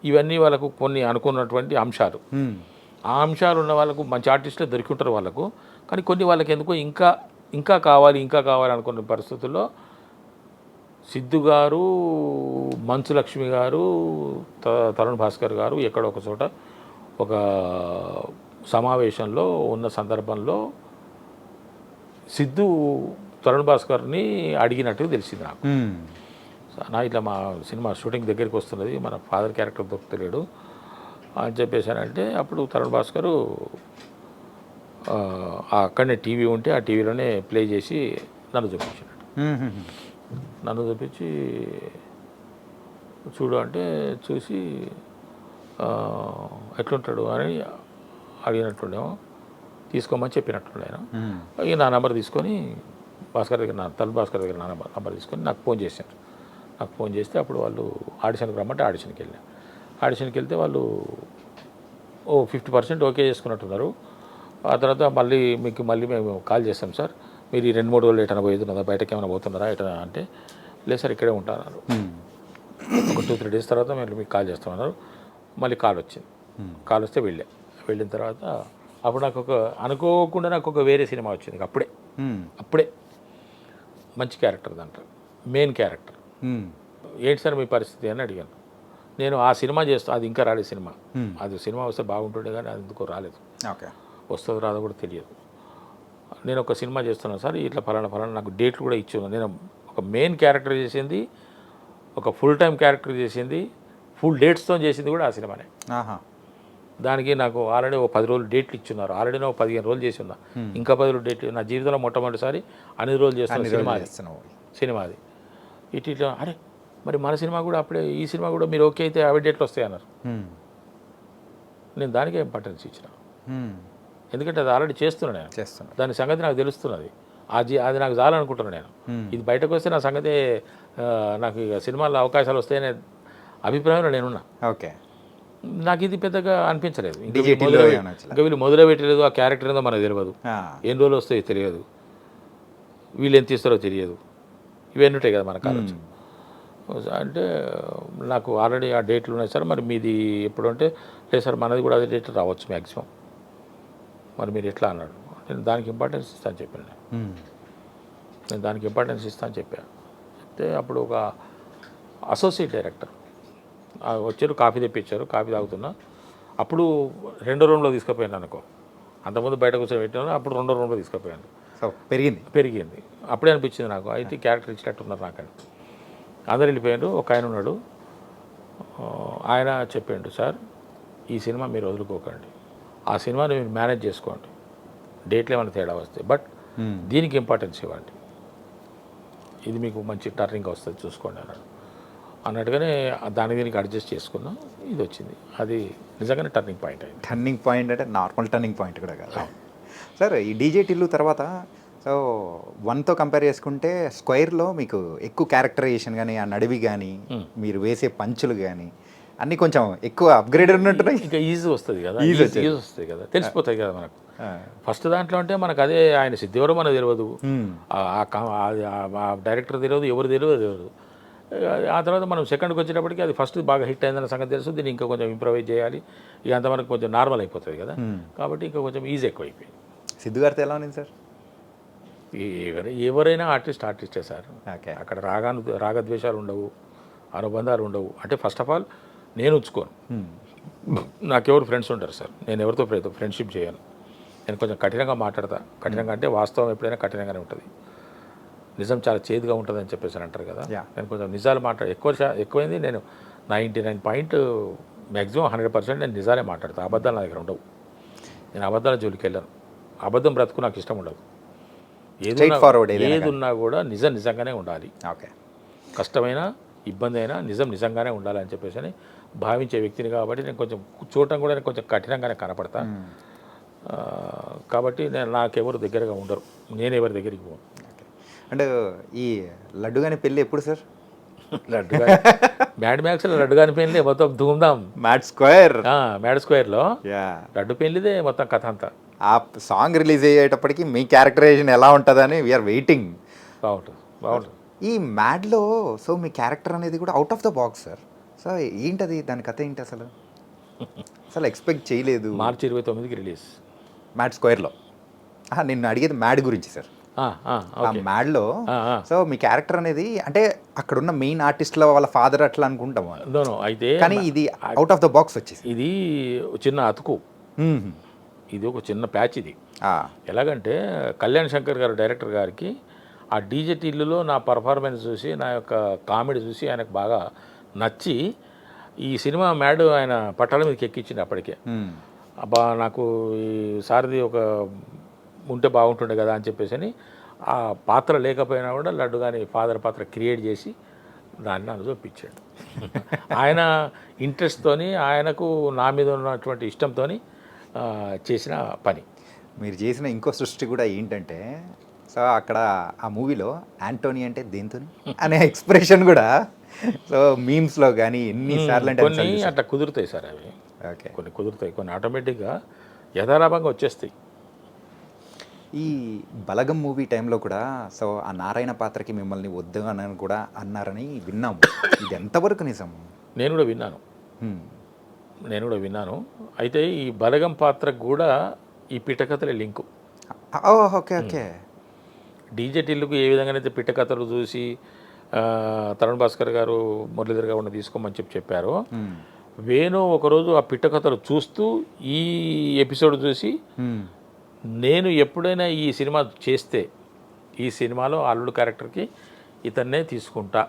ఇవన్నీ వాళ్ళకు కొన్ని అనుకున్నటువంటి అంశాలు. ఆ అంశాలు ఉన్న వాళ్ళకు మంచి ఆర్టిస్టులు దొరికి ఉంటారు వాళ్ళకు. కానీ కొన్ని వాళ్ళకి ఎందుకో ఇంకా కావాలి అనుకున్న పరిస్థితుల్లో సిద్ధు గారు, మంచులక్ష్మి గారు, తరుణ్ భాస్కర్ గారు ఎక్కడో ఒక చోట ఒక సమావేశంలో ఉన్న సందర్భంలో సిద్ధు తరుణ్ భాస్కర్ని అడిగినట్టు తెలిసింది నాకు. ఇట్లా మా సినిమా షూటింగ్ దగ్గరికి వస్తున్నది, మన ఫాదర్ క్యారెక్టర్ దొరుకుతలేడు అని చెప్పేశానంటే అప్పుడు తరుణ్ భాస్కరు అక్కడనే టీవీ ఉంటే ఆ టీవీలోనే ప్లే చేసి నన్ను చూపించాడు. నన్ను చూపించి చూడు అంటే చూసి ఎట్లుంటాడు అని అడిగినట్టుండేమో, తీసుకోమని చెప్పినట్టుండే ఆయన. ఇక నా నెంబర్ తీసుకొని భాస్కర్ దగ్గర తరుణ్ భాస్కర్ దగ్గర నా నెంబర్ తీసుకొని నాకు ఫోన్ చేశారు. నాకు ఫోన్ చేస్తే అప్పుడు వాళ్ళు ఆడిషన్కి రమ్మంటే ఆడిషన్కి వెళ్ళాను. ఆడిషన్కి వెళ్తే వాళ్ళు 50% ఓకే చేసుకున్నట్టున్నారు. ఆ తర్వాత మళ్ళీ మేము కాల్ చేస్తాం సార్, మీరు ఈ 2-3 రోజులు ఎటైనా పోతున్నదా, బయటకి ఏమైనా పోతున్నారా ఎటైనా అంటే, లేదు సార్ ఇక్కడే ఉంటారన్నారు. ఒక 2-3 డేస్ తర్వాత మీకు కాల్ చేస్తామన్నారు. మళ్ళీ కాల్ వచ్చింది. కాల్ వస్తే వెళ్ళిన తర్వాత అప్పుడు నాకు అనుకోకుండా నాకు ఒక వేరే సినిమా వచ్చింది. అప్పుడే మంచి క్యారెక్టర్, దాంట్లో మెయిన్ క్యారెక్టర్. ఏంటి సార్ మీ పరిస్థితి అని అడిగాను. నేను ఆ సినిమా అది ఇంకా రాలేదు సినిమా. అది సినిమా వస్తే బాగుంటుండే కానీ అది ఎందుకో రాలేదు. వస్తుందో రాదో కూడా తెలియదు. నేను ఒక సినిమా చేస్తున్నాను సార్, ఇట్లా ఫలానా నాకు డేట్లు కూడా ఇచ్చాను. నేను ఒక మెయిన్ క్యారెక్టర్ చేసింది, ఒక ఫుల్ టైం క్యారెక్టర్ చేసింది, ఫుల్ డేట్స్తో చేసింది కూడా ఆ సినిమానే. దానికి నాకు ఆల్రెడీ 10 రోజులు డేట్లు ఇచ్చున్నారు. ఆల్రెడీ నేను 15 రోజులు చేసి ఉన్నా, ఇంకా 10 రోజులు డేట్లు. నా జీవితంలో మొట్టమొదటిసారి అన్ని రోజులు చేస్తున్నా సినిమాది. ఇట్లా అరే మరి మన సినిమా కూడా అప్పుడే, ఈ సినిమా కూడా మీరు ఓకే అయితే 50 డేట్లు వస్తాయి అన్నారు. నేను దానికే ఇంపార్టెన్స్ ఇచ్చిన, ఎందుకంటే అది ఆల్రెడీ చేస్తున్నాను నేను. దాని సంగతి నాకు తెలుస్తున్నది. అది నాకు చాలనుకుంటున్నాను నేను. ఇది బయటకు వస్తే నా సంగతి, నాకు ఇక సినిమాల్లో అవకాశాలు వస్తాయనే అభిప్రాయంలో నేనున్నా. నాకు ఇది పెద్దగా అనిపించలేదు. ఇంకా వీళ్ళు మొదలుపెట్టలేదు, ఆ క్యారెక్టర్ ఏదో మనకు తెలియదు, ఎన్ని రోజులు వస్తాయో తెలియదు, వీళ్ళు ఎంత ఇస్తారో తెలియదు, ఇవన్నీ ఉంటాయి కదా మనకు ఆలోచన. అంటే నాకు ఆల్రెడీ ఆ డేట్లు ఉన్నాయి సార్, మరి మీది ఎప్పుడు అంటే, లేదు సార్ మనది కూడా అదే డేట్ రావచ్చు మ్యాక్సిమం, మరి మీరు ఎట్లా అన్నాడు. నేను దానికి ఇంపార్టెన్స్ ఇస్తాను చెప్పాను. చెప్తే అప్పుడు ఒక అసోసియేట్ డైరెక్టర్ వచ్చారు, కాఫీ తెప్పించారు, కాఫీ తాగుతున్నా. అప్పుడు 2వ రూమ్లో తీసుకుపోయాను అనుకో, అంతకుముందు బయట కూర్చొని పెట్టాను, అప్పుడు 2వ రూమ్లో తీసుకుపోయాను. పెరిగింది అప్పుడే అనిపించింది నాకు, అయితే క్యారెక్టర్ ఇచ్చినట్టున్నారు నాకు. అందరు వెళ్ళిపోయారు. ఒక ఆయన ఉన్నాడు, ఆయన చెప్పాడు, సార్ ఈ సినిమా మీరు వదులుకోకండి, ఆ సినిమాని మీరు మేనేజ్ చేసుకోండి, డేట్లు ఏమైనా తేడా వస్తాయి, బట్ దీనికి ఇంపార్టెన్స్ ఇవ్వండి, ఇది మీకు మంచి టర్నింగ్ వస్తుంది చూసుకోండి అన్నాడు. అన్నట్టుగానే దాని దీనికి అడ్జస్ట్ చేసుకున్నాం, ఇది వచ్చింది. అది నిజంగానే టర్నింగ్ పాయింట్ అయింది. టర్నింగ్ పాయింట్ అంటే నార్మల్ టర్నింగ్ పాయింట్ కూడా కాదు సార్. ఈ డీజే టిల్లు తర్వాత సో 1తో కంపేర్ చేసుకుంటే స్క్వేర్లో మీకు ఎక్కువ క్యారెక్టరైజేషన్ కానీ ఆ నడివి కానీ మీరు వేసే పంచులు కానీ అన్నీ కొంచెం ఎక్కువ అప్గ్రేడ్ ఉన్నట్టున్నాయి. ఇంకా ఈజీ వస్తుంది కదా, ఈజీ ఈజీ వస్తుంది కదా, తెలిసిపోతాయి కదా మనకు. ఫస్ట్ దాంట్లో అంటే మనకు అదే ఆయన సిద్ధి ఎవరో మనకు తెలియదు, ఆ డైరెక్టర్ తెలియదు, ఎవరు తెలియదు. ఆ తర్వాత మనం సెకండ్కి వచ్చేటప్పటికి అది ఫస్ట్ బాగా హిట్ అయిందన్న సంగతి తెలుసు, దీన్ని ఇంకా కొంచెం ఇంప్రూవైజ్ చేయాలి, ఇక అంత మనకు కొంచెం నార్మల్ అయిపోతుంది కదా, కాబట్టి ఇంకా కొంచెం ఈజీ ఎక్కువ అయిపోయింది. సిద్ధు గారితో ఎలా ఉంది సార్? ఎవరైనా ఆర్టిస్టే సార్. ఓకే. అక్కడ రాగద్వేషాలు ఉండవు, అనుబంధాలు ఉండవు. అంటే ఫస్ట్ ఆఫ్ ఆల్ నేను ఉంచుకోను, నాకెవరు ఫ్రెండ్స్ ఉంటారు సార్, నేను ఎవరితో ఫ్రెండ్షిప్ చేయను. నేను కొంచెం కఠినంగా మాట్లాడతా. కఠినంగా అంటే వాస్తవం ఎప్పుడైనా కఠినంగానే ఉంటుంది, నిజం చాలా చేదుగా ఉంటుంది అని చెప్పేసి అంటారు కదా. నేను కొంచెం నిజాలు ఎక్కువైంది. నేను 99 మ్యాక్సిమం 100% నేను నిజాలే మాట్లాడతాను. అబద్ధాలు నా దగ్గర ఉండవు. నేను అబద్ధాల జోలికి వెళ్ళాను. అబద్ధం బ్రతుకు నాకు ఇష్టం ఉండదు. ఏది ఉన్నా కూడా నిజంగానే ఉండాలి. ఓకే. కష్టమైన ఇబ్బంది అయినా నిజంగానే ఉండాలి అని చెప్పేసి అని భావించే వ్యక్తిని కాబట్టి నేను కొంచెం చూడటం కూడా నేను కొంచెం కఠినంగానే కనపడతా. కాబట్టి నాకెవరు దగ్గరగా ఉండరు, నేను ఎవరి దగ్గరికి పోను. అంటే ఈ లడ్డుగాని పెళ్ళి ఎప్పుడు సార్? మ్యాడ్ మ్యాక్స్లో లడ్డుగాని పెళ్ళి మొత్తం ధూమ్ధాం. మ్యాడ్ స్క్వేర్లో లడ్డు పెళ్ళిదే మొత్తం కథ అంతా. ఆ సాంగ్ రిలీజ్ అయ్యేటప్పటికి మీ క్యారెక్టరైజేషన్ ఎలా ఉంటుందని వీఆర్ వెయిటింగ్. బాగుంటుంది. ఈ మ్యాడ్లో సో మీ క్యారెక్టర్ అనేది కూడా out of the box sir. So ఏంటది, దాని కథ ఏంటి అసలు ఎక్స్పెక్ట్ చేయలేదు. మార్చి 29కి రిలీజ్ మ్యాడ్ స్క్వేర్లో. నిన్ను అడిగేది మ్యాడ్ గురించి సార్. ఆ మ్యాడ్లో సో మీ క్యారెక్టర్ అనేది అంటే అక్కడున్న మెయిన్ ఆర్టిస్ట్ల వాళ్ళ ఫాదర్ అట్లా అనుకుంటాం అయితే, కానీ ఇది అవుట్ ఆఫ్ ద బాక్స్ వచ్చేసి ఇది చిన్న అతుకు, ఇది ఒక చిన్న ప్యాచ్. ఇది ఎలాగంటే కళ్యాణ్ శంకర్ గారు డైరెక్టర్ గారికి ఆ డీజే టిల్లులో నా పర్ఫార్మెన్స్ చూసి, నా యొక్క కామెడీ చూసి ఆయనకు బాగా నచ్చి ఈ సినిమా మ్యాడ్ ఆయన పట్టాల మీదకి ఎక్కించింది అప్పటికే. అబ్బా నాకు ఈ సారథి ఒక ఉంటే బాగుంటుండే కదా అని చెప్పేసి అని ఆ పాత్ర లేకపోయినా కూడా లడ్డు కానీ ఫాదర్ పాత్ర క్రియేట్ చేసి దాన్ని నన్ను చూపించాడు. ఆయన ఇంట్రెస్ట్తోని, ఆయనకు నా మీద ఉన్నటువంటి ఇష్టంతో చేసిన పని. మీరు చేసిన ఇంకో సృష్టి కూడా ఏంటంటే సో అక్కడ ఆ మూవీలో యాంటోనీ అంటే దేంతో అనే ఎక్స్ప్రెషన్ కూడా సో మీమ్స్లో కానీ ఎన్నిసార్లు అంటే కొన్ని అట్లా కుదురుతాయి సార్. అవి ఓకే, కొన్ని కుదురుతాయి, కొన్ని ఆటోమేటిక్గా యథాలాభంగా వచ్చేస్తాయి. ఈ బలగం మూవీ టైంలో కూడా సో ఆ నారాయణ పాత్రకి మిమ్మల్ని వద్దు అని కూడా అన్నారని విన్నాము. ఇది ఎంతవరకు నిజం? నేను కూడా విన్నాను. అయితే ఈ బలగం పాత్రకు కూడా ఈ పిట్టకథల లింకు. ఓకే. డీజే టిల్లుకు ఏ విధంగానైతే పిట్టకథలు చూసి తరుణ్ భాస్కర్ గారు మురళీధర్ గారు తీసుకోమని చెప్పారో, వేణు ఒకరోజు ఆ పిట్టకథలు చూస్తూ ఈ ఎపిసోడ్ చూసి నేను ఎప్పుడైనా ఈ సినిమా చేస్తే ఈ సినిమాలో అల్లుడు క్యారెక్టర్కి ఇతన్నే తీసుకుంటా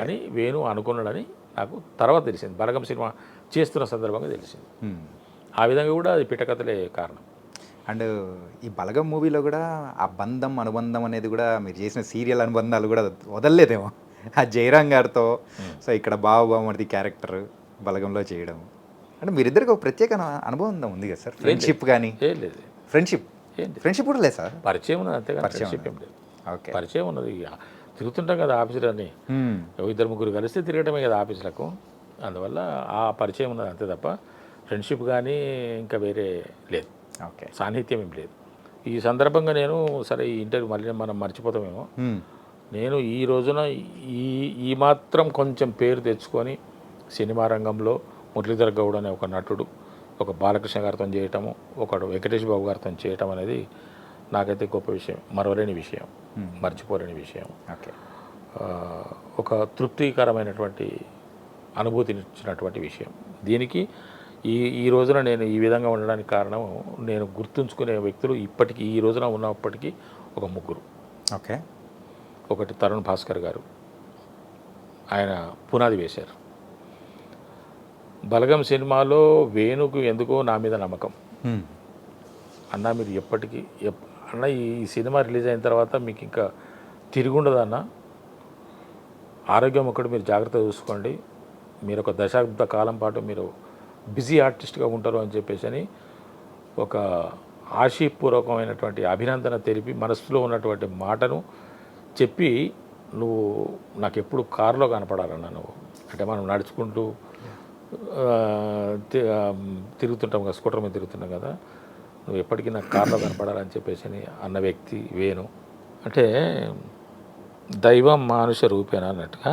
అని వేణు అనుకున్నాడని నాకు తర్వాత తెలిసింది. బలగం సినిమా చేస్తున్న సందర్భంగా తెలిసింది. ఆ విధంగా కూడా అది పిట్టకథలే కారణం. అండ్ ఈ బలగం మూవీలో కూడా ఆ బంధం అనుబంధం అనేది కూడా మీరు చేసిన సీరియల్ అనుబంధాలు కూడా వదలలేదేమో. ఆ జయరాం గారితో సో ఇక్కడ బావమరిది క్యారెక్టర్ బలగంలో చేయడం అంటే మీరిద్దరికి ఒక ప్రత్యేక అనుభవం ఉంది కదా సార్? ఫ్రెండ్షిప్ కానీ లేదు, ఫ్రెండ్షిప్ కూడా లేదు సార్? పరిచయం ఉన్నది అంతేగా, ఫ్రెండ్షిప్ ఏం లేదు. ఓకే, పరిచయం ఉన్నది. తిరుగుతుంటాం కదా ఆఫీసులన్నీ, 2-3 కలిస్తే తిరగటమే కదా ఆఫీసులకు, అందువల్ల ఆ పరిచయం ఉన్నది అంతే తప్ప ఫ్రెండ్షిప్ కానీ ఇంకా వేరే లేదు. ఓకే, సాన్నిహిత్యం ఏం లేదు. ఈ సందర్భంగా నేను సరే ఈ ఇంటర్వ్యూ మళ్ళీ మనం మర్చిపోతామేమో, నేను ఈ రోజున ఈ మాత్రం కొంచెం పేరు తెచ్చుకొని సినిమా రంగంలో మురళీధర్ గౌడ్ అనే ఒక నటుడు ఒక బాలకృష్ణ గారితో చేయటము, ఒకడు వెంకటేష్ బాబు గారితో చేయటం అనేది నాకైతే గొప్ప విషయం, మరవలేని విషయం, మర్చిపోలేని విషయం. ఓకే, ఒక తృప్తికరమైనటువంటి అనుభూతినిచ్చినటువంటి విషయం. దీనికి ఈ రోజున నేను ఈ విధంగా ఉండడానికి కారణం, నేను గుర్తుంచుకునే వ్యక్తులు ఇప్పటికీ ఈ రోజున ఉన్నప్పటికీ ఒక 3. ఓకే, ఒకటి తరుణ్ భాస్కర్ గారు, ఆయన పునాది వేశారు. బలగం సినిమాలో వేణుకు ఎందుకో నా మీద నమ్మకం. అన్న మీరు ఎప్పటికీ అన్న ఈ సినిమా రిలీజ్ అయిన తర్వాత మీకు ఇంకా తిరుగుండదన్న, ఆరోగ్యం ఒకటి మీరు జాగ్రత్తగా చూసుకోండి, మీరు ఒక దశాబ్ద కాలం పాటు మీరు బిజీ ఆర్టిస్ట్గా ఉంటారు అని చెప్పేసి అని ఒక ఆశీపూర్వకమైనటువంటి అభినందన తెలిపి మనసులో ఉన్నటువంటి మాటను చెప్పి, నువ్వు నాకు ఎప్పుడు కారులో కనపడాలన్నా, నువ్వు అంటే మనం నడుచుకుంటూ తిరుగుతుంటాం కదా, స్కూటర్ మీద తిరుగుతున్నాం కదా, నువ్వు ఎప్పటికీ నాకు కారులో కనపడాలని చెప్పేసి అని అన్న వ్యక్తి వేణు. అంటే దైవం మానుష రూపేణ అన్నట్టుగా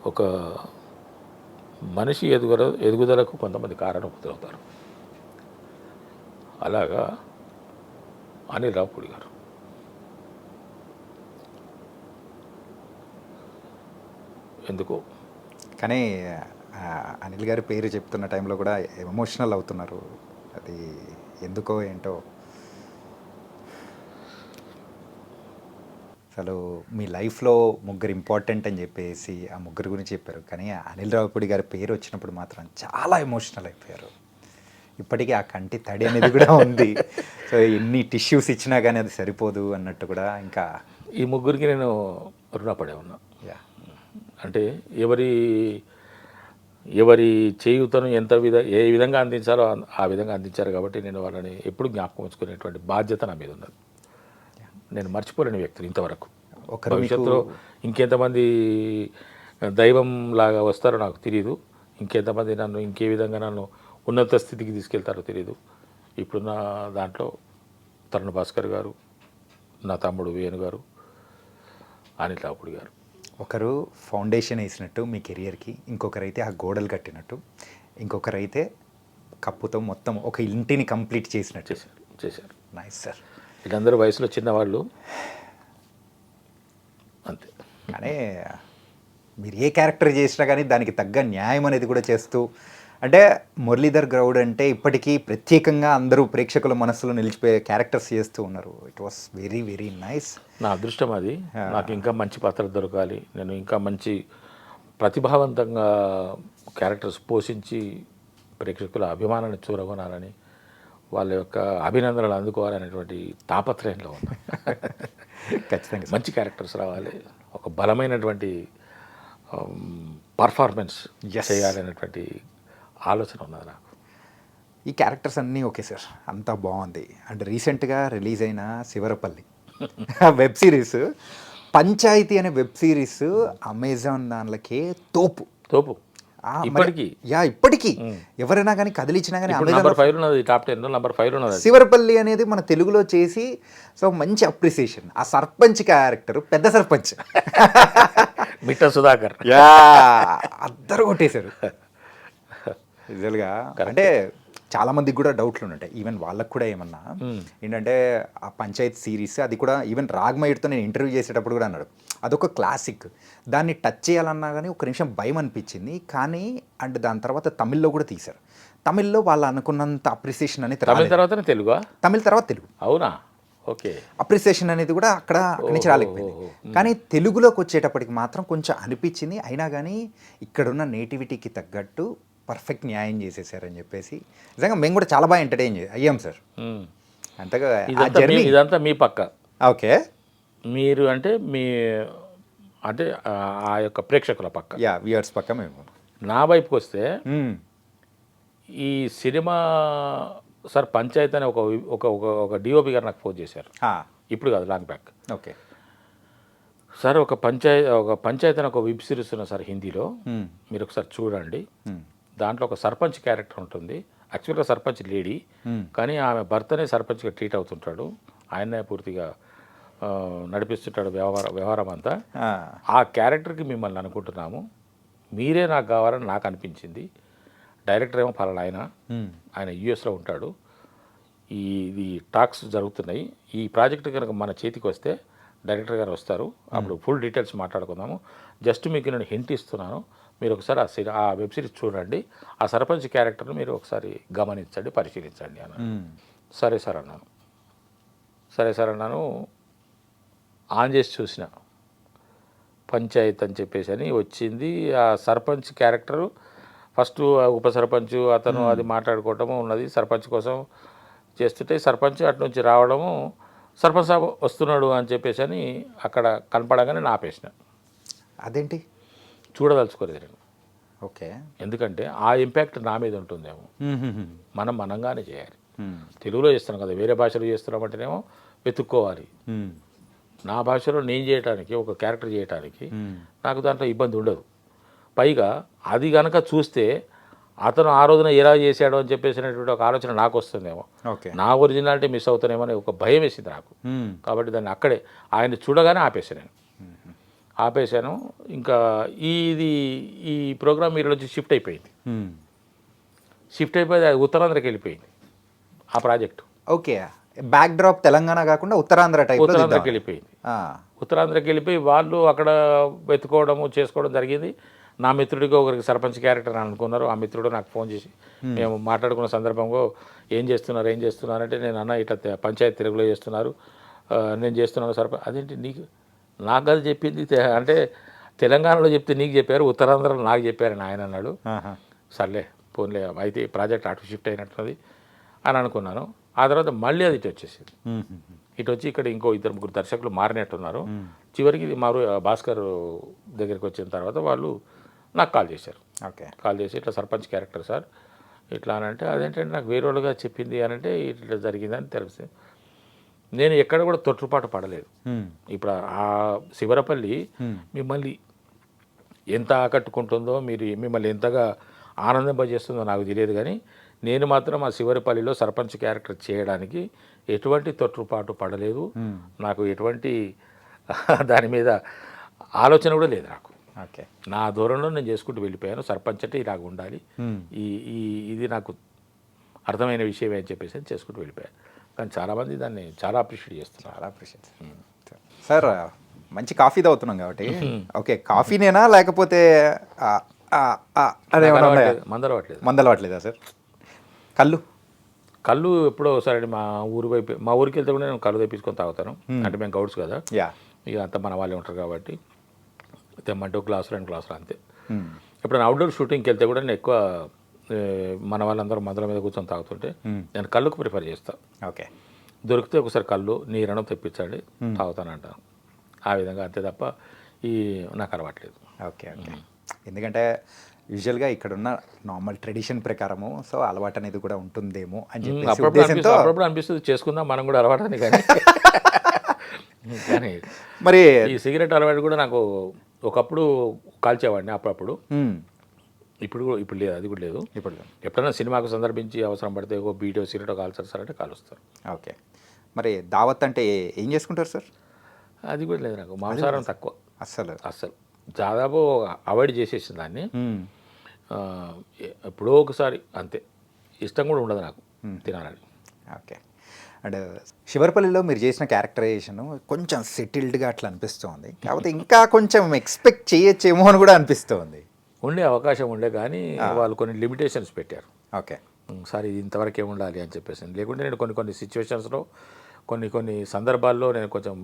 ఒక మనిషి ఎదుగుదలకు కొంతమంది కారణమవుతారు. అలాగా అనిల్ రావుపూడి గారు ఎందుకో కానీ అనిల్ గారి పేరు చెప్తున్న టైంలో కూడా ఎమోషనల్ అవుతున్నారు. అది ఎందుకో ఏంటో. అసలు మీ లైఫ్లో ముగ్గురు ఇంపార్టెంట్ అని చెప్పేసి ఆ ముగ్గురు గురించి చెప్పారు, కానీ అనిల్ రావుపూడి గారి పేరు వచ్చినప్పుడు మాత్రం చాలా ఎమోషనల్ అయిపోయారు. ఇప్పటికీ ఆ కంటి తడి అనేది కూడా ఉంది. సో ఎన్ని టిష్యూస్ ఇచ్చినా కానీ అది సరిపోదు అన్నట్టు కూడా. ఇంకా ఈ ముగ్గురికి నేను రుణపడే ఉన్నా. యా, అంటే ఎవరి చేయుతను ఏ విధంగా అందించాలో ఆ విధంగా అందించారు కాబట్టి నేను వాళ్ళని ఎప్పుడు జ్ఞాపకం ఉంచుకునేటువంటి బాధ్యత నా మీద ఉన్నది. నేను మర్చిపోలేని వ్యక్తులు ఇంతవరకు. భవిష్యత్తులో ఇంకెంతమంది దైవం లాగా వస్తారో నాకు తెలియదు, ఇంకెంతమంది నన్ను ఇంకే విధంగా నన్ను ఉన్నత స్థితికి తీసుకెళ్తారో తెలియదు. ఇప్పుడున్న దాంట్లో తరుణ్ భాస్కర్ గారు, నా తమ్ముడు వేణు గారు, అనిల్ రావుపూడి గారు. ఒకరు ఫౌండేషన్ వేసినట్టు మీ కెరియర్కి, ఇంకొకరైతే ఆ గోడలు కట్టినట్టు, ఇంకొకరైతే కప్పుతో మొత్తం ఒక ఇంటిని కంప్లీట్ చేసినట్టు చేశారు. Nice sir. వీళ్ళందరూ వయసులో చిన్నవాళ్ళు అంతే. కానీ మీరు ఏ క్యారెక్టర్ చేసినా కానీ దానికి తగ్గ న్యాయం అనేది కూడా చేస్తూ, అంటే మురళీధర్ గౌడ్ అంటే ఇప్పటికీ ప్రత్యేకంగా అందరూ ప్రేక్షకుల మనసులో నిలిచిపోయే క్యారెక్టర్స్ చేస్తూ ఉన్నారు. It was very very nice. నా అదృష్టం అది. నాకు ఇంకా మంచి పాత్రలు దొరకాలి, నేను ఇంకా మంచి ప్రతిభావంతంగా క్యారెక్టర్స్ పోషించి ప్రేక్షకుల అభిమానాన్ని చూరగొనాలని, వాళ్ళ యొక్క అభినందనలు అందుకోవాలనేటువంటి తాపత్రయంలో ఉన్నా. ఖచ్చితంగా మంచి క్యారెక్టర్స్ రావాలి, ఒక బలమైనటువంటి పర్ఫార్మెన్స్ చేయాలనేటువంటి ఆలోచన ఉన్నది నాకు. ఈ క్యారెక్టర్స్ అన్నీ ఓకే సార్, అంతా బాగుంది. అండ్ రీసెంట్గా రిలీజ్ అయిన శివరపల్లి వెబ్ సిరీస్, పంచాయతీ అనే వెబ్ సిరీస్ అమెజాన్ దానిలోకే తోపు ఇప్పటికీ ఇప్పటికీ ఎవరైనా కానీ కదిలిచ్చినా కానీ నంబర్ 5 ఉన్నది, టాప్ 10 నంబర్ 5 ఉన్నది. శివరపల్లి అనేది మన తెలుగులో చేసి సో మంచి అప్రిసియేషన్. ఆ సర్పంచ్ క్యారెక్టర్ పెద్ద సర్పంచ్ మిట్ట సుధాకర్ అద్దరు కొట్టేశారు రిజల్గా. అంటే చాలా మందికి కూడా డౌట్లు ఉంటాయి, ఈవెన్ వాళ్ళకు కూడా ఏమన్నా ఏంటంటే ఆ పంచాయత్ సిరీస్ అది కూడా ఈవెన్ రాగ్మయుడితో నేను ఇంటర్వ్యూ చేసేటప్పుడు కూడా అన్నాడు అదొక క్లాసిక్, దాన్ని టచ్ చేయాలన్నా కానీ ఒక నిమిషం భయం అనిపించింది. కానీ అండ్ దాని తర్వాత తమిళ్లో కూడా తీశారు, తమిళ్లో వాళ్ళు అనుకున్నంత అప్రిసియేషన్ అనేది తమిళ తర్వాత తెలుగు. అవునా? ఓకే. అప్రిసియేషన్ అనేది కూడా అక్కడి నుంచి రాలేకపోయింది. కానీ తెలుగులోకి వచ్చేటప్పటికి మాత్రం కొంచెం అనిపించింది. అయినా కానీ ఇక్కడున్న నేటివిటీకి తగ్గట్టు పర్ఫెక్ట్ న్యాయం చేసేసారని చెప్పేసి నిజంగా మేము కూడా చాలా బాగా ఎంటర్టైన్ అయ్యాం సార్. అంతగా ఇదంతా మీ పక్క. ఓకే, మీరు అంటే ఆ యొక్క ప్రేక్షకుల పక్క, వ్యూవర్స్ పక్క. మేము నా వైపుకి వస్తే ఈ సినిమా సార్ పంచాయత్ అనే ఒక డిఓపి గారు నాకు ఫోన్ చేశారు, ఇప్పుడు కాదు లాంగ్ బ్యాక్. ఓకే సార్, ఒక పంచాయత్ అని ఒక వెబ్ సిరీస్ ఉన్న సార్ హిందీలో, మీరు ఒకసారి చూడండి. దాంట్లో ఒక సర్పంచ్ క్యారెక్టర్ ఉంటుంది. యాక్చువల్గా సర్పంచ్ లేడీ, కానీ ఆమె భర్తనే సర్పంచ్గా ట్రీట్ అవుతుంటాడు, ఆయనే పూర్తిగా నడిపిస్తుంటాడు వ్యవహారం అంతా. ఆ క్యారెక్టర్కి మిమ్మల్ని అనుకుంటున్నాము, మీరే నాకు కావాలని నాకు అనిపించింది. డైరెక్టర్ ఏమో ఫలానా ఆయన యూఎస్లో ఉంటాడు. ఇది టాక్స్ జరుగుతున్నాయి. ఈ ప్రాజెక్ట్ కనుక మన చేతికి వస్తే డైరెక్టర్ గారు వస్తారు, అప్పుడు ఫుల్ డీటెయిల్స్ మాట్లాడుకుందాము. జస్ట్ మీకు నేను హింట్ ఇస్తున్నాను, మీరు ఒకసారి ఆ వెబ్ సిరీస్ చూడండి, ఆ సర్పంచ్ క్యారెక్టర్ని మీరు ఒకసారి గమనించండి, పరిశీలించండి అన్నాను. సరే సార్ అన్నాను. ఆన్ చేసి చూసిన పంచాయత్ అని చెప్పేసి అని వచ్చింది. ఆ సర్పంచ్ క్యారెక్టరు ఫస్ట్ ఉప సర్పంచ్ అతను అది మాట్లాడుకోవటము ఉన్నది. సర్పంచ్ కోసం చేస్తుంటే సర్పంచ్ అటు నుంచి రావడము, సర్పంచ్ సాబ్ వస్తున్నాడు అని చెప్పేసి అని అక్కడ కనపడగానే నేను ఆపేసిన. అదేంటి? చూడదలుచుకోలేదు నేను. ఓకే. ఎందుకంటే ఆ ఇంపాక్ట్ నా మీద ఉంటుందేమో. మనం మనంగానే చేయాలి. తెలుగులో చేస్తున్నాం కదా, వేరే భాషలో చేస్తున్నామంటేనేమో వెతుక్కోవాలి. నా భాషలో నేను చేయడానికి, ఒక క్యారెక్టర్ చేయడానికి నాకు దాంట్లో ఇబ్బంది ఉండదు. పైగా అది కనుక చూస్తే అతను ఆ రోజున ఎలా చేశాడో అని చెప్పేసినటువంటి ఒక ఆలోచన నాకు వస్తుందేమో, ఓకే. నా ఒరిజినాలిటీ మిస్ అవుతానేమో అని ఒక భయం వేసింది నాకు. కాబట్టి దాన్ని అక్కడే ఆయన చూడగానే ఆపేసాను నేను. ఆపేశాను. ఇంకా ఈ ప్రోగ్రామ్ మీరు నుంచి షిఫ్ట్ అయిపోయింది. షిఫ్ట్ అయిపోయి అది ఉత్తరాంధ్రకి వెళ్ళిపోయింది ఆ project. Okay. Back drop Telangana కాకుండా ఉత్తరాంధ్ర టైప్ ఉత్తరాంధ్రకి వెళ్ళిపోయింది. ఉత్తరాంధ్రకి వెళ్ళిపోయి వాళ్ళు అక్కడ వెతుకోవడము చేసుకోవడం జరిగింది. నా మిత్రుడికి ఒకరికి సర్పంచ్ క్యారెక్టర్ అని అనుకున్నారు. ఆ మిత్రుడు నాకు ఫోన్ చేసి మేము మాట్లాడుకున్న సందర్భంలో ఏం చేస్తున్నారంటే నేను అన్న ఇట్లా పంచాయతీ తెలుగులో చేస్తున్నారు, నేను చేస్తున్నాను సర్పంచ్. అదేంటి నీకు నాకు అది చెప్పింది అంటే తెలంగాణలో చెప్తే నీకు చెప్పారు, ఉత్తరాంధ్రలో నాకు చెప్పారని ఆయన అన్నాడు. సర్లే పోన్లే అయితే ప్రాజెక్ట్ అటు షిఫ్ట్ అయినట్టున్నది అని అనుకున్నాను. ఆ తర్వాత మళ్ళీ అది ఇటు వచ్చేసింది. ఇటు వచ్చి ఇక్కడ ఇంకో 2-3 దర్శకులు మారినట్టున్నారు. చివరికి భాస్కర్ దగ్గరికి వచ్చిన తర్వాత వాళ్ళు నాకు కాల్ చేశారు. ఓకే. కాల్ చేసి ఇట్లా సర్పంచ్ క్యారెక్టర్ సార్ ఇట్లా అని అంటే, అదేంటంటే నాకు వేరే వాళ్ళుగా చెప్పింది అని అంటే ఇట్లా జరిగిందని తెలిసి నేను ఎక్కడ కూడా తొట్టుపాటు పడలేదు. ఇప్పుడు ఆ శివరపల్లి మిమ్మల్ని ఎంత ఆకట్టుకుంటుందో, మిమ్మల్ని ఎంతగా ఆనందింపజేస్తుందో నాకు తెలియదు, కానీ నేను మాత్రం ఆ శివరపల్లిలో సర్పంచ్ క్యారెక్టర్ చేయడానికి ఎటువంటి తొట్టుపాటు పడలేదు. నాకు ఎటువంటి దాని మీద ఆలోచన కూడా లేదు నాకు. ఓకే. నా దూరంలో నేను చేసుకుంటూ వెళ్ళిపోయాను. సర్పంచ్ అంటే ఇలాగ ఉండాలి, ఇది నాకు అర్థమైన విషయమే అని చెప్పేసి చేసుకుంటూ వెళ్ళిపోయాను. కానీ చాలామంది దాన్ని చాలా అప్రిషియేట్ చేస్తున్నారు. చాలా అప్రిషియేట్. సార్ మంచి కాఫీ తాగుతున్నాం కాబట్టి ఓకే, కాఫీనేనా లేకపోతే మందలవట్లేదా సార్? కళ్ళు ఎప్పుడో ఒకసారి మా ఊరికి వెళ్తే కూడా నేను కళ్ళు తెప్పించుకొని తాగుతాను. అంటే మేము గౌడ్స్ కదా, ఇక అంతా మన వాళ్ళే ఉంటారు కాబట్టి తెమ్మంటే 1 గ్లాసు 2 గ్లాసులు అంతే. ఎప్పుడైనా అవుట్డోర్ షూటింగ్కి వెళ్తే కూడా నేను ఎక్కువ మన వాళ్ళందరూ మందుల మీద కూర్చొని తాగుతుంటే నేను కళ్ళుకు ప్రిఫర్ చేస్తాను. ఓకే. దొరికితే ఒకసారి కళ్ళు నీరను తెప్పించండి తాగుతానంటాను. ఆ విధంగా అంతే తప్ప నాకు అలవాట్లేదు. ఓకే. ఓకే. ఎందుకంటే యూజువల్గా ఇక్కడున్న నార్మల్ ట్రెడిషన్ ప్రకారము సో అలవాటు అనేది కూడా ఉంటుందేమో అని చెప్పి అప్పుడప్పుడు అనిపిస్తుంది చేసుకుందాం మనం కూడా అలవాటు అని. కానీ మరి ఈ సిగరెట్ అలవాటు కూడా నాకు ఒకప్పుడు కాల్చేవాడిని అప్పుడప్పుడు. ఇప్పుడు లేదు, అది కూడా లేదు. ఇప్పుడు ఎప్పుడైనా సినిమాకు సందర్భించి అవసరం పడితే ఒక బీటో సిగరెట్ కాల్చారు సార్ అంటే కాలుస్తారు. ఓకే. మరి దావత్ అంటే ఏం చేసుకుంటారు సార్? అది కూడా లేదు నాకు. మాంసాహారం తక్కువ, అస్సలు దాదాపు అవాయిడ్ చేసేసింది దాన్ని. ఎప్పుడో ఒకసారి అంతే, ఇష్టం కూడా ఉండదు నాకు తినాలని. ఓకే. అండ్ శివరపల్లిలో మీరు చేసిన క్యారెక్టరైజేషన్ కొంచెం సెటిల్డ్గా అట్లా అనిపిస్తుంది, కాకపోతే ఇంకా కొంచెం ఎక్స్పెక్ట్ చేయొచ్చేమో అని కూడా అనిపిస్తుంది. ఉండే అవకాశం ఉండే కానీ వాళ్ళు కొన్ని లిమిటేషన్స్ పెట్టారు. ఓకే. సార్ ఇది ఇంతవరకే ఉండాలి అని చెప్పేసి. లేకుంటే నేను కొన్ని సిచ్యువేషన్స్లో కొన్ని సందర్భాల్లో నేను కొంచెం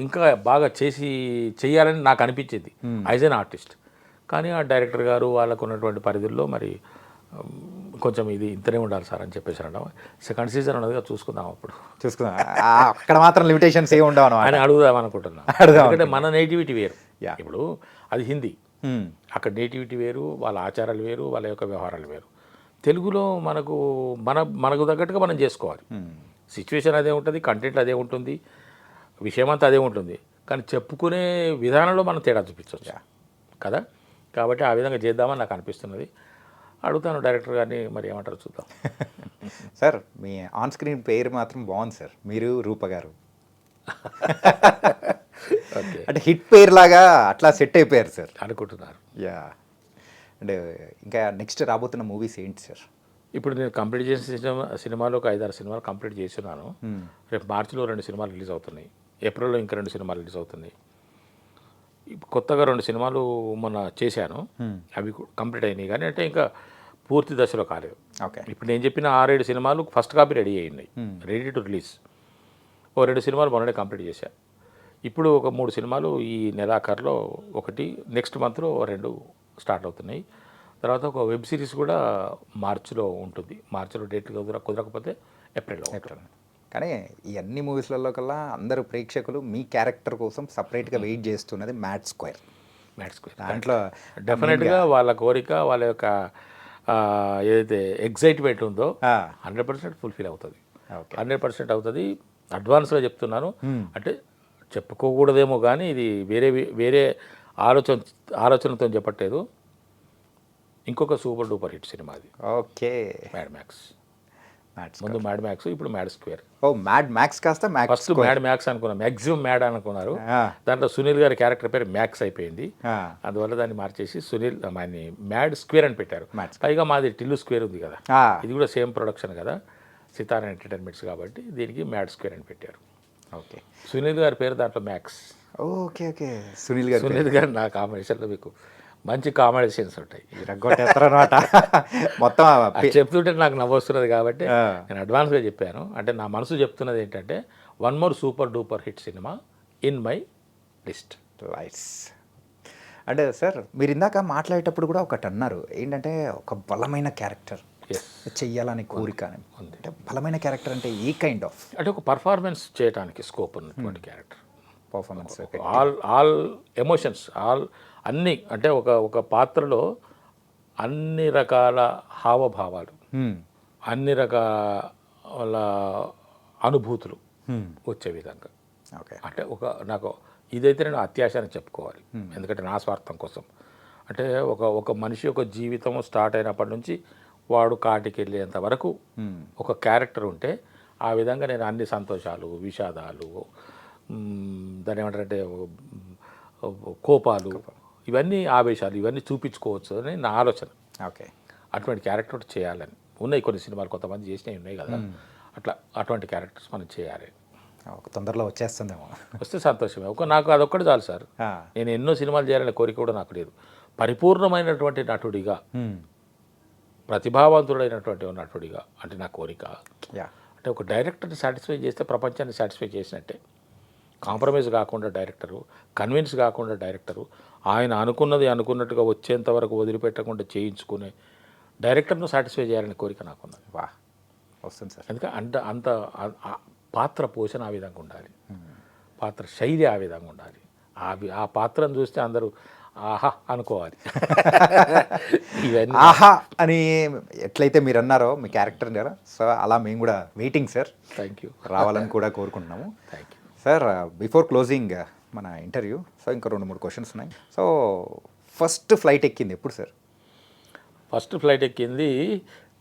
ఇంకా బాగా చేయాలని నాకు అనిపించేది యాజ్ ఎన్ ఆర్టిస్ట్. కానీ ఆ డైరెక్టర్ గారు వాళ్ళకు ఉన్నటువంటి పరిధుల్లో మరి కొంచెం ఇది ఇంతనే ఉండాలి సార్ అని చెప్పేసి అనడం. సెకండ్ సీజన్ ఉన్నదిగా చూసుకుందాం, అప్పుడు చూసుకుందాం. అక్కడ మాత్రం లిమిటేషన్స్ ఏమి ఉండవు అని అడుగుదాం అనుకుంటున్నాను. ఎందుకంటే మన నేటివిటీ వేరు. ఇప్పుడు అది హిందీ, అక్కడ నేటివిటీ వేరు, వాళ్ళ ఆచారాలు వేరు, వాళ్ళ యొక్క వ్యవహారాలు వేరు. తెలుగులో మనకు తగ్గట్టుగా మనం చేసుకోవాలి. సిచ్యువేషన్ అదే ఉంటుంది, కంటెంట్ అదే ఉంటుంది, విషయం అంతా అదే ఉంటుంది, కానీ చెప్పుకునే విధానంలో మనం తేడా చూపించవచ్చు కదా. కాబట్టి ఆ విధంగా చేద్దామని నాకు అనిపిస్తున్నది. అడుగుతాను డైరెక్టర్ గారిని, మరి ఏమంటారు చూద్దాం. సార్ మీ ఆన్ స్క్రీన్ పేరు మాత్రం బాగుంది సార్, మీరు రూప గారు. అంటే హిట్ పేరు లాగా అట్లా సెట్ అయిపోయారు సార్ అనుకుంటున్నారు. అండ్ ఇంకా నెక్స్ట్ రాబోతున్న మూవీస్ ఏంటి సార్? ఇప్పుడు నేను కంప్లీట్ చేసిన సినిమాలో ఒక 5-6 సినిమాలు కంప్లీట్ చేస్తున్నాను. రేపు మార్చిలో 2 సినిమాలు రిలీజ్ అవుతున్నాయి, ఏప్రిల్లో ఇంకా 2 సినిమాలు రిలీజ్ అవుతున్నాయి. కొత్తగా 2 సినిమాలు మొన్న చేశాను, అవి కంప్లీట్ అయినాయి, కానీ అంటే ఇంకా పూర్తి దశలో కాలేదు. ఓకే. ఇప్పుడు నేను చెప్పిన 6-7 సినిమాలు ఫస్ట్ కాపీ రెడీ అయినాయి, రెడీ టు రిలీజ్. 2 సినిమాలు మొన్ననే కంప్లీట్ చేశాను. ఇప్పుడు ఒక 3 సినిమాలు ఈ నెలాఖరులో, ఒకటి నెక్స్ట్ మంత్లో 2 స్టార్ట్ అవుతున్నాయి. తర్వాత ఒక వెబ్ సిరీస్ కూడా మార్చిలో ఉంటుంది. మార్చిలో డేట్ కుదరకపోతే ఏప్రిల్లో. కానీ ఈ అన్ని మూవీస్లలో కల్లా అందరూ ప్రేక్షకులు మీ క్యారెక్టర్ కోసం సపరేట్గా వెయిట్ చేస్తున్నది మ్యాడ్ స్క్వేర్. దాంట్లో డెఫినెట్గా వాళ్ళ కోరిక, వాళ్ళ యొక్క ఏదైతే ఎగ్జైట్మెంట్ ఉందో 100% ఫుల్ఫిల్ అవుతుంది. 100% అవుతుంది. అడ్వాన్స్గా చెప్తున్నాను. అంటే చెప్పుకోకూడదేమో కానీ ఇది వేరే ఆలోచనతో చెప్పట్లేదు. ఇంకొక సూపర్ డూపర్ హిట్ సినిమా అది. ఓకే. Mad max. ముందు మ్యాడ్ మ్యాక్స్, ఇప్పుడు మ్యాడ్ స్క్వేర్. ఓ మ్యాడ్ మ్యాక్స్ కాస్త ఫస్ట్ మ్యాడ్ మ్యాక్స్ అనుకున్నాం, మ్యాక్సిమం మ్యాడ్ అనుకున్నారు. దాంట్లో సునీల్ గారి క్యారెక్టర్ పేరు మ్యాక్స్ అయిపోయింది. అందువల్ల దాన్ని మార్చేసి సునీల్ మ్యాడ్ స్క్వేర్ అని పెట్టారు. పైగా మాది టిల్లు స్క్వేర్ ఉంది కదా, ఇది కూడా సేమ్ ప్రొడక్షన్ కదా, సితారా ఎంటర్టైన్మెంట్స్, కాబట్టి దీనికి మ్యాడ్ స్క్వేర్ అని పెట్టారు. ఓకే. సునీల్ గారి పేరు దాంట్లో మ్యాక్స్. Okay okay. సునీల్ గారు నా కాంబినేషన్లో మీకు మంచి కాంబినేషన్స్ ఉంటాయి. రగ్గొట్టేస్తారనమాట మొత్తం. చెప్తుంటే నాకు నవ్వొస్తున్నది కాబట్టి నేను అడ్వాన్స్గా చెప్పాను. అంటే నా మనసు చెప్తున్నది ఏంటంటే, one more super duper hit cinema in my list. Lights. అంటే సార్ మీరు ఇందాక మాట్లాడేటప్పుడు కూడా ఒకటి అన్నారు, ఏంటంటే ఒక బలమైన క్యారెక్టర్ చెయ్యాలని కోరిక అని. అంటే బలమైన క్యారెక్టర్ అంటే ఏ కైండ్ ఆఫ్? అంటే ఒక పర్ఫార్మెన్స్ చేయడానికి స్కోప్ ఉన్నటువంటి క్యారెక్టర్. పర్ఫార్మెన్స్, ఆల్ ఎమోషన్స్, అన్నీ. అంటే ఒక పాత్రలో అన్ని రకాల హావభావాలు, అన్ని రకాల అనుభూతులు వచ్చే విధంగా. ఓకే. అంటే నాకు ఇదైతే నేను అత్యాశ అని చెప్పుకోవాలి, ఎందుకంటే నా స్వార్థం కోసం. అంటే ఒక మనిషి యొక్క జీవితం స్టార్ట్ అయినప్పటి నుంచి వాడు కాటికి వెళ్ళేంత వరకు ఒక క్యారెక్టర్ ఉంటే, ఆ విధంగా నేను అన్ని సంతోషాలు, విషాదాలు, దాని ఏమంటారంటే కోపాలు, ఇవన్నీ ఆవేశాలు, ఇవన్నీ చూపించుకోవచ్చు అని నా ఆలోచన. ఓకే. అటువంటి క్యారెక్టర్ చేయాలని ఉన్నాయి. కొన్ని సినిమాలు కొంతమంది చేసినవి ఉన్నాయి కదా, అటువంటి క్యారెక్టర్స్ మనం చేయాలి. తొందరలో వచ్చేస్తుందేమో. వస్తే సంతోషమే. నాకు అదొక్కటి చాలు సార్. నేను ఎన్నో సినిమాలు చేయాలనే కోరిక కూడా నాకు లేదు. పరిపూర్ణమైనటువంటి నటుడిగా, ప్రతిభావంతుడైనటువంటి నటుడిగా అంటే నా కోరిక. అంటే ఒక డైరెక్టర్ని సాటిస్ఫై చేస్తే ప్రపంచాన్ని సాటిస్ఫై చేసినట్టే. కాంప్రమైజ్ కాకుండా డైరెక్టరు, కన్విన్స్ కాకుండా డైరెక్టరు, ఆయన అనుకున్నట్టుగా వచ్చేంత వరకు వదిలిపెట్టకుండా చేయించుకునే డైరెక్టర్ను సాటిస్ఫై చేయాలనే కోరిక నాకున్నది. వస్తుంది సార్. ఎందుకంటే అంత పాత్ర పోషణ ఆ విధంగా ఉండాలి, పాత్ర శైలి ఆ విధంగా ఉండాలి. ఆ పాత్రను చూస్తే అందరూ ఆహా అనుకోవాలి. ఇవన్నీ ఆహా అని ఎట్లయితే మీరు అన్నారో మీ క్యారెక్టర్ గారు, సో అలా మేము కూడా వెయిటింగ్ సార్. Thank you. రావాలని కూడా కోరుకుంటున్నాము. Thank you sir. Before closing మన ఇంటర్వ్యూ, సో ఇంకా 2-3 క్వశ్చన్స్ ఉన్నాయి. సో ఫస్ట్ ఫ్లైట్ ఎక్కింది ఎప్పుడు సార్? ఫస్ట్ ఫ్లైట్ ఎక్కింది,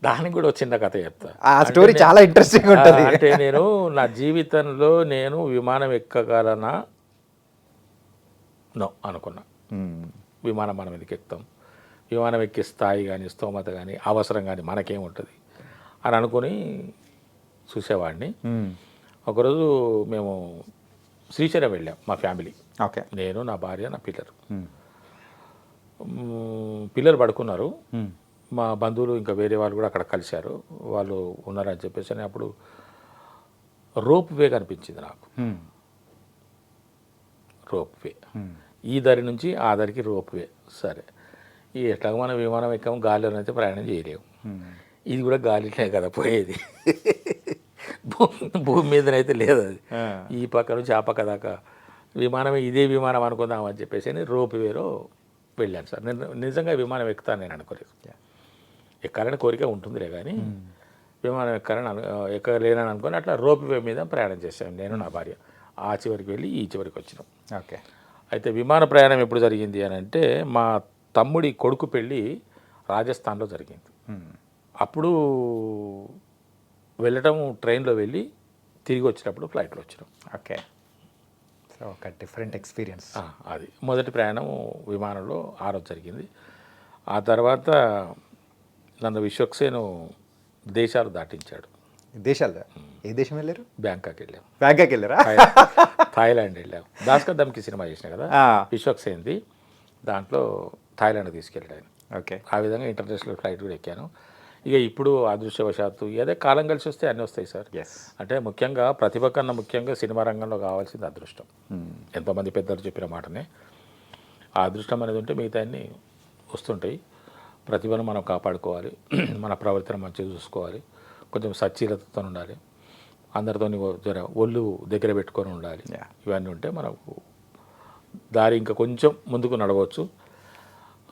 దానికి కూడా చిన్న కథ చెప్తా. ఆ స్టోరీ చాలా ఇంట్రెస్టింగ్ ఉంటుంది. అంటే నేను నా జీవితంలో విమానం ఎక్కగలనా అనుకున్నా. విమానం మనం ఎందుకు ఎక్కుతాం, విమానం ఎక్కే స్థాయి కానీ, స్తోమత కానీ, అవసరం కానీ మనకేముంటుంది అని అనుకుని చూసేవాడిని. ఒకరోజు మేము శ్రీశైలం వెళ్ళాం మా ఫ్యామిలీ. ఓకే. నేను, నా భార్య, నా పిల్లలు. పిల్లలు పడుకున్నారు. మా బంధువులు ఇంకా వేరే వాళ్ళు కూడా అక్కడ కలిశారు. వాళ్ళు ఉన్నారని చెప్పేసి అని అప్పుడు రోప్ వే కనిపించింది నాకు. రోప్ వే, ఈ దరి నుంచి ఆ దరికి రోప్ వే. సరే, ఎట్లాగో మనం విమానం ఎక్కాము, గాలిలోనైతే ప్రయాణం చేయలేము. ఇది కూడా గాలినే కదా పోయేది, భూమి మీదనైతే లేదు అది. ఈ పక్క నుంచి ఆ పక్క దాకా విమానమే, ఇదే విమానం అనుకుందామని చెప్పేసి రోప్ వేలో వెళ్ళాను సార్. నేను నిజంగా విమానం ఎక్కుతాను నేను అనుకోలేదు. ఎక్కాలని కోరిక ఉంటుందిలే కానీ విమానం ఎక్కలేనని అనుకొని అట్లా రోప్ వే మీద ప్రయాణం చేశాను నేను, నా భార్య. ఆ చివరికి వెళ్ళి ఈ చివరికి వచ్చినాం. ఓకే. అయితే విమాన ప్రయాణం ఎప్పుడు జరిగింది అని అంటే, మా తమ్ముడి కొడుకు పెళ్ళి రాజస్థాన్లో జరిగింది. అప్పుడు వెళ్ళటం ట్రైన్లో వెళ్ళి తిరిగి వచ్చినప్పుడు ఫ్లైట్లో వచ్చినాం. ఓకే. సో ఒక డిఫరెంట్ ఎక్స్పీరియన్స్. అది మొదటి ప్రయాణం విమానంలో ఆ రోజు జరిగింది. ఆ తర్వాత నన్ను విశ్వక్సేను దేశాలు దాటించాడు. దేశాలు? ఏ దేశం వెళ్ళారు? బ్యాంకాక్ వెళ్ళాం. బ్యాంకాక్ వెళ్ళారా? థాయిలాండ్ వెళ్ళాం. భాస్కర్ దమ్కి సినిమా చేసిన కదా విశ్వక్సేన్ది, దాంట్లో థాయిలాండ్ తీసుకెళ్ళాను. ఓకే. ఆ విధంగా ఇంటర్నేషనల్ ఫ్లైట్ కూడా ఎక్కాను. ఇక ఇప్పుడు అదృష్టవశాత్తు అదే కాలం కలిసి వస్తే అన్నీ వస్తాయి సార్. అంటే ముఖ్యంగా ప్రతిభ కన్నా ముఖ్యంగా సినిమా రంగంలో కావాల్సింది అదృష్టం. ఎంతోమంది పెద్దలు చెప్పిన మాటనే, ఆ అదృష్టం అనేది ఉంటే మిగతా అన్నీ వస్తుంటాయి. ప్రతిభను మనం కాపాడుకోవాలి, మన ప్రవర్తన మంచిగా చూసుకోవాలి, కొంచెం సచ్చీలతతో ఉండాలి, అందరితో జర ఒళ్ళు దగ్గర పెట్టుకొని ఉండాలి. Yeah. ఇవన్నీ ఉంటే మనకు దారి ఇంకా కొంచెం ముందుకు నడవచ్చు.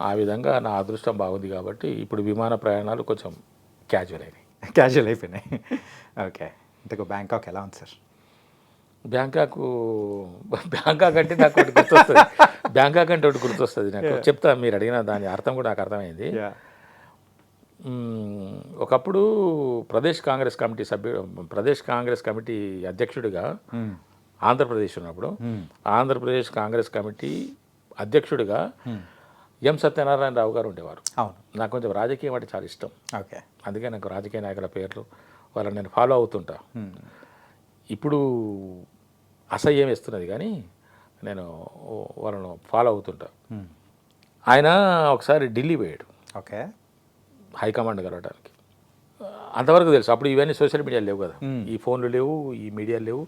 ఆ విధంగా నా అదృష్టం బాగుంది కాబట్టి ఇప్పుడు విమాన ప్రయాణాలు కొంచెం క్యాజువల్ అయినాయి. క్యాజువల్ అయిపోయినాయి. ఓకే, ఇంతకు బ్యాంకాక్ ఎలా ఉంది సార్? బ్యాంకాక్ అంటే నాకు ఒకటి గుర్తొస్తుంది. బ్యాంకాక్ అంటే ఒకటి గుర్తొస్తుంది నాకు. చెప్తా, మీరు అడిగిన దాని అర్థం కూడా నాకు అర్థమైంది. ఒకప్పుడు ప్రదేశ్ కాంగ్రెస్ కమిటీ అధ్యక్షుడిగా ఆంధ్రప్రదేశ్ ఉన్నప్పుడు ఆంధ్రప్రదేశ్ కాంగ్రెస్ కమిటీ అధ్యక్షుడిగా ఎం సత్యనారాయణరావు గారు ఉండేవారు. అవును, నాకు కొంచెం రాజకీయం అంటే చాలా ఇష్టం. ఓకే, అందుకే నాకు రాజకీయ నాయకుల పేర్లు వాళ్ళని నేను ఫాలో అవుతుంటా. ఇప్పుడు అసహ్యం వేస్తున్నది కానీ నేను వాళ్ళను ఫాలో అవుతుంటా. ఆయన ఒకసారి ఢిల్లీ పోయాడు ఓకే, హైకమాండ్ కలవడానికి. అంతవరకు తెలుసు. అప్పుడు ఇవన్నీ సోషల్ మీడియా లేవు కదా, ఈ ఫోన్లు లేవు, ఈ మీడియా లేవు.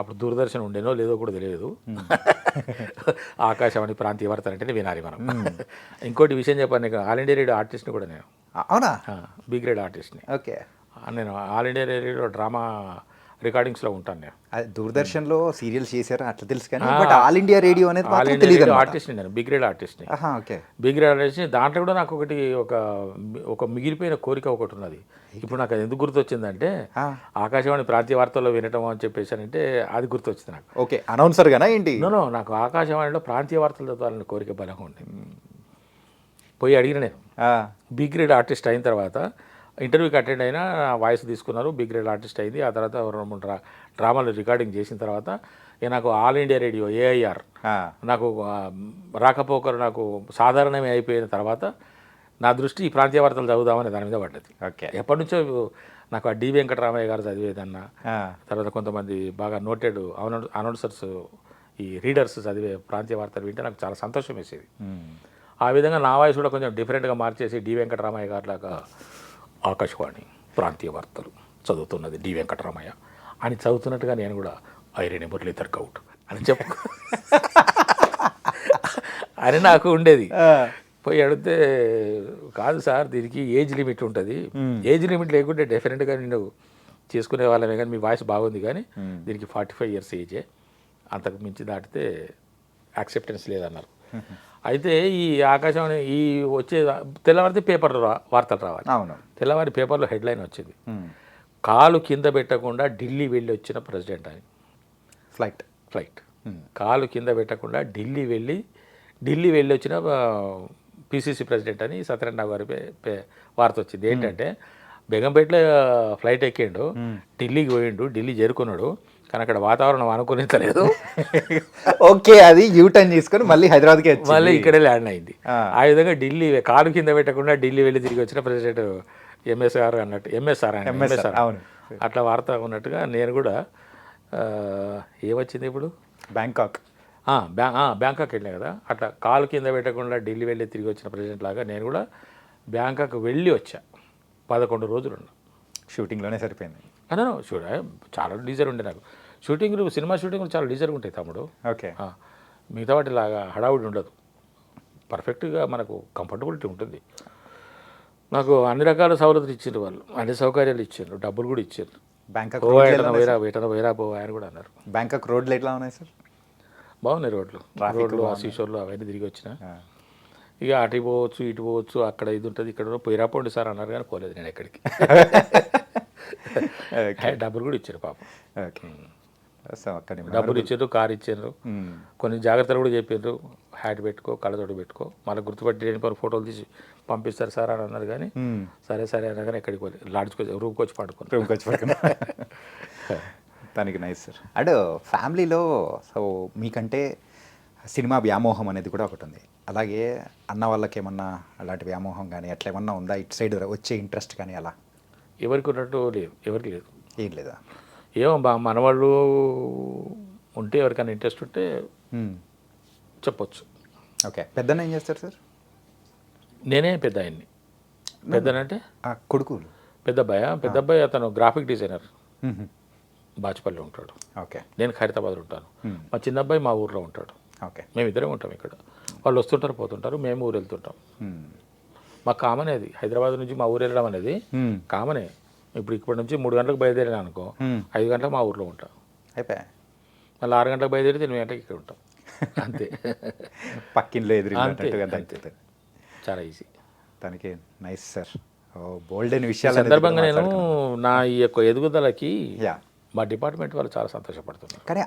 అప్పుడు దూరదర్శన్ ఉండేనో లేదో కూడా తెలియదు. ఆకాశవాణి ప్రాంతీయ వార్తలు అంటేనే వినాలి మనం. ఇంకోటి విషయం చెప్పాను నీకు, ఆల్ ఇండియా రేడియో ఆర్టిస్ట్ని కూడా నేను. అవునా? బి గ్రేడ్ ఆర్టిస్ట్ని. ఓకే, నేను ఆల్ ఇండియా రేడియో డ్రామా రికార్డింగ్స్లో ఉంటాను నేను. దూరదర్శన్లో సీరియల్స్ చేశారు అట్లా తెలుసు కానీ బట్ ఆల్ ఇండియా రేడియో అనేది ఆల్ ఇండియా రేడియో ఆర్టిస్ట్ని నేను, బి గ్రేడ్ ఆర్టిస్ట్ని. ఓకే, బి గ్రేడ్ ఆర్టిస్ట్ని. దాంట్లో కూడా నాకు ఒక మిగిలిపోయిన కోరిక ఒకటి ఉన్నది. ఇప్పుడు నాకు అది ఎందుకు గుర్తొచ్చిందంటే ఆకాశవాణి ప్రాంతీయ వార్తల్లో వినటం అని చెప్పేసానంటే అది గుర్తొచ్చింది నాకు. ఓకే, అనౌన్సర్ గానా ఏంటి? నో, నాకు ఆకాశవాణిలో ప్రాంతీయ వార్తలు చదవాలని కోరిక బలంగా ఉంది. పోయి అడిగిన నేను. బి గ్రేడ్ ఆర్టిస్ట్ అయిన తర్వాత ఇంటర్వ్యూకి అటెండ్ అయినా వాయిస్ తీసుకున్నారు, బి గ్రేడ్ ఆర్టిస్ట్ అయింది. ఆ తర్వాత 2-3 డ్రామాలు రికార్డింగ్ చేసిన తర్వాత ఇక నాకు ఆల్ ఇండియా రేడియో ఏఐఆర్ నాకు రాకపోకలు నాకు సాధారణమే అయిపోయిన తర్వాత నా దృష్టి ఈ ప్రాంతీయ వార్తలు చదువుదామని దాని మీద పడ్డది. ఓకే, ఎప్పటి నుంచో నాకు ఆ డి వెంకటరామయ్య గారు చదివేదన్నా, తర్వాత కొంతమంది బాగా నోటెడ్ అనౌన్సర్స్ ఈ రీడర్స్ చదివే ప్రాంతీయ వార్తలు వింటే నాకు చాలా సంతోషం వేసేది. ఆ విధంగా నా వాయిస్ కూడా కొంచెం డిఫరెంట్గా మార్చేసి డి వెంకటరామయ్య గారు లాగా ఆకాశవాణి ప్రాంతీయ వార్తలు చదువుతున్నది డి వెంకటరామయ్య అని చదువుతున్నట్టుగా నేను కూడా ఐరన్ మురళీధర్ గౌడ్ అని చెప్పు అని నాకు ఉండేది. పోయి అడిగితే కాదు సార్, దీనికి ఏజ్ లిమిట్ ఉంటుంది, ఏజ్ లిమిట్ లేకుంటే డెఫినెట్గా నేను చేసుకునే వాళ్ళమే కానీ మీ వాయిస్ బాగుంది కానీ దీనికి 45 years ఏజే, అంతకు మించి దాటితే యాక్సెప్టెన్స్ లేదన్నారు. అయితే ఈ ఆకాశవాణి ఈ వచ్చే తెల్లవారితే పేపర్లో వార్తలు రావాలి. అవును, తెల్లవారి పేపర్లో హెడ్లైన్ వచ్చింది, కాలు కింద పెట్టకుండా ఢిల్లీ వెళ్ళి వచ్చిన ప్రెసిడెంట్ అని. ఫ్లైట్ కాలు కింద పెట్టకుండా ఢిల్లీ వెళ్ళి వచ్చిన పిసిసి ప్రెసిడెంట్ అని సత్యనారాయణ గారి వార్త వచ్చింది. ఏంటంటే బేగంపేటలో ఫ్లైట్ ఎక్కిండు, ఢిల్లీకి పోయిండు, ఢిల్లీ చేరుకున్నాడు, కానీ అక్కడ వాతావరణం అనుకూలించలేదు. ఓకే, అది యూటర్న్ తీసుకొని మళ్ళీ హైదరాబాద్కి మళ్ళీ ఇక్కడే ల్యాండ్ అయింది. ఆ విధంగా ఢిల్లీ కాలు కింద పెట్టకుండా ఢిల్లీ వెళ్ళి తిరిగి వచ్చిన ప్రెసిడెంట్ ఎంఎస్ఆర్ అవును, అట్లా వార్త ఉన్నట్టుగా నేను కూడా ఏమొచ్చింది ఇప్పుడు బ్యాంకాక్ వెళ్ళినా కదా, అట్లా కాలు కింద పెట్టకుండా ఢిల్లీ వెళ్ళి తిరిగి వచ్చిన ప్రెసిడెంట్ లాగా నేను కూడా బ్యాంకాక్ వెళ్ళి వచ్చా. 11 రోజులు ఉన్నా. షూటింగ్లోనే సరిపోయింది. అదే చాలా లీజర్ ఉండే నాకు. సినిమా షూటింగ్లు చాలా లీజర్గా ఉంటాయి తమ్ముడు. ఓకే, మిగతా వాటి లాగా హడావుడి ఉండదు, పర్ఫెక్ట్గా మనకు కంఫర్టబిలిటీ ఉంటుంది. నాకు అన్ని రకాల సౌలతులు ఇచ్చారు వాళ్ళు, అన్ని సౌకర్యాలు ఇచ్చారు, డబ్బులు కూడా ఇచ్చారు. బ్యాంకాక్ వేరా పో అని కూడా అన్నారు. బ్యాంకాక్ రోడ్లు ఎట్లా ఉన్నాయి సార్? బాగున్నాయి రోడ్లు ఆశీషోర్లు అవన్నీ తిరిగి వచ్చిన. ఇక అటు పోవచ్చు ఇటు పోవచ్చు, అక్కడ ఇది ఉంటుంది ఇక్కడ పోయిరాపోండి సార్ అన్నారు కానీ పోలేదు నేను ఎక్కడికి. డబ్బులు కూడా ఇచ్చారు పాపం. డబ్బులు ఇచ్చారు, కారు ఇచ్చారు, కొన్ని జాగ్రత్తలు కూడా చెప్పారు. హ్యాట్ పెట్టుకో, కళ్ళతోటి పెట్టుకో, మళ్ళీ గుర్తుపట్టి లేని ఫోటోలు తీసి పంపిస్తారు సార్ అని అన్నారు. కానీ సరే అన్నా కానీ ఎక్కడికి పోలేదు, రూమ్కి వచ్చి పడుకున్నాను. దానికి నైస్ సార్. అండ్ ఫ్యామిలీలో సో మీకంటే సినిమా వ్యామోహం అనేది కూడా ఒకటి ఉంది, అలాగే అన్న వాళ్ళకి ఏమన్నా అలాంటి వ్యామోహం కానీ అట్లా ఏమన్నా ఉందా? ఇటు సైడ్ వచ్చే ఇంట్రెస్ట్ కానీ అలా ఎవరికి ఉన్నట్టు లేదు, ఎవరికి లేదు. ఏం లేదా? ఏమో మనవాళ్ళు ఉంటే ఎవరికైనా ఇంట్రెస్ట్ ఉంటే చెప్పొచ్చు. ఓకే, పెద్దన్న ఏం చేస్తారు సార్? నేనే పెద్ద ఆయన్ని. పెద్దనంటే కొడుకులు. పెద్ద అబ్బాయి అతను గ్రాఫిక్ డిజైనర్, బాచుపల్లి ఉంటాడు. ఓకే, నేను ఖైరతాబాద్ ఉంటాను. మా చిన్న అబ్బాయి మా ఊర్లో ఉంటాడు. ఓకే, మేమిద్దరం ఉంటాం ఇక్కడ. వాళ్ళు వస్తుంటారు పోతుంటారు, మేము ఊరు వెళ్తుంటాం. మాకు కామన్ అది, హైదరాబాద్ నుంచి మా ఊరు వెళ్ళడం అనేది కామనే. ఇప్పుడు ఇప్పటి నుంచి 3 గంటలకు బయలుదేరినా అనుకో 5 గంటలకు మా ఊర్లో ఉంటా, అయిపోయా. మళ్ళీ 6 గంటలకు బయలుదేరితే 8 గంటలకు ఇక్కడ ఉంటాం. అంతే. పక్కింట్లో అంతే. ఎదురు చాలా ఈజీ. తనకి నైస్ సార్. ఓ బోల్డ్ అయిన విషయాలు సందర్భంగా నేను నా ఈ యొక్క ఎదుగుదలకి యా. మా డిపార్ట్మెంట్ వాళ్ళు చాలా సంతోషపడుతున్నారు. కానీ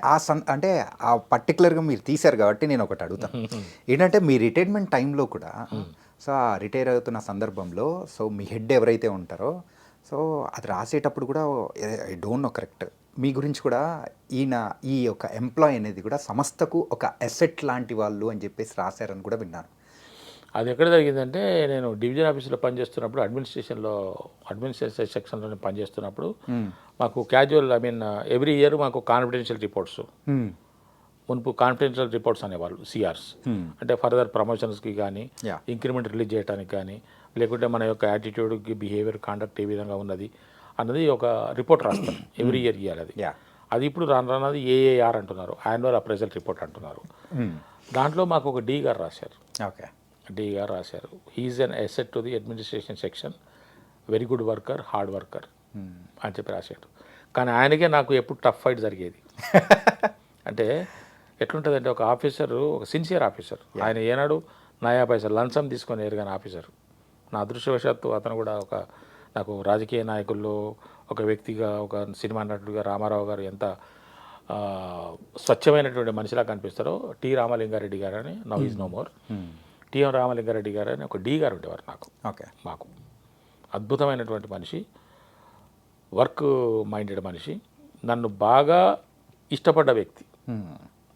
అంటే ఆ పర్టికులర్గా మీరు తీశారు కాబట్టి నేను ఒకటి అడుగుతాను. ఏంటంటే మీ రిటైర్మెంట్ టైంలో కూడా సో ఆ రిటైర్ అవుతున్న సందర్భంలో సో మీ హెడ్ ఎవరైతే ఉంటారో సో అది రాసేటప్పుడు కూడా ఐ డోంట్ నో కరెక్ట్ మీ గురించి కూడా ఈయన ఈ యొక్క ఎంప్లాయ్ అనేది కూడా సంస్థకు ఒక అసెట్ లాంటి వాళ్ళు అని చెప్పేసి రాశారని కూడా విన్నాను. అది ఎక్కడ జరిగిందంటే నేను డివిజన్ ఆఫీస్లో పనిచేస్తున్నప్పుడు అడ్మినిస్ట్రేషన్ సెక్షన్లో నేను పనిచేస్తున్నప్పుడు మాకు క్యాజువల్ ఎవ్రీ ఇయర్ మాకు కాన్ఫిడెన్షియల్ రిపోర్ట్స్, మునుపు కాన్ఫిడెన్షియల్ రిపోర్ట్స్ అనేవాళ్ళు సిఆర్స్, అంటే ఫర్దర్ ప్రమోషన్స్కి కానీ ఇంక్రిమెంట్ రిలీజ్ చేయడానికి కానీ లేకుంటే మన యొక్క యాటిట్యూడ్కి బిహేవియర్ కాండక్ట్ ఏ విధంగా ఉన్నది అన్నది ఒక రిపోర్ట్ రాస్తారు. ఎవ్రీ ఇయర్ ఇవ్వాలి అది. అది ఇప్పుడు రాన్నది ఏఏఆర్ అంటున్నారు, యాన్యువల్ అప్రైజల్ రిపోర్ట్ అంటున్నారు. దాంట్లో మాకు ఒక డి గారు రాశారు. ఓకే, డి గారు రాశారు, he's an asset to the administration section, very good worker, hard worker అని చెప్పి రాశాడు. కానీ ఆయనకే నాకు ఎప్పుడు టఫ్ ఫైట్ జరిగేది. అంటే ఎట్లుంటుందంటే ఒక ఆఫీసరు, ఒక సిన్సియర్ ఆఫీసర్, ఆయన ఏనాడు 9 పైసలు లంచం తీసుకొని ఎరగని ఆఫీసర్. నా అదృష్టవశాత్తు అతను కూడా నాకు రాజకీయ నాయకుల్లో ఒక వ్యక్తిగా, ఒక సినిమా నటుడిగా రామారావు గారు ఎంత స్వచ్ఛమైనటువంటి మనిషిలా కనిపిస్తారో టి రామలింగారెడ్డి గారు అని, now is no more, TM Ramalingareddy garu అని ఒక డి గారు ఉండేవారు నాకు. ఓకే, మాకు అద్భుతమైనటువంటి మనిషి, వర్క్ మైండెడ్ మనిషి, నన్ను బాగా ఇష్టపడ్డ వ్యక్తి.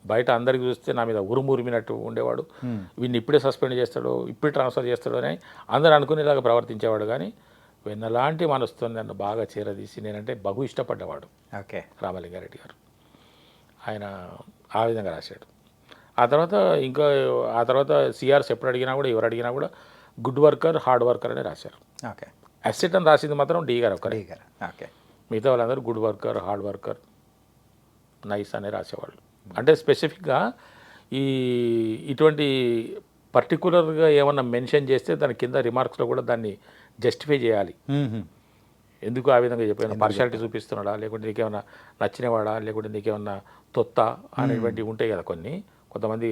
బయట అందరికి చూస్తే నా మీద ఉరుమురిమినట్టు ఉండేవాడు, వీడిని ఇప్పుడే సస్పెండ్ చేస్తాడు, ఇప్పుడే ట్రాన్స్ఫర్ చేస్తాడు అని అందరూ అనుకునేలాగా ప్రవర్తించేవాడు. కానీ వెన్నలాంటి మనసుతో నన్ను బాగా చేరదీసి నేనంటే బహు ఇష్టపడ్డవాడు. ఓకే, రామలింగారెడ్డి గారు ఆయన ఆ విధంగా రాశాడు. ఆ తర్వాత సిఆర్స్ ఎప్పుడు అడిగినా కూడా, ఎవరు అడిగినా కూడా గుడ్ వర్కర్, హార్డ్ వర్కర్ అని రాశారు. ఓకే, అసెట్ అని రాసింది మాత్రం డి గారు ఒకరే. ఓకే, మిగతా వాళ్ళందరూ good worker, hard worker, nice అని రాసేవాళ్ళు. అంటే స్పెసిఫిక్గా ఇటువంటి పర్టికులర్గా ఏమన్నా మెన్షన్ చేస్తే దాని కింద రిమార్క్స్లో కూడా దాన్ని జస్టిఫై చేయాలి. ఎందుకు ఆ విధంగా చెప్పాను, పార్షాలిటీ చూపిస్తున్నాడా, లేకుంటే నీకేమన్నా నచ్చినవాడా, లేకుంటే నీకేమన్నా తొత్త అనేటువంటివి ఉంటాయి కదా, కొంతమంది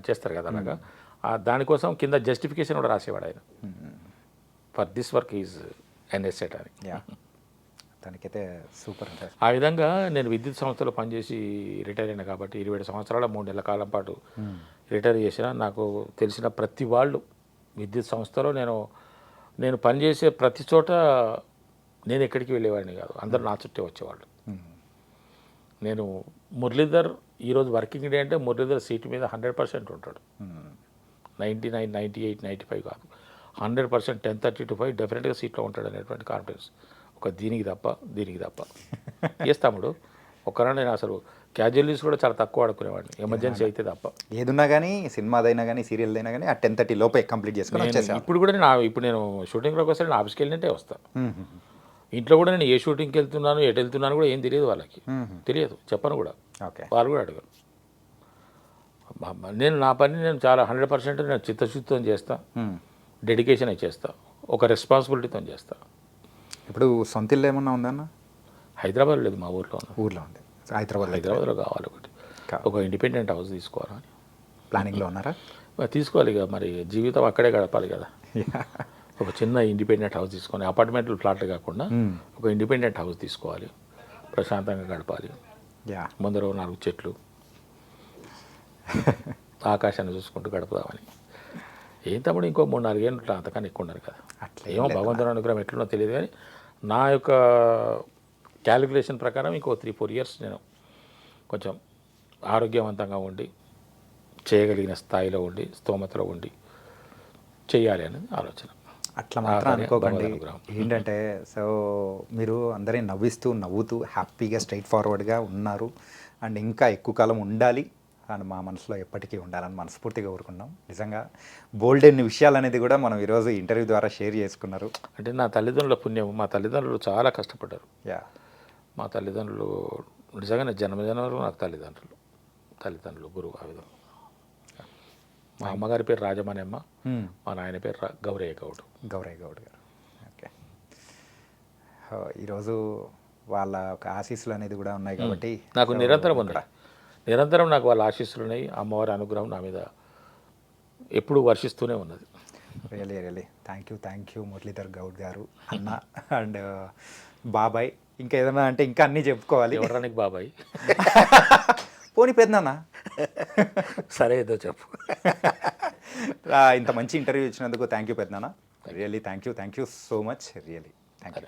చేస్తారు కదా అలాగా. దానికోసం కింద జస్టిఫికేషన్ కూడా రాసేవాడు ఆయన, for this work is an asset అని. దానికైతే సూపర్. ఆ విధంగా నేను విద్యుత్ సంస్థలో పనిచేసి రిటైర్ అయినా కాబట్టి 27 సంవత్సరాల 3 నెలల కాలం పాటు రిటైర్ చేసిన నాకు తెలిసిన ప్రతి వాళ్ళు విద్యుత్ సంస్థలో నేను పనిచేసే ప్రతి చోట నేను ఎక్కడికి వెళ్ళేవాడిని కాదు, అందరూ నా చుట్టే వచ్చేవాళ్ళు. నేను మురళీధర్ ఈరోజు వర్కింగ్ డే అంటే మురళీధర్ సీటు మీద 100% ఉంటాడు. 99, 98, 95 కాదు, 100%, 10:30 to 5 డెఫినెట్గా సీట్లో ఉంటాడు అనేటువంటి కాన్ఫిడెన్స్. ఒక దీనికి తప్ప చేస్తాముడు ఒక్కరా. నేను అసలు క్యాజువల్లీస్ కూడా చాలా తక్కువ ఆడుకునేవాడిని, ఎమర్జెన్సీ అయితే తప్ప. ఏదున్నా కానీ, సినిమాదైనా కానీ, సీరియల్ అయినా కానీ ఆ 10:30 లోపే కంప్లీట్ చేసుకుని వచ్చేసాను. ఇప్పుడు కూడా నేను షూటింగ్లోకి వస్తే నేను ఆఫీస్కి వెళ్ళినట్టే వస్తాను. ఇంట్లో కూడా నేను ఏ షూటింగ్కి వెళ్తున్నాను, ఎటు వెళ్తున్నాను కూడా ఏం తెలియదు వాళ్ళకి, తెలియదు, చెప్పను కూడా. ఓకే, వాళ్ళు కూడా అడగరు. నేను నా పని నేను చాలా 100% నేను చిత్తశుద్ధితో చేస్తా, డెడికేషన్ అయితే చేస్తా, ఒక రెస్పాన్సిబిలిటీతో చేస్తా. ఇప్పుడు సొంత ఇల్లు ఏమన్నా ఉందన్న? హైదరాబాద్ లేదు, మా ఊర్లో ఉంది. హైదరాబాద్లో కావాలి ఒక ఇండిపెండెంట్ హౌస్ తీసుకోవాలని ప్లానింగ్లో ఉన్నారా? తీసుకోవాలి ఇక, మరి జీవితం అక్కడే గడపాలి కదా. ఒక చిన్న ఇండిపెండెంట్ హౌస్ తీసుకొని, అపార్ట్మెంట్లు, ఫ్లాట్లు కాకుండా ఒక ఇండిపెండెంట్ హౌస్ తీసుకోవాలి, ప్రశాంతంగా గడపాలి. ముందర 4 చెట్లు, ఆకాశాన్ని చూసుకుంటూ గడుపుదామని. ఏం తమ్ముడు ఇంకో 3-4 ఏళ్ళు ఉంటా, అంతకన్నా ఎక్కువ ఉన్నారు కదా. ఏమో భగవంతుని అనుగ్రహం ఎట్లున్నో తెలియదు, కానీ నా యొక్క క్యాలిక్యులేషన్ ప్రకారం ఇంకో 3-4 ఇయర్స్ నేను కొంచెం ఆరోగ్యవంతంగా ఉండి, చేయగలిగిన స్థాయిలో ఉండి, స్తోమతలో ఉండి చేయాలి అనేది ఆలోచన. అట్లా మాత్రం అనుకోకండి. ఏంటంటే సో మీరు అందరినీ నవ్వుతూ హ్యాపీగా స్ట్రైట్ ఫార్వర్డ్గా ఉన్నారు, అండ్ ఇంకా ఎక్కువ కాలం ఉండాలి అండ్ మా మనసులో ఎప్పటికీ ఉండాలని మనస్ఫూర్తిగా కోరుకున్నాం. నిజంగా బోల్డెన్ విషయాలు అనేది కూడా మనం ఈరోజు ఇంటర్వ్యూ ద్వారా షేర్ చేసుకున్నారు. అంటే నా తల్లిదండ్రుల పుణ్యం, మా తల్లిదండ్రులు చాలా కష్టపడ్డారు. మా తల్లిదండ్రులు నిజంగానే జన్మజన్మలు నాకు తల్లిదండ్రులు గురువు. ఆ విధంగా మా అమ్మగారి పేరు రాజమణి అమ్మ, మా నాయన పేరు గౌరయ్య గౌడ్ గారు. ఓకే, ఈరోజు వాళ్ళ ఒక ఆశీస్సులు అనేది కూడా ఉన్నాయి కాబట్టి నాకు నిరంతరం ఉన్నాయి, నిరంతరం నాకు వాళ్ళ ఆశీస్సులు ఉన్నాయి. అమ్మవారి అనుగ్రహం నా మీద ఎప్పుడు వర్షిస్తూనే ఉన్నది. Really thank you Muralidhar Goud గారు అన్న అండ్ బాబాయ్. ఇంకా ఏదైనా అంటే ఇంకా అన్నీ చెప్పుకోవాలి. ఎవరానికి బాబాయ్? పోనీ పెద్దనా. సరే ఏదో చెప్పు. ఇంత మంచి ఇంటర్వ్యూ ఇచ్చినందుకు థ్యాంక్ యూ పెద్దనా. Really thank you so much. Really thank you.